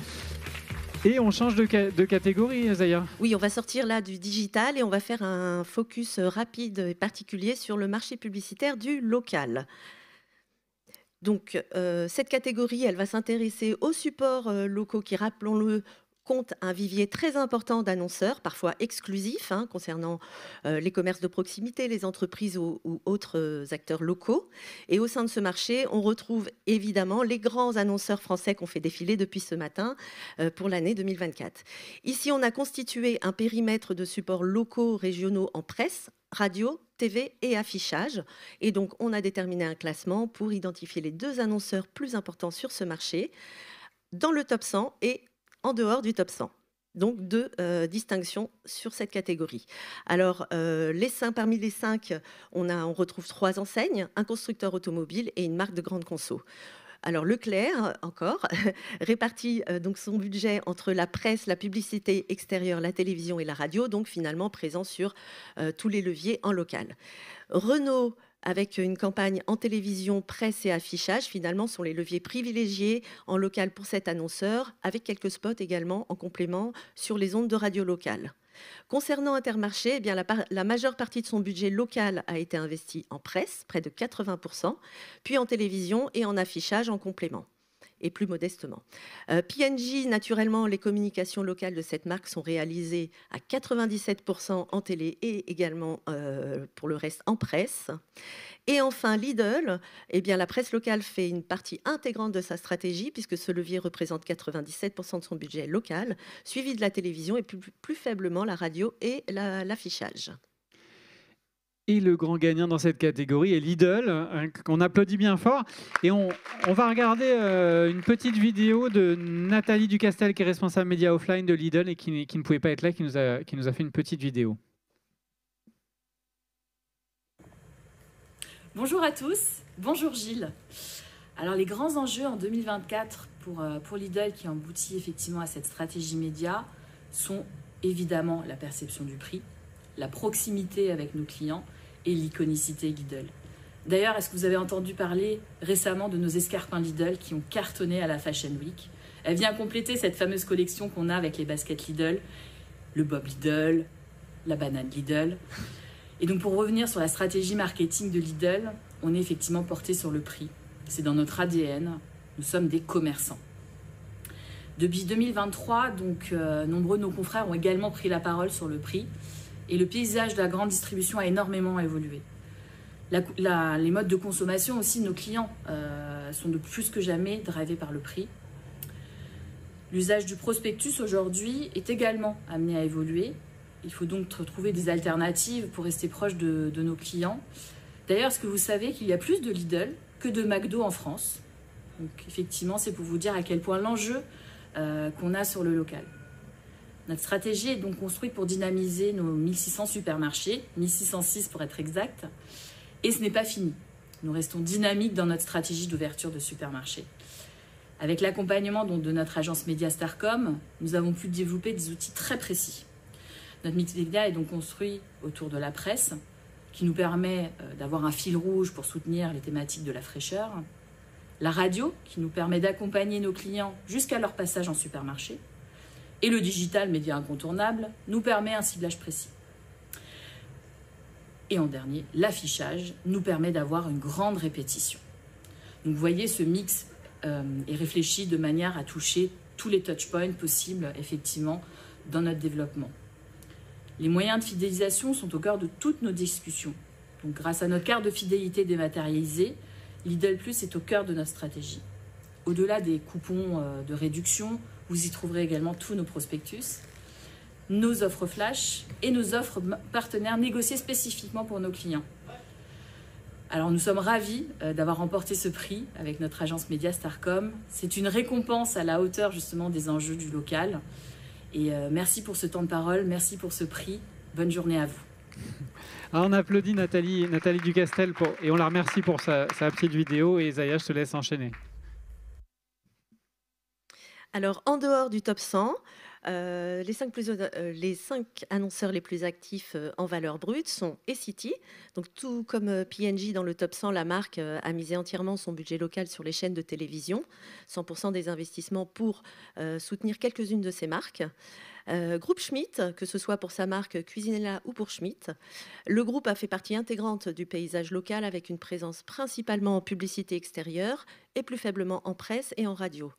Et on change de catégorie, Zaya. Oui, on va sortir là du digital et on va faire un focus rapide et particulier sur le marché publicitaire du local. Donc, cette catégorie, elle va s'intéresser aux supports locaux qui, rappelons-le, compte un vivier très important d'annonceurs, parfois exclusifs, concernant les commerces de proximité, les entreprises ou autres acteurs locaux. Et au sein de ce marché, on retrouve évidemment les grands annonceurs français qu'on fait défiler depuis ce matin pour l'année 2024. Ici, on a constitué un périmètre de supports locaux, régionaux en presse, radio, TV et affichage. Et donc, on a déterminé un classement pour identifier les deux annonceurs plus importants sur ce marché, dans le top 100 et en dehors du top 100. Donc, deux distinctions sur cette catégorie. Alors, parmi les 5, on retrouve 3 enseignes, un constructeur automobile et une marque de grande conso. Alors, Leclerc, encore, répartit donc son budget entre la presse, la publicité extérieure, la télévision et la radio, donc finalement présent sur tous les leviers en local. Renault, avec une campagne en télévision, presse et affichage, finalement, sont les leviers privilégiés en local pour cet annonceur, avec quelques spots également en complément sur les ondes de radio locales. Concernant Intermarché, eh bien, la majeure partie de son budget local a été investie en presse, près de 80%, puis en télévision et en affichage en complément. Et plus modestement. P&G, naturellement, les communications locales de cette marque sont réalisées à 97% en télé et également pour le reste en presse. Et enfin, Lidl, eh bien, la presse locale fait une partie intégrante de sa stratégie puisque ce levier représente 97% de son budget local, suivi de la télévision et plus faiblement la radio et l'affichage. Et le grand gagnant dans cette catégorie est Lidl, qu'on applaudit bien fort. Et on va regarder une petite vidéo de Nathalie Ducastel, qui est responsable média offline de Lidl et qui ne pouvait pas être là, qui nous a fait une petite vidéo. Bonjour à tous, bonjour Gilles. Alors les grands enjeux en 2024 pour Lidl, qui aboutit effectivement à cette stratégie média, sont évidemment la perception du prix, la proximité avec nos clients et l'iconicité Lidl. D'ailleurs, est-ce que vous avez entendu parler récemment de nos escarpins Lidl qui ont cartonné à la Fashion Week? Elle vient compléter cette fameuse collection qu'on a avec les baskets Lidl, le bob Lidl, la banane Lidl. Et donc pour revenir sur la stratégie marketing de Lidl, on est effectivement porté sur le prix. C'est dans notre ADN, nous sommes des commerçants. Depuis 2023, donc, nombreux de nos confrères ont également pris la parole sur le prix et le paysage de la grande distribution a énormément évolué. Les modes de consommation aussi de nos clients sont de plus que jamais drivés par le prix. L'usage du prospectus aujourd'hui est également amené à évoluer. Il faut donc trouver des alternatives pour rester proche de nos clients. D'ailleurs, est-ce que vous savez qu'il y a plus de Lidl que de McDo en France? Donc effectivement, c'est pour vous dire à quel point l'enjeu qu'on a sur le local. Notre stratégie est donc construite pour dynamiser nos 1600 supermarchés, 1606 pour être exact, et ce n'est pas fini. Nous restons dynamiques dans notre stratégie d'ouverture de supermarchés. Avec l'accompagnement de notre agence média Starcom, nous avons pu développer des outils très précis. Notre mix média est donc construit autour de la presse, qui nous permet d'avoir un fil rouge pour soutenir les thématiques de la fraîcheur, la radio, qui nous permet d'accompagner nos clients jusqu'à leur passage en supermarché, et le digital, média incontournable, nous permet un ciblage précis. Et en dernier, l'affichage nous permet d'avoir une grande répétition. Donc vous voyez, ce mix est réfléchi de manière à toucher tous les touchpoints possibles, effectivement, dans notre développement. Les moyens de fidélisation sont au cœur de toutes nos discussions. Donc grâce à notre carte de fidélité dématérialisée, Lidl Plus est au cœur de notre stratégie. Au-delà des coupons de réduction, vous y trouverez également tous nos prospectus, nos offres flash et nos offres partenaires négociées spécifiquement pour nos clients. Alors nous sommes ravis d'avoir remporté ce prix avec notre agence média Starcom. C'est une récompense à la hauteur justement des enjeux du local. Et merci pour ce temps de parole, merci pour ce prix. Bonne journée à vous. Alors on applaudit Nathalie Ducastel et on la remercie pour sa petite vidéo. Et Zaya, je te laisse enchaîner. Alors, en dehors du top 100, les 5 annonceurs les plus actifs en valeur brute sont eCity. Donc, tout comme P&G dans le top 100, la marque a misé entièrement son budget local sur les chaînes de télévision, 100% des investissements pour soutenir quelques-unes de ces marques. Groupe Schmitt, que ce soit pour sa marque Cuisinella ou pour Schmitt, le groupe a fait partie intégrante du paysage local avec une présence principalement en publicité extérieure et plus faiblement en presse et en radio.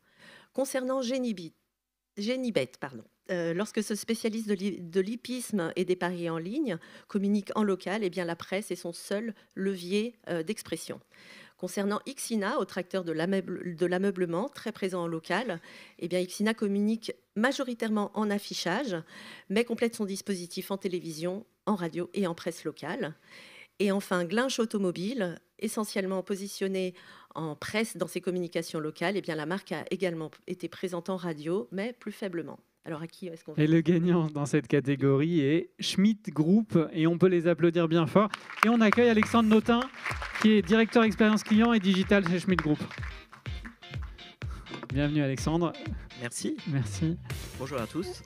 Concernant Genibet, lorsque ce spécialiste de l'hippisme et des paris en ligne communique en local, eh bien la presse est son seul levier d'expression. Concernant Ixina, au tracteur de l'ameublement, très présent en local, eh bien Ixina communique majoritairement en affichage, mais complète son dispositif en télévision, en radio et en presse locale. Et enfin, Glinch Automobile, essentiellement positionné en presse dans ses communications locales, eh bien la marque a également été présente en radio, mais plus faiblement. Alors à qui est-ce qu'on va... Et le gagnant dans cette catégorie est Schmitt Group, et on peut les applaudir bien fort. Et on accueille Alexandre Notin, qui est directeur expérience client et digital chez Schmitt Group. Bienvenue Alexandre. Merci. Merci. Bonjour à tous.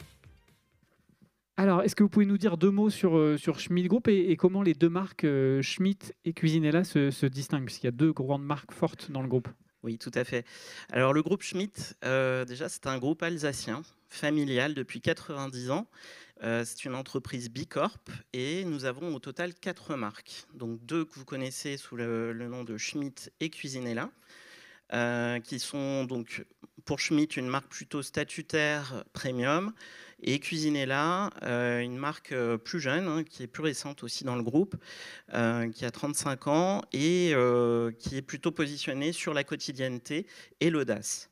Alors, est-ce que vous pouvez nous dire 2 mots sur Schmitt Group et comment les 2 marques Schmitt et Cuisinella se distinguent, puisqu'il y a 2 grandes marques fortes dans le groupe? Oui, tout à fait. Alors, le groupe Schmitt, déjà, c'est un groupe alsacien, familial depuis 90 ans. C'est une entreprise Bicorp et nous avons au total 4 marques. Donc, 2 que vous connaissez sous le nom de Schmitt et Cuisinella, qui sont donc pour Schmitt une marque plutôt statutaire premium et Cuisinella une marque plus jeune qui est plus récente aussi dans le groupe, qui a 35 ans et qui est plutôt positionnée sur la quotidienneté et l'audace.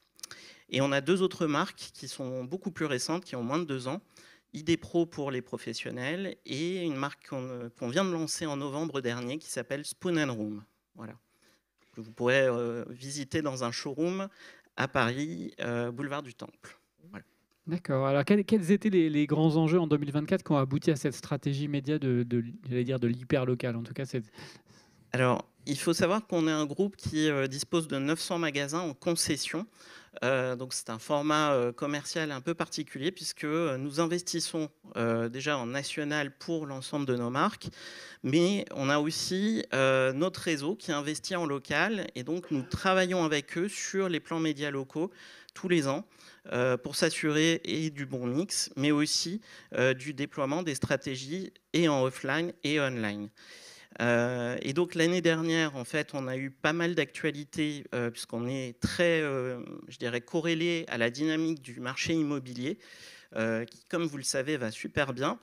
Et on a 2 autres marques qui sont beaucoup plus récentes, qui ont moins de 2 ans. ID Pro pour les professionnels et une marque qu'on vient de lancer en novembre dernier qui s'appelle Spoon & Room. Voilà. Que vous pourrez visiter dans un showroom à Paris, boulevard du Temple. Voilà. D'accord. Alors, quels étaient les grands enjeux en 2024 qui ont abouti à cette stratégie média de l'hyper local? En tout cas, alors, il faut savoir qu'on est un groupe qui dispose de 900 magasins en concession. Donc, c'est un format commercial un peu particulier puisque nous investissons déjà en national pour l'ensemble de nos marques, mais on a aussi notre réseau qui investit en local et donc nous travaillons avec eux sur les plans médias locaux tous les ans pour s'assurer et du bon mix, mais aussi du déploiement des stratégies et en offline et online. Et donc l'année dernière, en fait, on a eu pas mal d'actualités puisqu'on est très, je dirais, corrélé à la dynamique du marché immobilier. Qui, comme vous le savez, va super bien.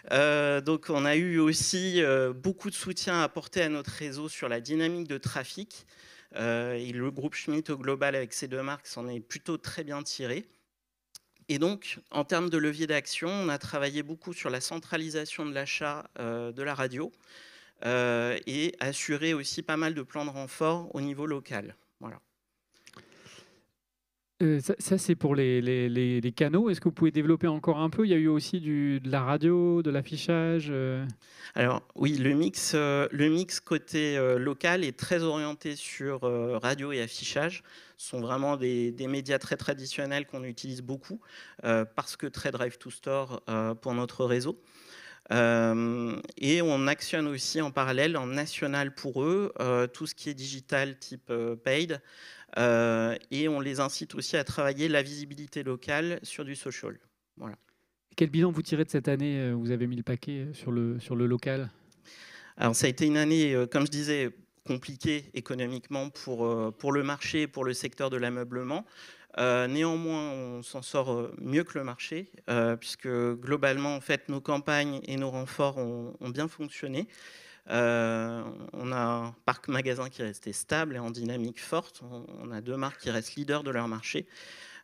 Donc on a eu aussi beaucoup de soutien apporté à notre réseau sur la dynamique de trafic. Et le groupe Schmitt au global, avec ces deux marques, s'en est plutôt très bien tiré. Et donc, en termes de levier d'action, on a travaillé beaucoup sur la centralisation de l'achat de la radio et assuré aussi pas mal de plans de renfort au niveau local. Voilà. Ça, c'est pour les canaux. Est-ce que vous pouvez développer encore un peu? Il y a eu aussi de la radio, de l'affichage. Alors oui, le mix côté local est très orienté sur radio et affichage. Ce sont vraiment des médias très traditionnels qu'on utilise beaucoup parce que très Drive to Store pour notre réseau. Et on actionne aussi en parallèle en national pour eux tout ce qui est digital type paid. Et on les incite aussi à travailler la visibilité locale sur du social. Voilà. Quel bilan vous tirez de cette année? Vous avez mis le paquet sur le local. Alors ça a été une année, comme je disais, compliquée économiquement pour le marché et pour le secteur de l'ameublement. Néanmoins, on s'en sort mieux que le marché, puisque globalement, en fait, nos campagnes et nos renforts ont bien fonctionné. On a un parc magasin qui est resté stable et en dynamique forte. On a deux marques qui restent leaders de leur marché.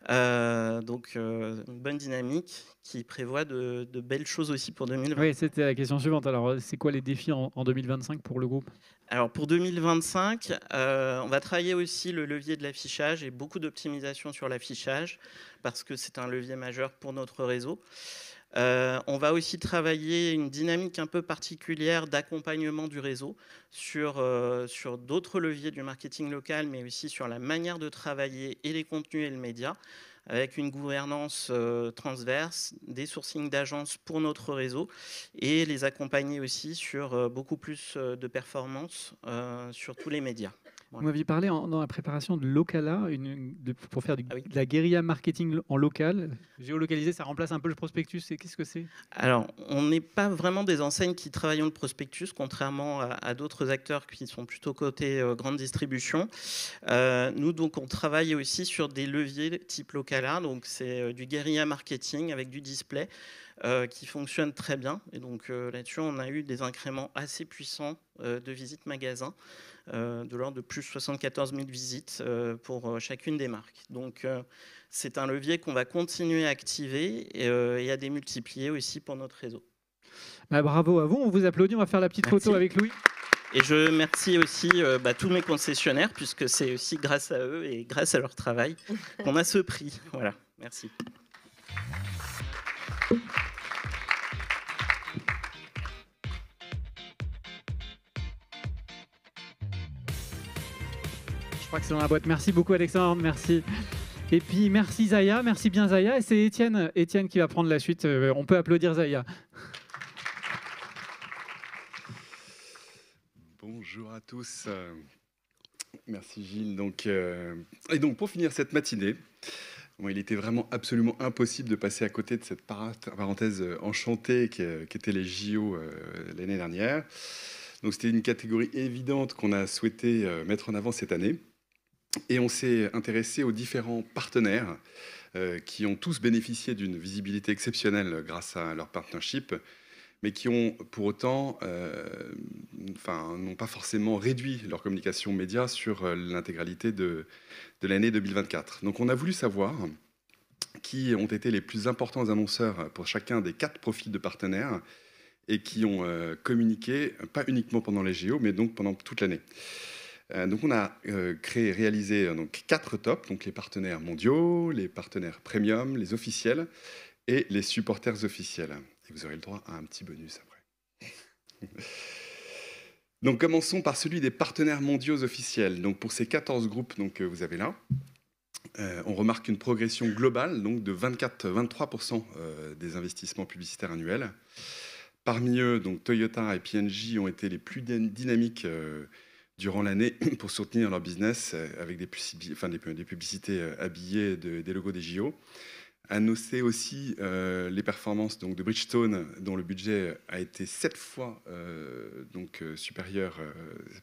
Donc, une bonne dynamique qui prévoit de belles choses aussi pour 2020. Oui, c'était la question suivante. Alors, c'est quoi les défis en 2025 pour le groupe? Alors, pour 2025, on va travailler aussi le levier de l'affichage et beaucoup d'optimisation sur l'affichage parce que c'est un levier majeur pour notre réseau. On va aussi travailler une dynamique un peu particulière d'accompagnement du réseau sur d'autres leviers du marketing local, mais aussi sur la manière de travailler et les contenus et le média, avec une gouvernance transverse, des sourcings d'agences pour notre réseau et les accompagner aussi sur beaucoup plus de performance sur tous les médias. Vous m'aviez parlé dans la préparation de Locala, pour faire de la guérilla marketing en local. Géolocalisé, ça remplace un peu le prospectus. Qu'est-ce que c'est? Alors, on n'est pas vraiment des enseignes qui travaillent le prospectus, contrairement à d'autres acteurs qui sont plutôt côté grande distribution. Nous, donc, on travaille aussi sur des leviers type Locala. Donc, c'est du guérilla marketing avec du display qui fonctionne très bien. Et donc, là-dessus, on a eu des incréments assez puissants de visites magasins. De l'ordre de plus de 74 000 visites pour chacune des marques. Donc, c'est un levier qu'on va continuer à activer et à démultiplier aussi pour notre réseau. Bah, bravo à vous, on vous applaudit, on va faire la petite photo avec Louis. Et je remercie aussi tous mes concessionnaires, puisque c'est aussi grâce à eux et grâce à leur travail qu'on a ce prix. Voilà, merci. Je crois que c'est dans la boîte. Merci beaucoup Alexandre, merci. Et puis merci Zaya, merci bien Zaya. Et c'est Étienne qui va prendre la suite. On peut applaudir Zaya. Bonjour à tous. Merci Gilles. Et donc pour finir cette matinée, il était vraiment absolument impossible de passer à côté de cette parenthèse enchantée qui était les JO l'année dernière. Donc c'était une catégorie évidente qu'on a souhaité mettre en avant cette année. Et on s'est intéressé aux différents partenaires qui ont tous bénéficié d'une visibilité exceptionnelle grâce à leur partnership, mais qui ont pour autant n'ont pas forcément réduit leur communication média sur l'intégralité de l'année 2024. Donc on a voulu savoir qui ont été les plus importants annonceurs pour chacun des 4 profils de partenaires et qui ont communiqué, pas uniquement pendant les JO, mais donc pendant toute l'année. Donc on a réalisé 4 tops, donc les partenaires mondiaux, les partenaires premium, les officiels et les supporters officiels. Et vous aurez le droit à un petit bonus après. Donc commençons par celui des partenaires mondiaux officiels. Donc pour ces 14 groupes que vous avez là, on remarque une progression globale donc de 23% des investissements publicitaires annuels. Parmi eux, donc Toyota et P&G ont été les plus dynamiques durant l'année pour soutenir leur business avec des publicités habillées des logos des JO. À noter aussi les performances donc, de Bridgestone, dont le budget a été 7 fois supérieur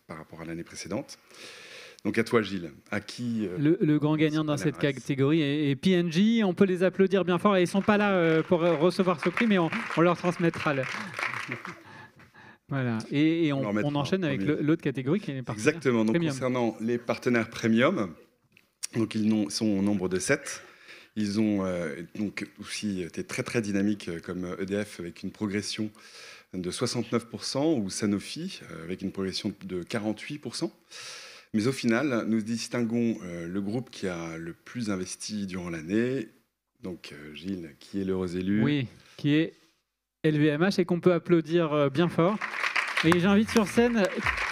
par rapport à l'année précédente. Donc à toi, Gilles. À qui le grand gagnant dans cette catégorie est P&G. On peut les applaudir bien fort. Et ils ne sont pas là pour recevoir ce prix, mais on leur transmettra. Voilà. Et on enchaîne avec l'autre catégorie qui est les partenaires. Exactement. Donc, premium. concernant les partenaires premium, donc ils sont au nombre de 7. Ils ont donc aussi été très très dynamiques comme EDF avec une progression de 69% ou Sanofi avec une progression de 48%. Mais au final, nous distinguons le groupe qui a le plus investi durant l'année. Donc Gilles, qui est l'heureux élu? Oui, qui est LVMH et qu'on peut applaudir bien fort. Et j'invite sur scène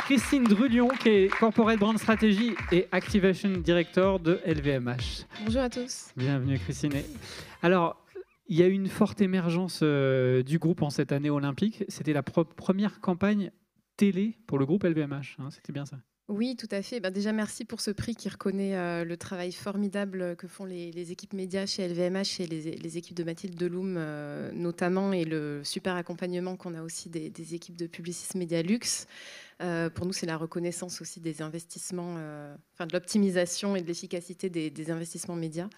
Christine Drulion, qui est Corporate Brand Strategy et Activation Director de LVMH. Bonjour à tous. Bienvenue Christine. Alors, il y a eu une forte émergence du groupe en cette année olympique. C'était la première campagne télé pour le groupe LVMH. Hein, c'était bien ça? Oui, tout à fait. Déjà, merci pour ce prix qui reconnaît le travail formidable que font les équipes médias chez LVMH et les équipes de Mathilde Deloum notamment, et le super accompagnement qu'on a aussi des équipes de Publicis Media Luxe. Pour nous, c'est la reconnaissance aussi des investissements, de l'optimisation et de l'efficacité des investissements médias.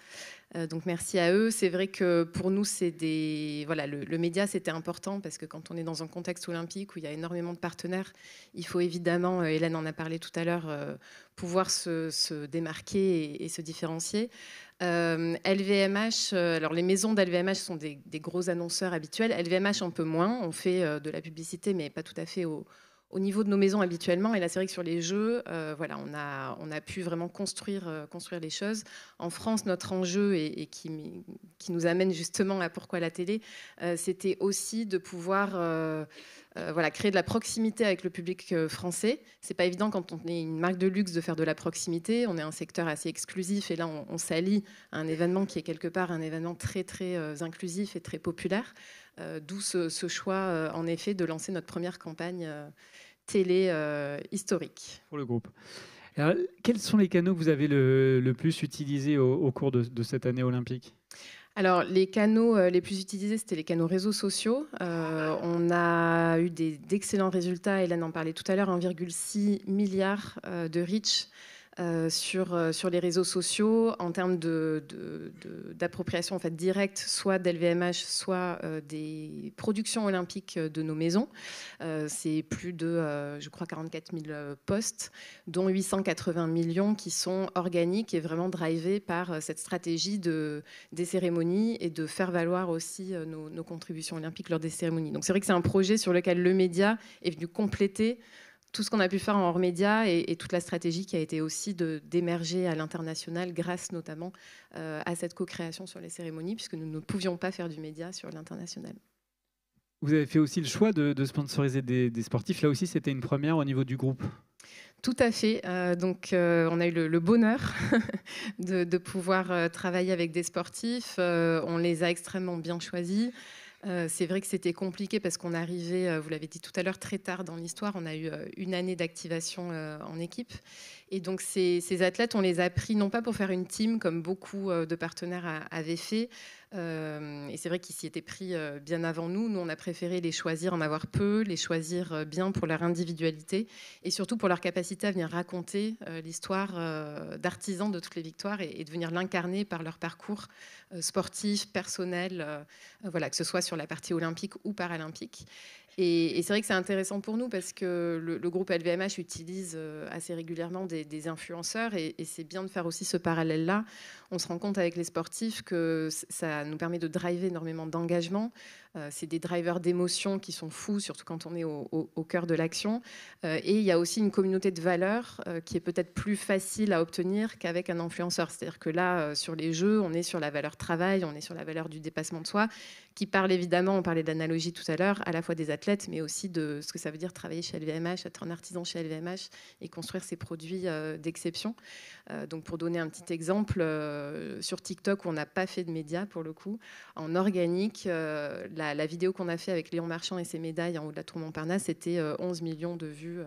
Donc merci à eux. C'est vrai que pour nous, le média, c'était important parce que quand on est dans un contexte olympique où il y a énormément de partenaires, il faut évidemment, Hélène en a parlé tout à l'heure, pouvoir se démarquer et se différencier. LVMH, alors les maisons d'LVMH sont des gros annonceurs habituels. LVMH un peu moins, on fait de la publicité, mais pas tout à fait au niveau de nos maisons habituellement. Et là, c'est vrai que sur les jeux, on a pu vraiment construire les choses. En France, notre enjeu, et qui nous amène justement à pourquoi la télé, c'était aussi de pouvoir créer de la proximité avec le public français. C'est pas évident quand on est une marque de luxe de faire de la proximité. On est un secteur assez exclusif et là, on s'allie à un événement qui est quelque part un événement très, très inclusif et très populaire. D'où ce choix, en effet, de lancer notre première campagne télé historique. Pour le groupe. Alors, quels sont les canaux que vous avez le plus utilisés au cours de cette année olympique? Alors, les canaux les plus utilisés, c'était les canaux réseaux sociaux. On a eu d'excellents résultats. Hélène en parlait tout à l'heure, 1,6 milliard de reach sur les réseaux sociaux en termes d'appropriation en fait, directe, soit d'LVMH, soit des productions olympiques de nos maisons. C'est plus de, je crois, 44 000 posts, dont 880 millions qui sont organiques et vraiment drivés par cette stratégie des cérémonies et de faire valoir aussi nos contributions olympiques lors des cérémonies. Donc c'est vrai que c'est un projet sur lequel le média est venu compléter tout ce qu'on a pu faire en hors média et toute la stratégie qui a été aussi d'émerger à l'international grâce notamment à cette co-création sur les cérémonies, puisque nous ne pouvions pas faire du média sur l'international. Vous avez fait aussi le choix de sponsoriser des sportifs. Là aussi, c'était une première au niveau du groupe. Tout à fait. On a eu le bonheur de pouvoir travailler avec des sportifs. On les a extrêmement bien choisis. C'est vrai que c'était compliqué parce qu'on arrivait, vous l'avez dit tout à l'heure, très tard dans l'histoire. On a eu une année d'activation en équipe. Et donc ces athlètes, on les a pris non pas pour faire une team comme beaucoup de partenaires avaient fait. Et c'est vrai qu'ils s'y étaient pris bien avant nous. Nous, on a préféré les choisir, en avoir peu, les choisir bien pour leur individualité et surtout pour leur capacité à venir raconter l'histoire d'artisans de toutes les victoires et de venir l'incarner par leur parcours sportif, personnel, que ce soit sur la partie olympique ou paralympique. Et c'est vrai que c'est intéressant pour nous parce que le groupe LVMH utilise assez régulièrement des influenceurs et c'est bien de faire aussi ce parallèle-là. On se rend compte avec les sportifs que ça nous permet de driver énormément d'engagement. C'est des drivers d'émotions qui sont fous, surtout quand on est au cœur de l'action. Et il y a aussi une communauté de valeurs qui est peut-être plus facile à obtenir qu'avec un influenceur. C'est-à-dire que là, sur les jeux, on est sur la valeur travail, on est sur la valeur du dépassement de soi, qui parle évidemment, on parlait d'analogie tout à l'heure, à la fois des athlètes, mais aussi de ce que ça veut dire travailler chez LVMH, être un artisan chez LVMH et construire ses produits d'exception. Donc pour donner un petit exemple, sur TikTok, où on n'a pas fait de médias pour le coup, en organique, la vidéo qu'on a fait avec Léon Marchand et ses médailles en haut de la tour Montparnasse, c'était 11 millions de vues.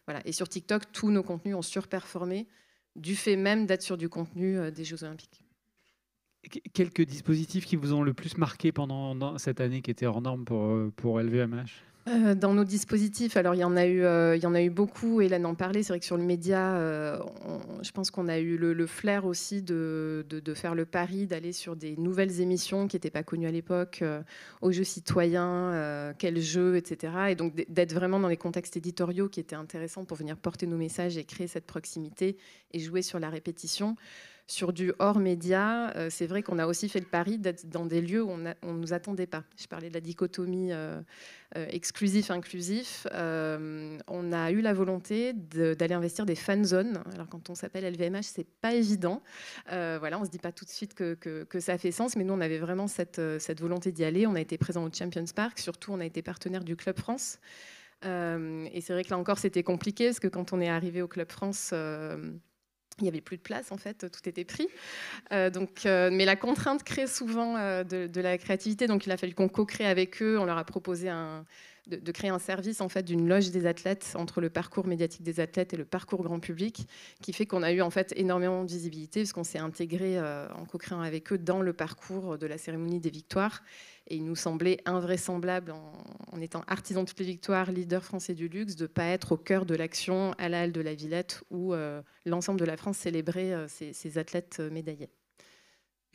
Voilà. Et sur TikTok, tous nos contenus ont surperformé du fait même d'être sur du contenu des Jeux Olympiques. Quelques dispositifs qui vous ont le plus marqué pendant cette année qui était hors norme pour LVMH? Dans nos dispositifs, alors il y en a eu beaucoup. Hélène en parlait. C'est vrai que sur le média, je pense qu'on a eu le flair aussi de faire le pari d'aller sur des nouvelles émissions qui n'étaient pas connues à l'époque, aux jeux citoyens, quels jeux, etc. Et donc d'être vraiment dans les contextes éditoriaux qui étaient intéressants pour venir porter nos messages et créer cette proximité et jouer sur la répétition. Sur du hors média, c'est vrai qu'on a aussi fait le pari d'être dans des lieux où on ne nous attendait pas. Je parlais de la dichotomie exclusif-inclusif. On a eu la volonté d'aller investir des fan zones. Alors quand on s'appelle LVMH, c'est pas évident. Voilà, on se dit pas tout de suite que ça fait sens, mais nous on avait vraiment cette volonté d'y aller. On a été présent au Champions Park, surtout on a été partenaire du Club France. Et c'est vrai que là encore c'était compliqué parce que quand on est arrivé au Club France, il n'y avait plus de place, en fait, tout était pris. Mais la contrainte crée souvent de la créativité, donc il a fallu qu'on co-crée avec eux. On leur a proposé de créer un service en fait, d'une loge des athlètes entre le parcours médiatique des athlètes et le parcours grand public, qui fait qu'on a eu en fait, énormément de visibilité, parce qu'on s'est intégré en co-créant avec eux dans le parcours de la cérémonie des victoires. Et il nous semblait invraisemblable, en étant artisan de toutes les victoires, leader français du luxe, de ne pas être au cœur de l'action à la Halle de la Villette où l'ensemble de la France célébrait ses athlètes médaillés.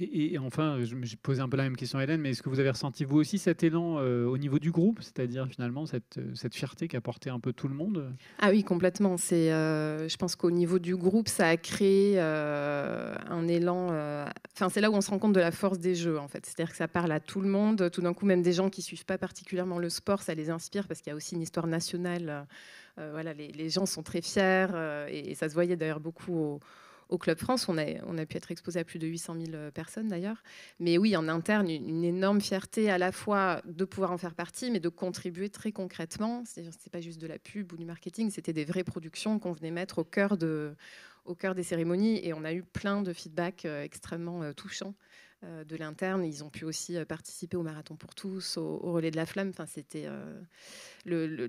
Et enfin, j'ai posé un peu la même question à Hélène, mais est-ce que vous avez ressenti vous aussi cet élan au niveau du groupe, c'est-à-dire finalement cette fierté qu'a porté un peu tout le monde? Ah oui, complètement. Je pense qu'au niveau du groupe, ça a créé un élan. C'est là où on se rend compte de la force des jeux, en fait. C'est-à-dire que ça parle à tout le monde. Tout d'un coup, même des gens qui ne suivent pas particulièrement le sport, ça les inspire parce qu'il y a aussi une histoire nationale. Voilà, les gens sont très fiers et ça se voyait d'ailleurs beaucoup au Club France. On a pu être exposé à plus de 800 000 personnes d'ailleurs. Mais oui, en interne, une énorme fierté à la fois de pouvoir en faire partie, mais de contribuer très concrètement. C'est-à-dire que ce n'était pas juste de la pub ou du marketing, c'était des vraies productions qu'on venait mettre au cœur des cérémonies. Et on a eu plein de feedbacks extrêmement touchants de l'interne. Ils ont pu aussi participer au Marathon pour tous, au Relais de la Flamme. Enfin, c'était,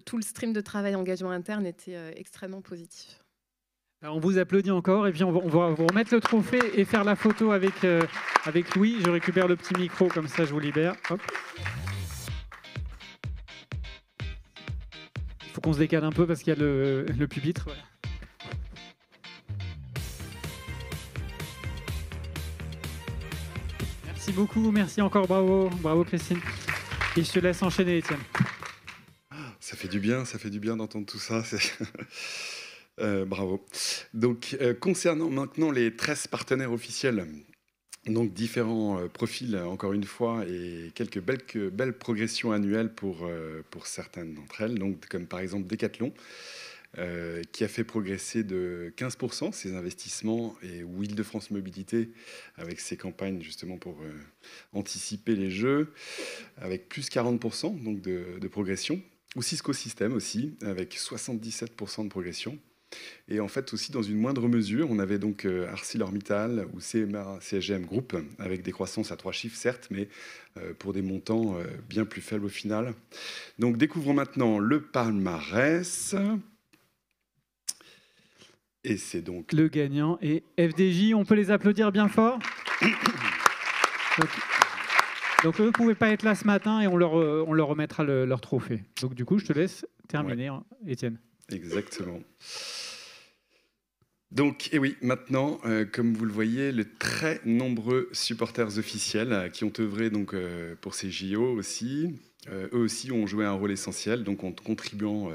tout le stream de travail engagement interne était extrêmement positif. Alors on vous applaudit encore et puis on va vous remettre le trophée et faire la photo avec Louis. Je récupère le petit micro, comme ça je vous libère. Hop. Il faut qu'on se décale un peu parce qu'il y a le pupitre. Voilà. Merci beaucoup, merci encore, bravo Christine. Et je te laisse enchaîner, Étienne. Ça fait du bien d'entendre tout ça. Bravo. Donc, concernant maintenant les 13 partenaires officiels, donc différents profils, encore une fois, et quelques belles progressions annuelles pour certaines d'entre elles, donc, comme par exemple Decathlon, qui a fait progresser de 15% ses investissements, et Île-de-France Mobilité, avec ses campagnes justement pour anticiper les Jeux, avec plus 40% donc de progression. Ou Cisco Systems aussi, avec 77% de progression. Et en fait aussi dans une moindre mesure, on avait donc ArcelorMittal ou CMA CSGM Group avec des croissances à 3 chiffres certes, mais pour des montants bien plus faibles au final. Donc découvrons maintenant le palmarès. Et c'est donc le gagnant et FDJ. On peut les applaudir bien fort. Donc eux ne pouvaient pas être là ce matin et on leur remettra leur trophée. Donc du coup, je te laisse terminer, Étienne. Exactement. Donc, et oui, maintenant, comme vous le voyez, les très nombreux supporters officiels qui ont œuvré donc, pour ces JO aussi, eux aussi ont joué un rôle essentiel, donc en contribuant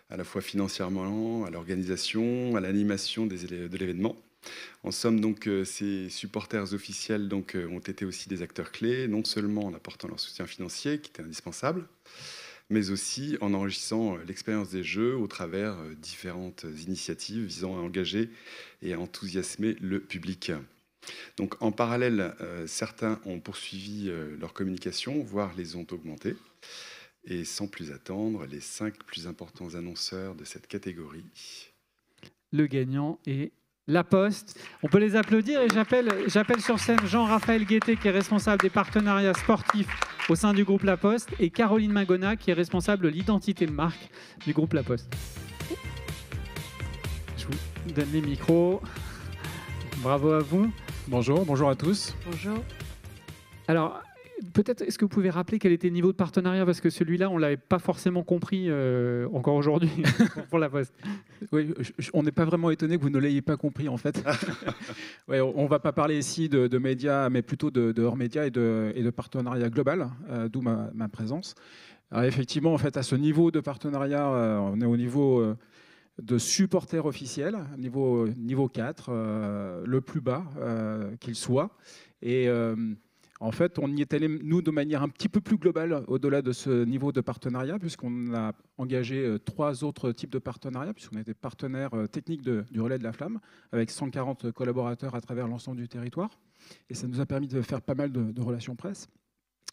à la fois financièrement, à l'organisation, à l'animation de l'événement. En somme, donc, ces supporters officiels donc, ont été aussi des acteurs clés, non seulement en apportant leur soutien financier, qui était indispensable, mais aussi en enrichissant l'expérience des Jeux au travers différentes initiatives visant à engager et à enthousiasmer le public. Donc, en parallèle, certains ont poursuivi leur communication, voire les ont augmentées. Et sans plus attendre, les 5 plus importants annonceurs de cette catégorie. Le gagnant est La Poste. On peut les applaudir et j'appelle sur scène Jean-Raphaël Guettet qui est responsable des partenariats sportifs au sein du groupe La Poste et Caroline Magona qui est responsable de l'identité de marque du groupe La Poste. Je vous donne les micros. Bravo à vous. Bonjour à tous. Bonjour. Alors, peut-être, est-ce que vous pouvez rappeler quel était le niveau de partenariat? Parce que celui-là, on ne l'avait pas forcément compris encore aujourd'hui pour La Poste. Oui, on n'est pas vraiment étonné que vous ne l'ayez pas compris, en fait. Ouais, on ne va pas parler ici de médias, mais plutôt de hors-médias et de partenariat global, d'où ma présence. Alors, effectivement, en fait, à ce niveau de partenariat, on est au niveau de supporter officiel, niveau 4, le plus bas qu'il soit. Et en fait, on y est allé, nous, de manière un petit peu plus globale au-delà de ce niveau de partenariat, puisqu'on a engagé 3 autres types de partenariats, puisqu'on était partenaire technique du Relais de la Flamme, avec 140 collaborateurs à travers l'ensemble du territoire. Et ça nous a permis de faire pas mal de relations presse.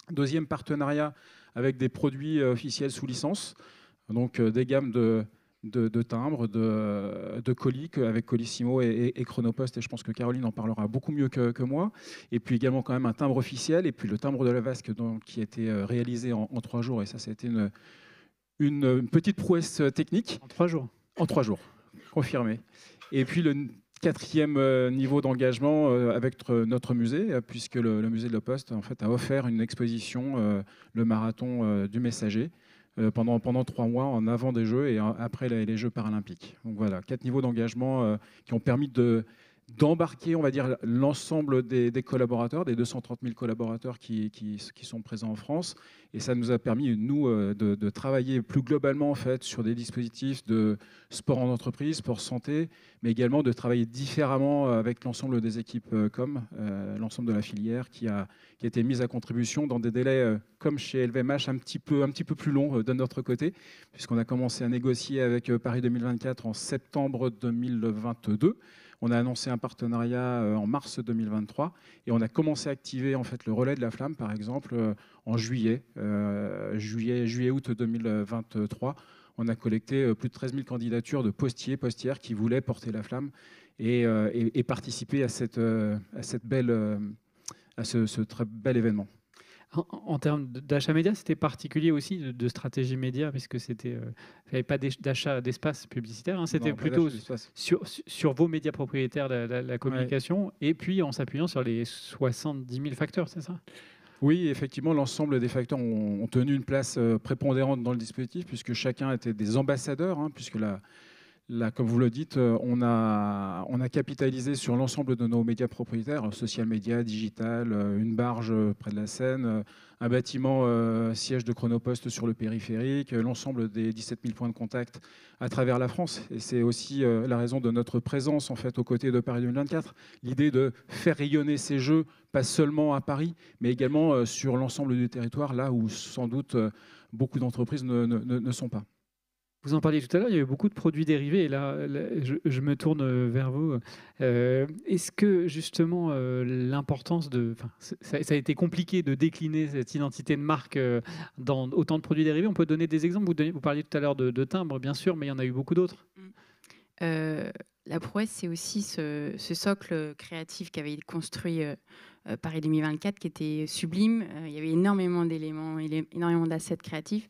Deuxième partenariat avec des produits officiels sous licence, donc des gammes de timbres, de colis avec Colissimo et Chronopost, et je pense que Caroline en parlera beaucoup mieux que moi. Et puis également quand même un timbre officiel, et puis le timbre de la Vasque qui a été réalisé en 3 jours, et ça a été une petite prouesse technique. En 3 jours? En 3 jours, confirmé. Et puis le 4e niveau d'engagement avec notre musée, puisque le musée de la Poste en fait, a offert une exposition, le marathon du Messager, pendant 3 mois en avant des Jeux et après les Jeux paralympiques. Donc voilà, 4 niveaux d'engagement qui ont permis d'embarquer, on va dire, l'ensemble des collaborateurs, des 230 000 collaborateurs qui sont présents en France. Et ça nous a permis, nous, de travailler plus globalement en fait, sur des dispositifs de sport en entreprise, sport santé, mais également de travailler différemment avec l'ensemble des équipes l'ensemble de la filière qui a été mise à contribution dans des délais, comme chez LVMH, un petit peu plus longs de notre côté, puisqu'on a commencé à négocier avec Paris 2024 en septembre 2022. On a annoncé un partenariat en mars 2023 et on a commencé à activer en fait, le Relais de la Flamme, par exemple, en juillet-août 2023. On a collecté plus de 13 000 candidatures de postières qui voulaient porter la flamme et participer à ce très bel événement. En termes d'achat média, c'était particulier aussi de stratégie média, puisque il n'y avait pas d'achat d'espace publicitaire, hein, c'était plutôt sur vos médias propriétaires, la communication, ouais. Et puis en s'appuyant sur les 70 000 facteurs, c'est ça? Oui, effectivement, l'ensemble des facteurs ont tenu une place prépondérante dans le dispositif, puisque chacun était des ambassadeurs, hein, puisque là, comme vous le dites, on a capitalisé sur l'ensemble de nos médias propriétaires, social media, digital, une barge près de la Seine, un bâtiment siège de Chronopost sur le périphérique, l'ensemble des 17 000 points de contact à travers la France. Et c'est aussi la raison de notre présence en fait, aux côtés de Paris 2024. L'idée de faire rayonner ces Jeux, pas seulement à Paris, mais également sur l'ensemble du territoire, là où sans doute beaucoup d'entreprises ne sont pas. Vous en parliez tout à l'heure, il y a eu beaucoup de produits dérivés, et là je me tourne vers vous. Est-ce que justement l'importance ça a été compliqué de décliner cette identité de marque dans autant de produits dérivés? On peut donner des exemples, vous parliez tout à l'heure de timbres, bien sûr, mais il y en a eu beaucoup d'autres. La prouesse, c'est aussi ce socle créatif qu'avait construit Paris 2024, qui était sublime. Il y avait énormément d'éléments, énormément d'assets créatifs.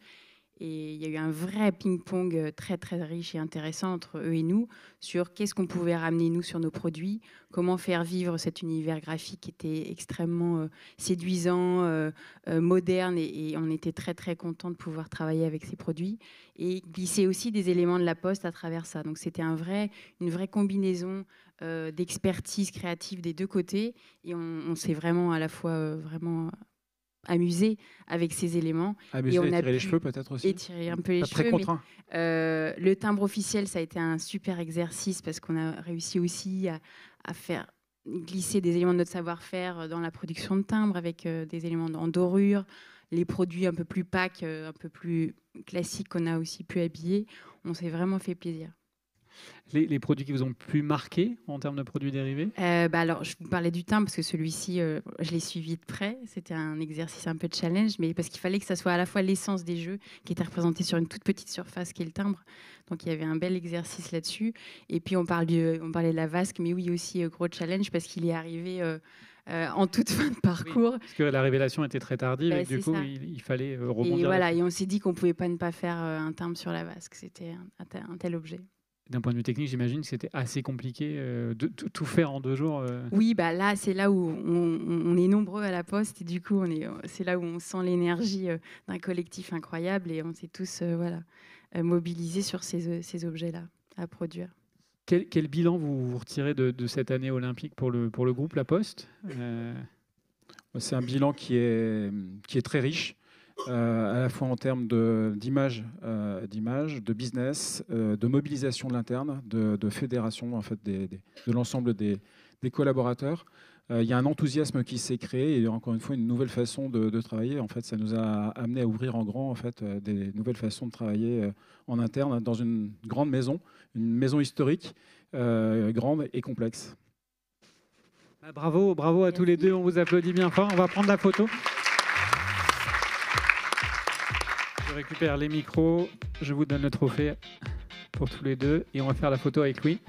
Et il y a eu un vrai ping-pong très, très riche et intéressant entre eux et nous sur qu'est-ce qu'on pouvait ramener, nous, sur nos produits, comment faire vivre cet univers graphique qui était extrêmement séduisant, moderne, et on était très, très contents de pouvoir travailler avec ces produits et glisser aussi des éléments de la Poste à travers ça. Donc, c'était une vraie combinaison d'expertise créative des deux côtés, et on s'est vraiment à la fois amusé avec ces éléments. Amusé et tirer les cheveux peut-être aussi. Et tirer un peu les cheveux. Très contraint. Le timbre officiel, ça a été un super exercice parce qu'on a réussi aussi à faire glisser des éléments de notre savoir-faire dans la production de timbres avec des éléments en dorure, les produits un peu plus pâques, un peu plus classiques qu'on a aussi pu habiller. On s'est vraiment fait plaisir. Les produits qui vous ont pu marquer en termes de produits dérivés? Alors, je vous parlais du timbre parce que celui-ci, je l'ai suivi de près. C'était un exercice un peu de challenge, mais parce qu'il fallait que ça soit à la fois l'essence des jeux qui était représentée sur une toute petite surface qui est le timbre. Donc, il y avait un bel exercice là-dessus. Et puis, on parlait de la Vasque, mais oui, aussi gros challenge parce qu'il est arrivé en toute fin de parcours. Oui, parce que la révélation était très tardive et du coup, il fallait rebondir. Et voilà, et on s'est dit qu'on ne pouvait pas ne pas faire un timbre sur la Vasque. C'était un tel objet. D'un point de vue technique, j'imagine que c'était assez compliqué de tout faire en 2 jours. Oui, bah là, c'est là où on est nombreux à la Poste et du coup, c'est là où on sent l'énergie d'un collectif incroyable et on s'est tous mobilisés sur ces objets-là à produire. Quel bilan vous retirez de cette année olympique pour le groupe La Poste? C'est un bilan qui est très riche, à la fois en termes d'image, de business, de mobilisation de l'interne, de fédération en fait, de l'ensemble des collaborateurs. Il y a un enthousiasme qui s'est créé et encore une fois une nouvelle façon de travailler. En fait, ça nous a amené à ouvrir en grand en fait, des nouvelles façons de travailler en interne dans une grande maison, une maison historique, grande et complexe. Bravo à tous les deux, on vous applaudit bien fort. On va prendre la photo. Je récupère les micros, je vous donne le trophée pour tous les deux et on va faire la photo avec Louis.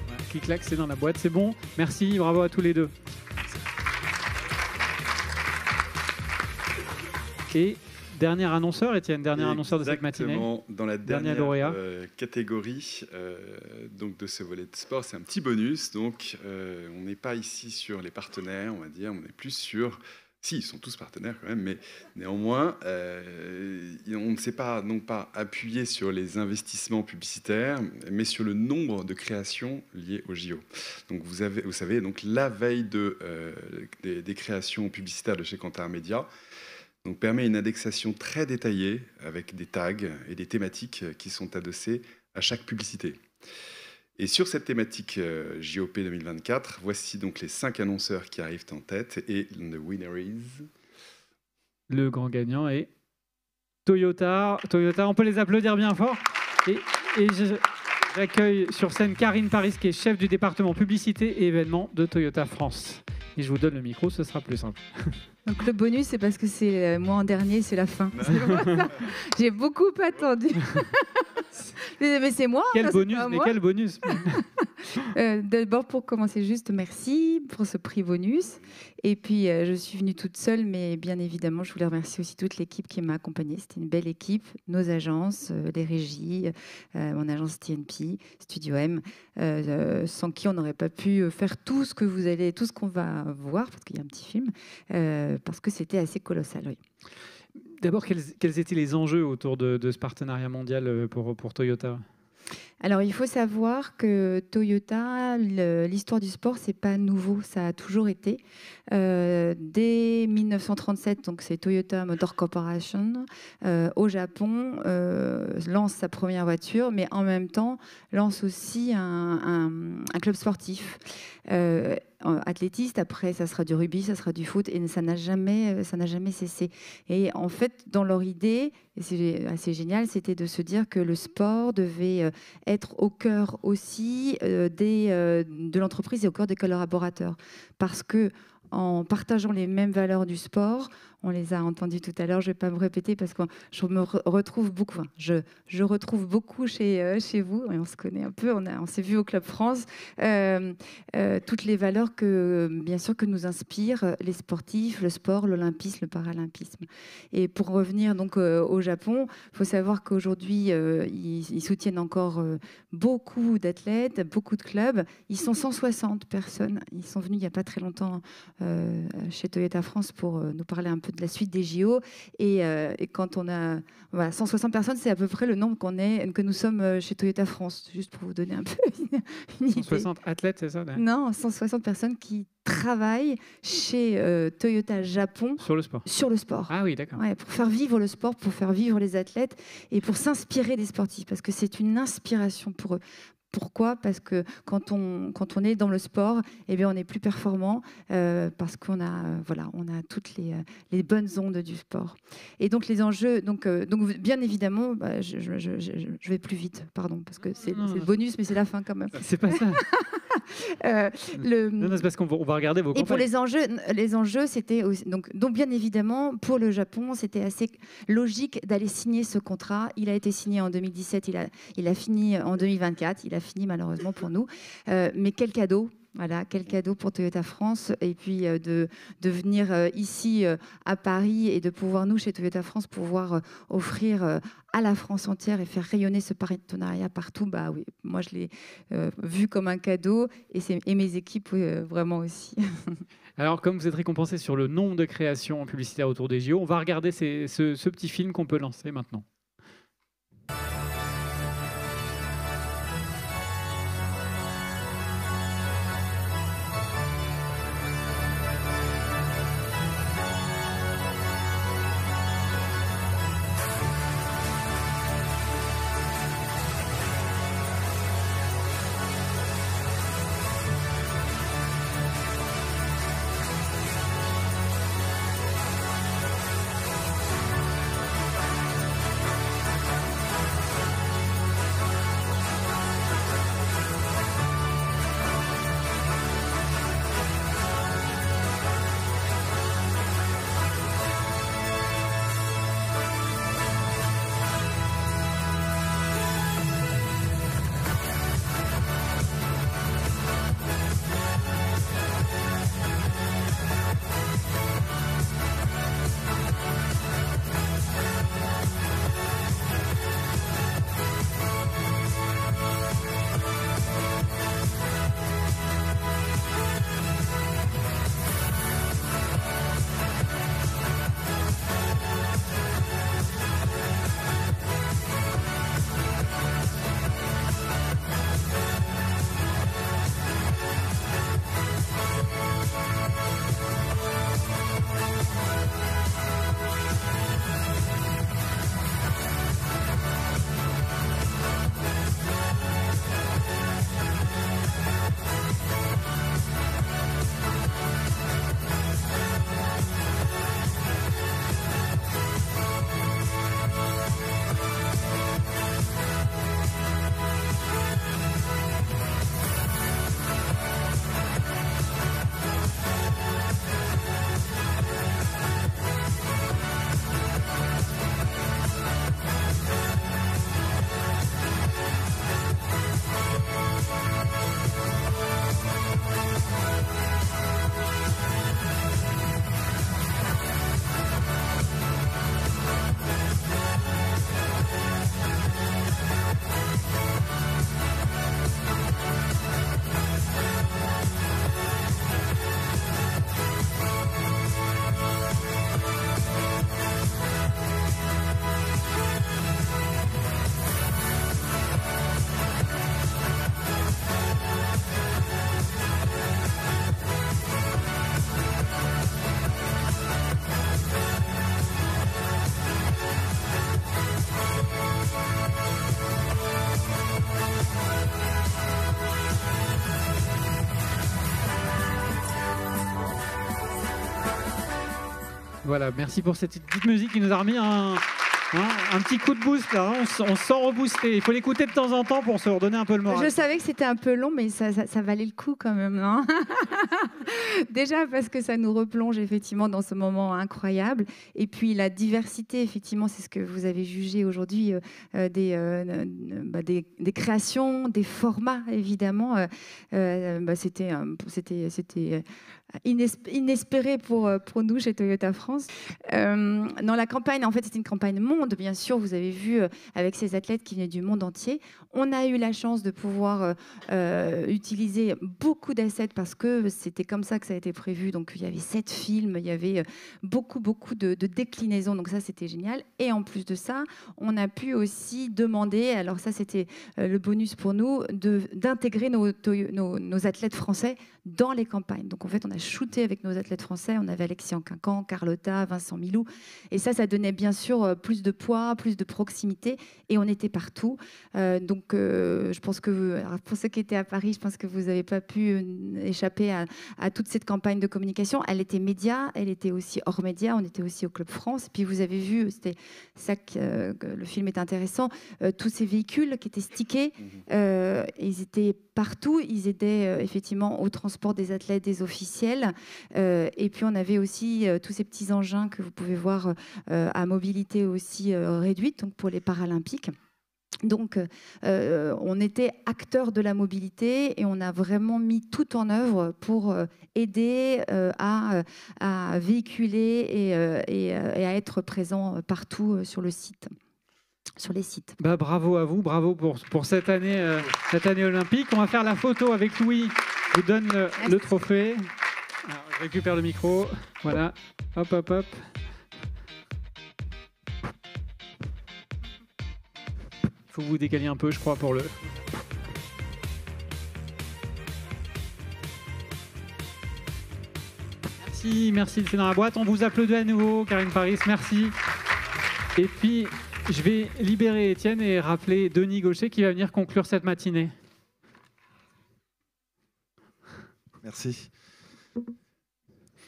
Voilà, clic-clac, c'est dans la boîte, c'est bon. Merci, bravo à tous les deux. Et dernier annonceur, Étienne, annonceur de cette matinée. Exactement, dans la dernière lauréat. Catégorie donc de ce volet de sport, c'est un petit bonus. Donc, on n'est pas ici sur les partenaires, on va dire, on est plus sur... Si, ils sont tous partenaires quand même, mais néanmoins, on ne s'est pas, non pas appuyé sur les investissements publicitaires, mais sur le nombre de créations liées au JO. Donc, vous savez, donc, la veille des créations publicitaires de chez Kantar Media, donc, permet une indexation très détaillée avec des tags et des thématiques qui sont adossées à chaque publicité. Et sur cette thématique JOP 2024, voici donc les 5 annonceurs qui arrivent en tête et the winner is... Le grand gagnant est Toyota. Toyota, on peut les applaudir bien fort. Et j'accueille sur scène Karine Paris, qui est chef du département publicité et événements de Toyota France. Et je vous donne le micro, ce sera plus simple. Donc le bonus, c'est parce que c'est moi en dernier, c'est la fin. J'ai beaucoup attendu. Mais c'est moi. Quel bonus, mais quel bonus. D'abord, pour commencer, juste merci pour ce prix bonus. Et puis, je suis venue toute seule, mais bien évidemment, je voulais remercier aussi toute l'équipe qui m'a accompagnée. C'était une belle équipe, nos agences, les régies, mon agence TNP, Studio M, sans qui on n'aurait pas pu faire tout ce qu'on va voir, parce qu'il y a un petit film, parce que c'était assez colossal. Oui. D'abord, quels étaient les enjeux autour de ce partenariat mondial pour Toyota ? Alors, il faut savoir que Toyota, l'histoire du sport, c'est pas nouveau, ça a toujours été. Dès 1937, donc c'est Toyota Motor Corporation, au Japon, lance sa première voiture, mais en même temps lance aussi un club sportif. Athlétiste, après ça sera du rugby, ça sera du foot, et ça n'a jamais cessé. Et en fait, dans leur idée, et c'est assez génial, c'était de se dire que le sport devait être au cœur aussi de l'entreprise et au cœur des collaborateurs. Parce que en partageant les mêmes valeurs du sport, on les a entendues tout à l'heure, je ne vais pas me répéter parce que je me retrouve beaucoup, je retrouve beaucoup chez vous, et on se connaît un peu, on s'est vu au Club France, toutes les valeurs bien sûr, que nous inspirent les sportifs, le sport, l'olympisme, le paralympisme. Et pour revenir donc au Japon, il faut savoir qu'aujourd'hui, ils soutiennent encore beaucoup d'athlètes, beaucoup de clubs. Ils sont 160 personnes, ils sont venus il n'y a pas très longtemps chez Toyota France pour nous parler un peu de la suite des JO. Et quand on a 160 personnes, c'est à peu près le nombre que nous sommes chez Toyota France, juste pour vous donner un peu une idée. 160 athlètes, c'est ça? Non, 160 personnes qui travaillent chez Toyota Japon. Sur le sport? Sur le sport. Ah oui, d'accord. Ouais, pour faire vivre le sport, pour faire vivre les athlètes et pour s'inspirer des sportifs, parce que c'est une inspiration pour eux. Pourquoi ? Parce que quand on est dans le sport, eh bien, on est plus performant parce qu'on a, on a toutes les bonnes ondes du sport. Et donc les enjeux, donc bien évidemment, je vais plus vite, pardon, parce que c'est le bonus, mais c'est la fin quand même. C'est pas ça. Non, c'est parce qu'on va regarder vos campagnes. Et pour les enjeux, c'était donc bien évidemment pour le Japon, c'était assez logique d'aller signer ce contrat. Il a été signé en 2017, il a fini en 2024, il a fini malheureusement pour nous. Mais quel cadeau Voilà, quel cadeau pour Toyota France. Et puis de venir ici à Paris et de pouvoir, nous, chez Toyota France, pouvoir offrir à la France entière et faire rayonner ce partenariat partout. Bah oui, moi, je l'ai vu comme un cadeau et mes équipes vraiment aussi. Alors, comme vous êtes récompensé sur le nombre de créations publicitaires autour des JO, on va regarder ce petit film qu'on peut lancer maintenant. Voilà, merci pour cette petite musique qui nous a remis un petit coup de boost. Là, hein. On se sent reboosté. Il faut l'écouter de temps en temps pour se redonner un peu le moral. Je savais que c'était un peu long, mais ça valait le coup quand même. Non déjà parce que ça nous replonge effectivement dans ce moment incroyable. Et puis la diversité, effectivement, c'est ce que vous avez jugé aujourd'hui, des créations, des formats, évidemment. C'était inespéré pour nous chez Toyota France. Dans la campagne, en fait, c'était une campagne monde, bien sûr. Vous avez vu avec ces athlètes qui venaient du monde entier. On a eu la chance de pouvoir utiliser beaucoup d'assets parce que c'était comme ça que ça a été prévu. Donc, il y avait 7 films, il y avait beaucoup de déclinaisons. Donc, ça, c'était génial. Et en plus de ça, on a pu aussi demander, alors ça, c'était le bonus pour nous, d'intégrer nos athlètes français dans les campagnes. Donc, en fait, on a shooté avec nos athlètes français. On avait Alexis Anquincan, Carlotta, Vincent Milou. Et ça donnait bien sûr plus de poids, plus de proximité. Et on était partout. Donc, je pense que, alors pour ceux qui étaient à Paris, je pense que vous n'avez pas pu échapper à toute cette campagne de communication. Elle était média, elle était aussi hors média. On était aussi au Club France. Et puis, vous avez vu, c'était ça que le film est intéressant, tous ces véhicules qui étaient stickés. Ils étaient partout. Ils aidaient effectivement au transport des athlètes, des officiels. Et puis, on avait aussi tous ces petits engins que vous pouvez voir à mobilité aussi réduite, donc pour les Paralympiques. Donc, on était acteurs de la mobilité et on a vraiment mis tout en œuvre pour aider à véhiculer et à être présent partout sur le site. Sur les sites. Bah, bravo à vous, bravo pour cette année olympique. On va faire la photo avec Louis. Je vous donne le trophée. Alors, je récupère le micro. Voilà. Hop, hop, hop. Il faut que vous décaliez un peu, je crois, pour le... Merci, c'est dans la boîte. On vous applaudit à nouveau, Karine Paris, merci. Et puis, je vais libérer Étienne et rappeler Denis Gaucher qui va venir conclure cette matinée. Merci.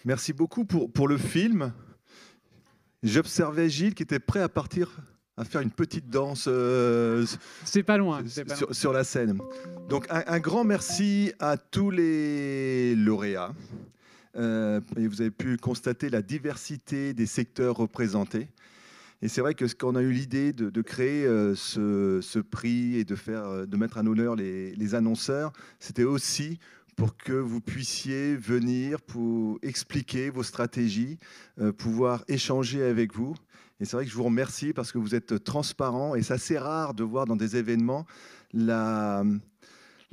Merci beaucoup pour le film. J'observais Gilles qui était prêt à partir à faire une petite danse c'est pas loin, sur la scène. Donc un grand merci à tous les lauréats. Et vous avez pu constater la diversité des secteurs représentés. Et c'est vrai que quand on a eu l'idée de créer ce prix et de mettre en honneur les annonceurs, c'était aussi pour que vous puissiez venir pour expliquer vos stratégies, pouvoir échanger avec vous. Et c'est vrai que je vous remercie parce que vous êtes transparent et c'est assez rare de voir dans des événements la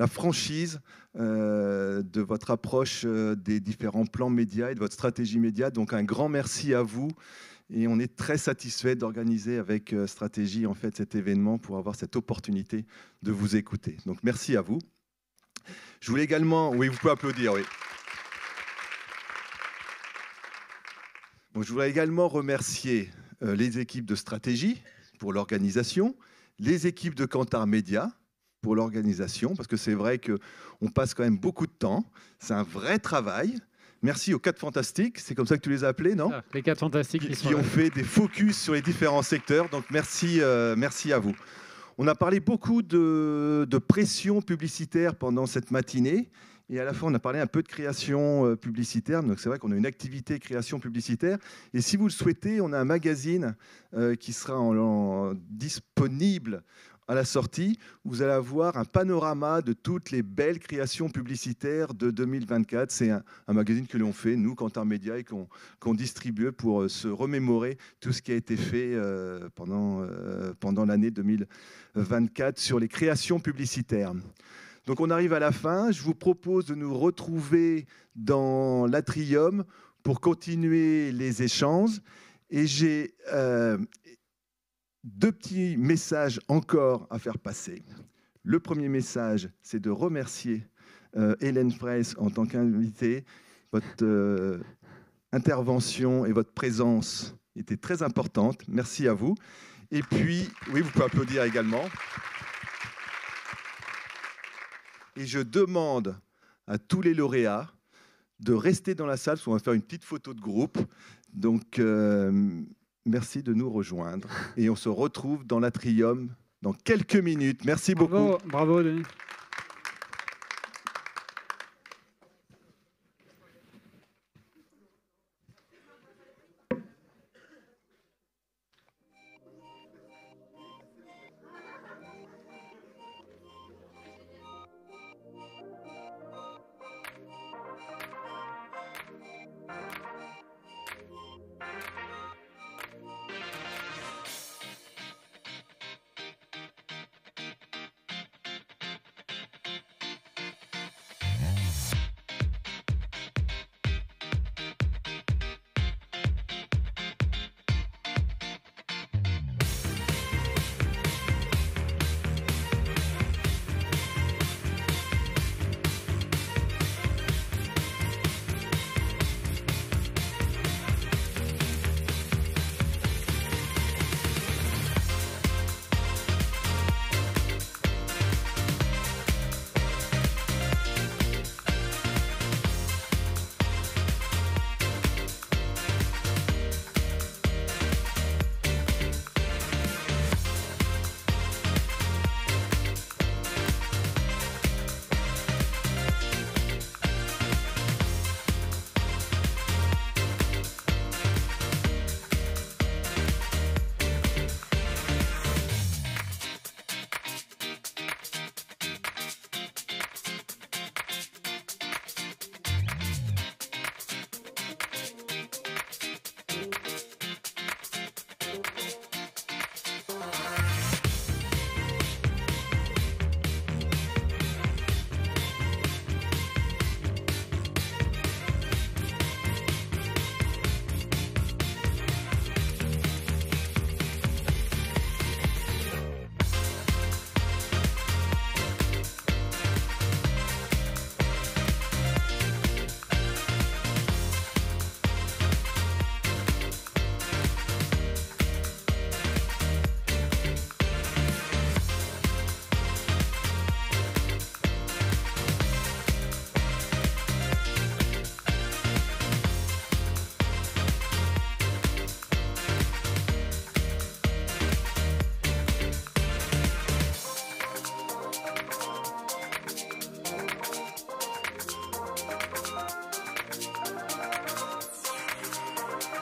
franchise de votre approche des différents plans médias et de votre stratégie média. Donc un grand merci à vous et on est très satisfait d'organiser avec Stratégie en fait cet événement pour avoir cette opportunité de vous écouter. Donc merci à vous. Je voulais également... Oui, vous pouvez applaudir, oui. Bon, je voudrais également remercier les équipes de Stratégie pour l'organisation, les équipes de Kantar Média pour l'organisation, parce que c'est vrai qu'on passe quand même beaucoup de temps. C'est un vrai travail. Merci aux 4 Fantastiques, c'est comme ça que tu les as appelés, non? Les 4 Fantastiques qui ont fait des focus sur les différents secteurs. Donc merci, merci à vous. On a parlé beaucoup de pression publicitaire pendant cette matinée. Et à la fin, on a parlé un peu de création publicitaire. Donc, c'est vrai qu'on a une activité création publicitaire. Et si vous le souhaitez, on a un magazine qui sera disponible à la sortie. Vous allez avoir un panorama de toutes les belles créations publicitaires de 2024. C'est un magazine que l'on fait, nous, Kantar Média, et qu'on distribue pour se remémorer tout ce qui a été fait pendant l'année 2024 sur les créations publicitaires. Donc on arrive à la fin. Je vous propose de nous retrouver dans l'Atrium pour continuer les échanges. Et j'ai 2 petits messages encore à faire passer. Le premier message, c'est de remercier Hélène Fraisse en tant qu'invitée. Votre intervention et votre présence étaient très importantes. Merci à vous. Et puis, oui, vous pouvez applaudir également. Et je demande à tous les lauréats de rester dans la salle, parce qu'on va faire une petite photo de groupe. Donc, merci de nous rejoindre. Et on se retrouve dans l'Atrium dans quelques minutes. Merci beaucoup. Bravo, Denis.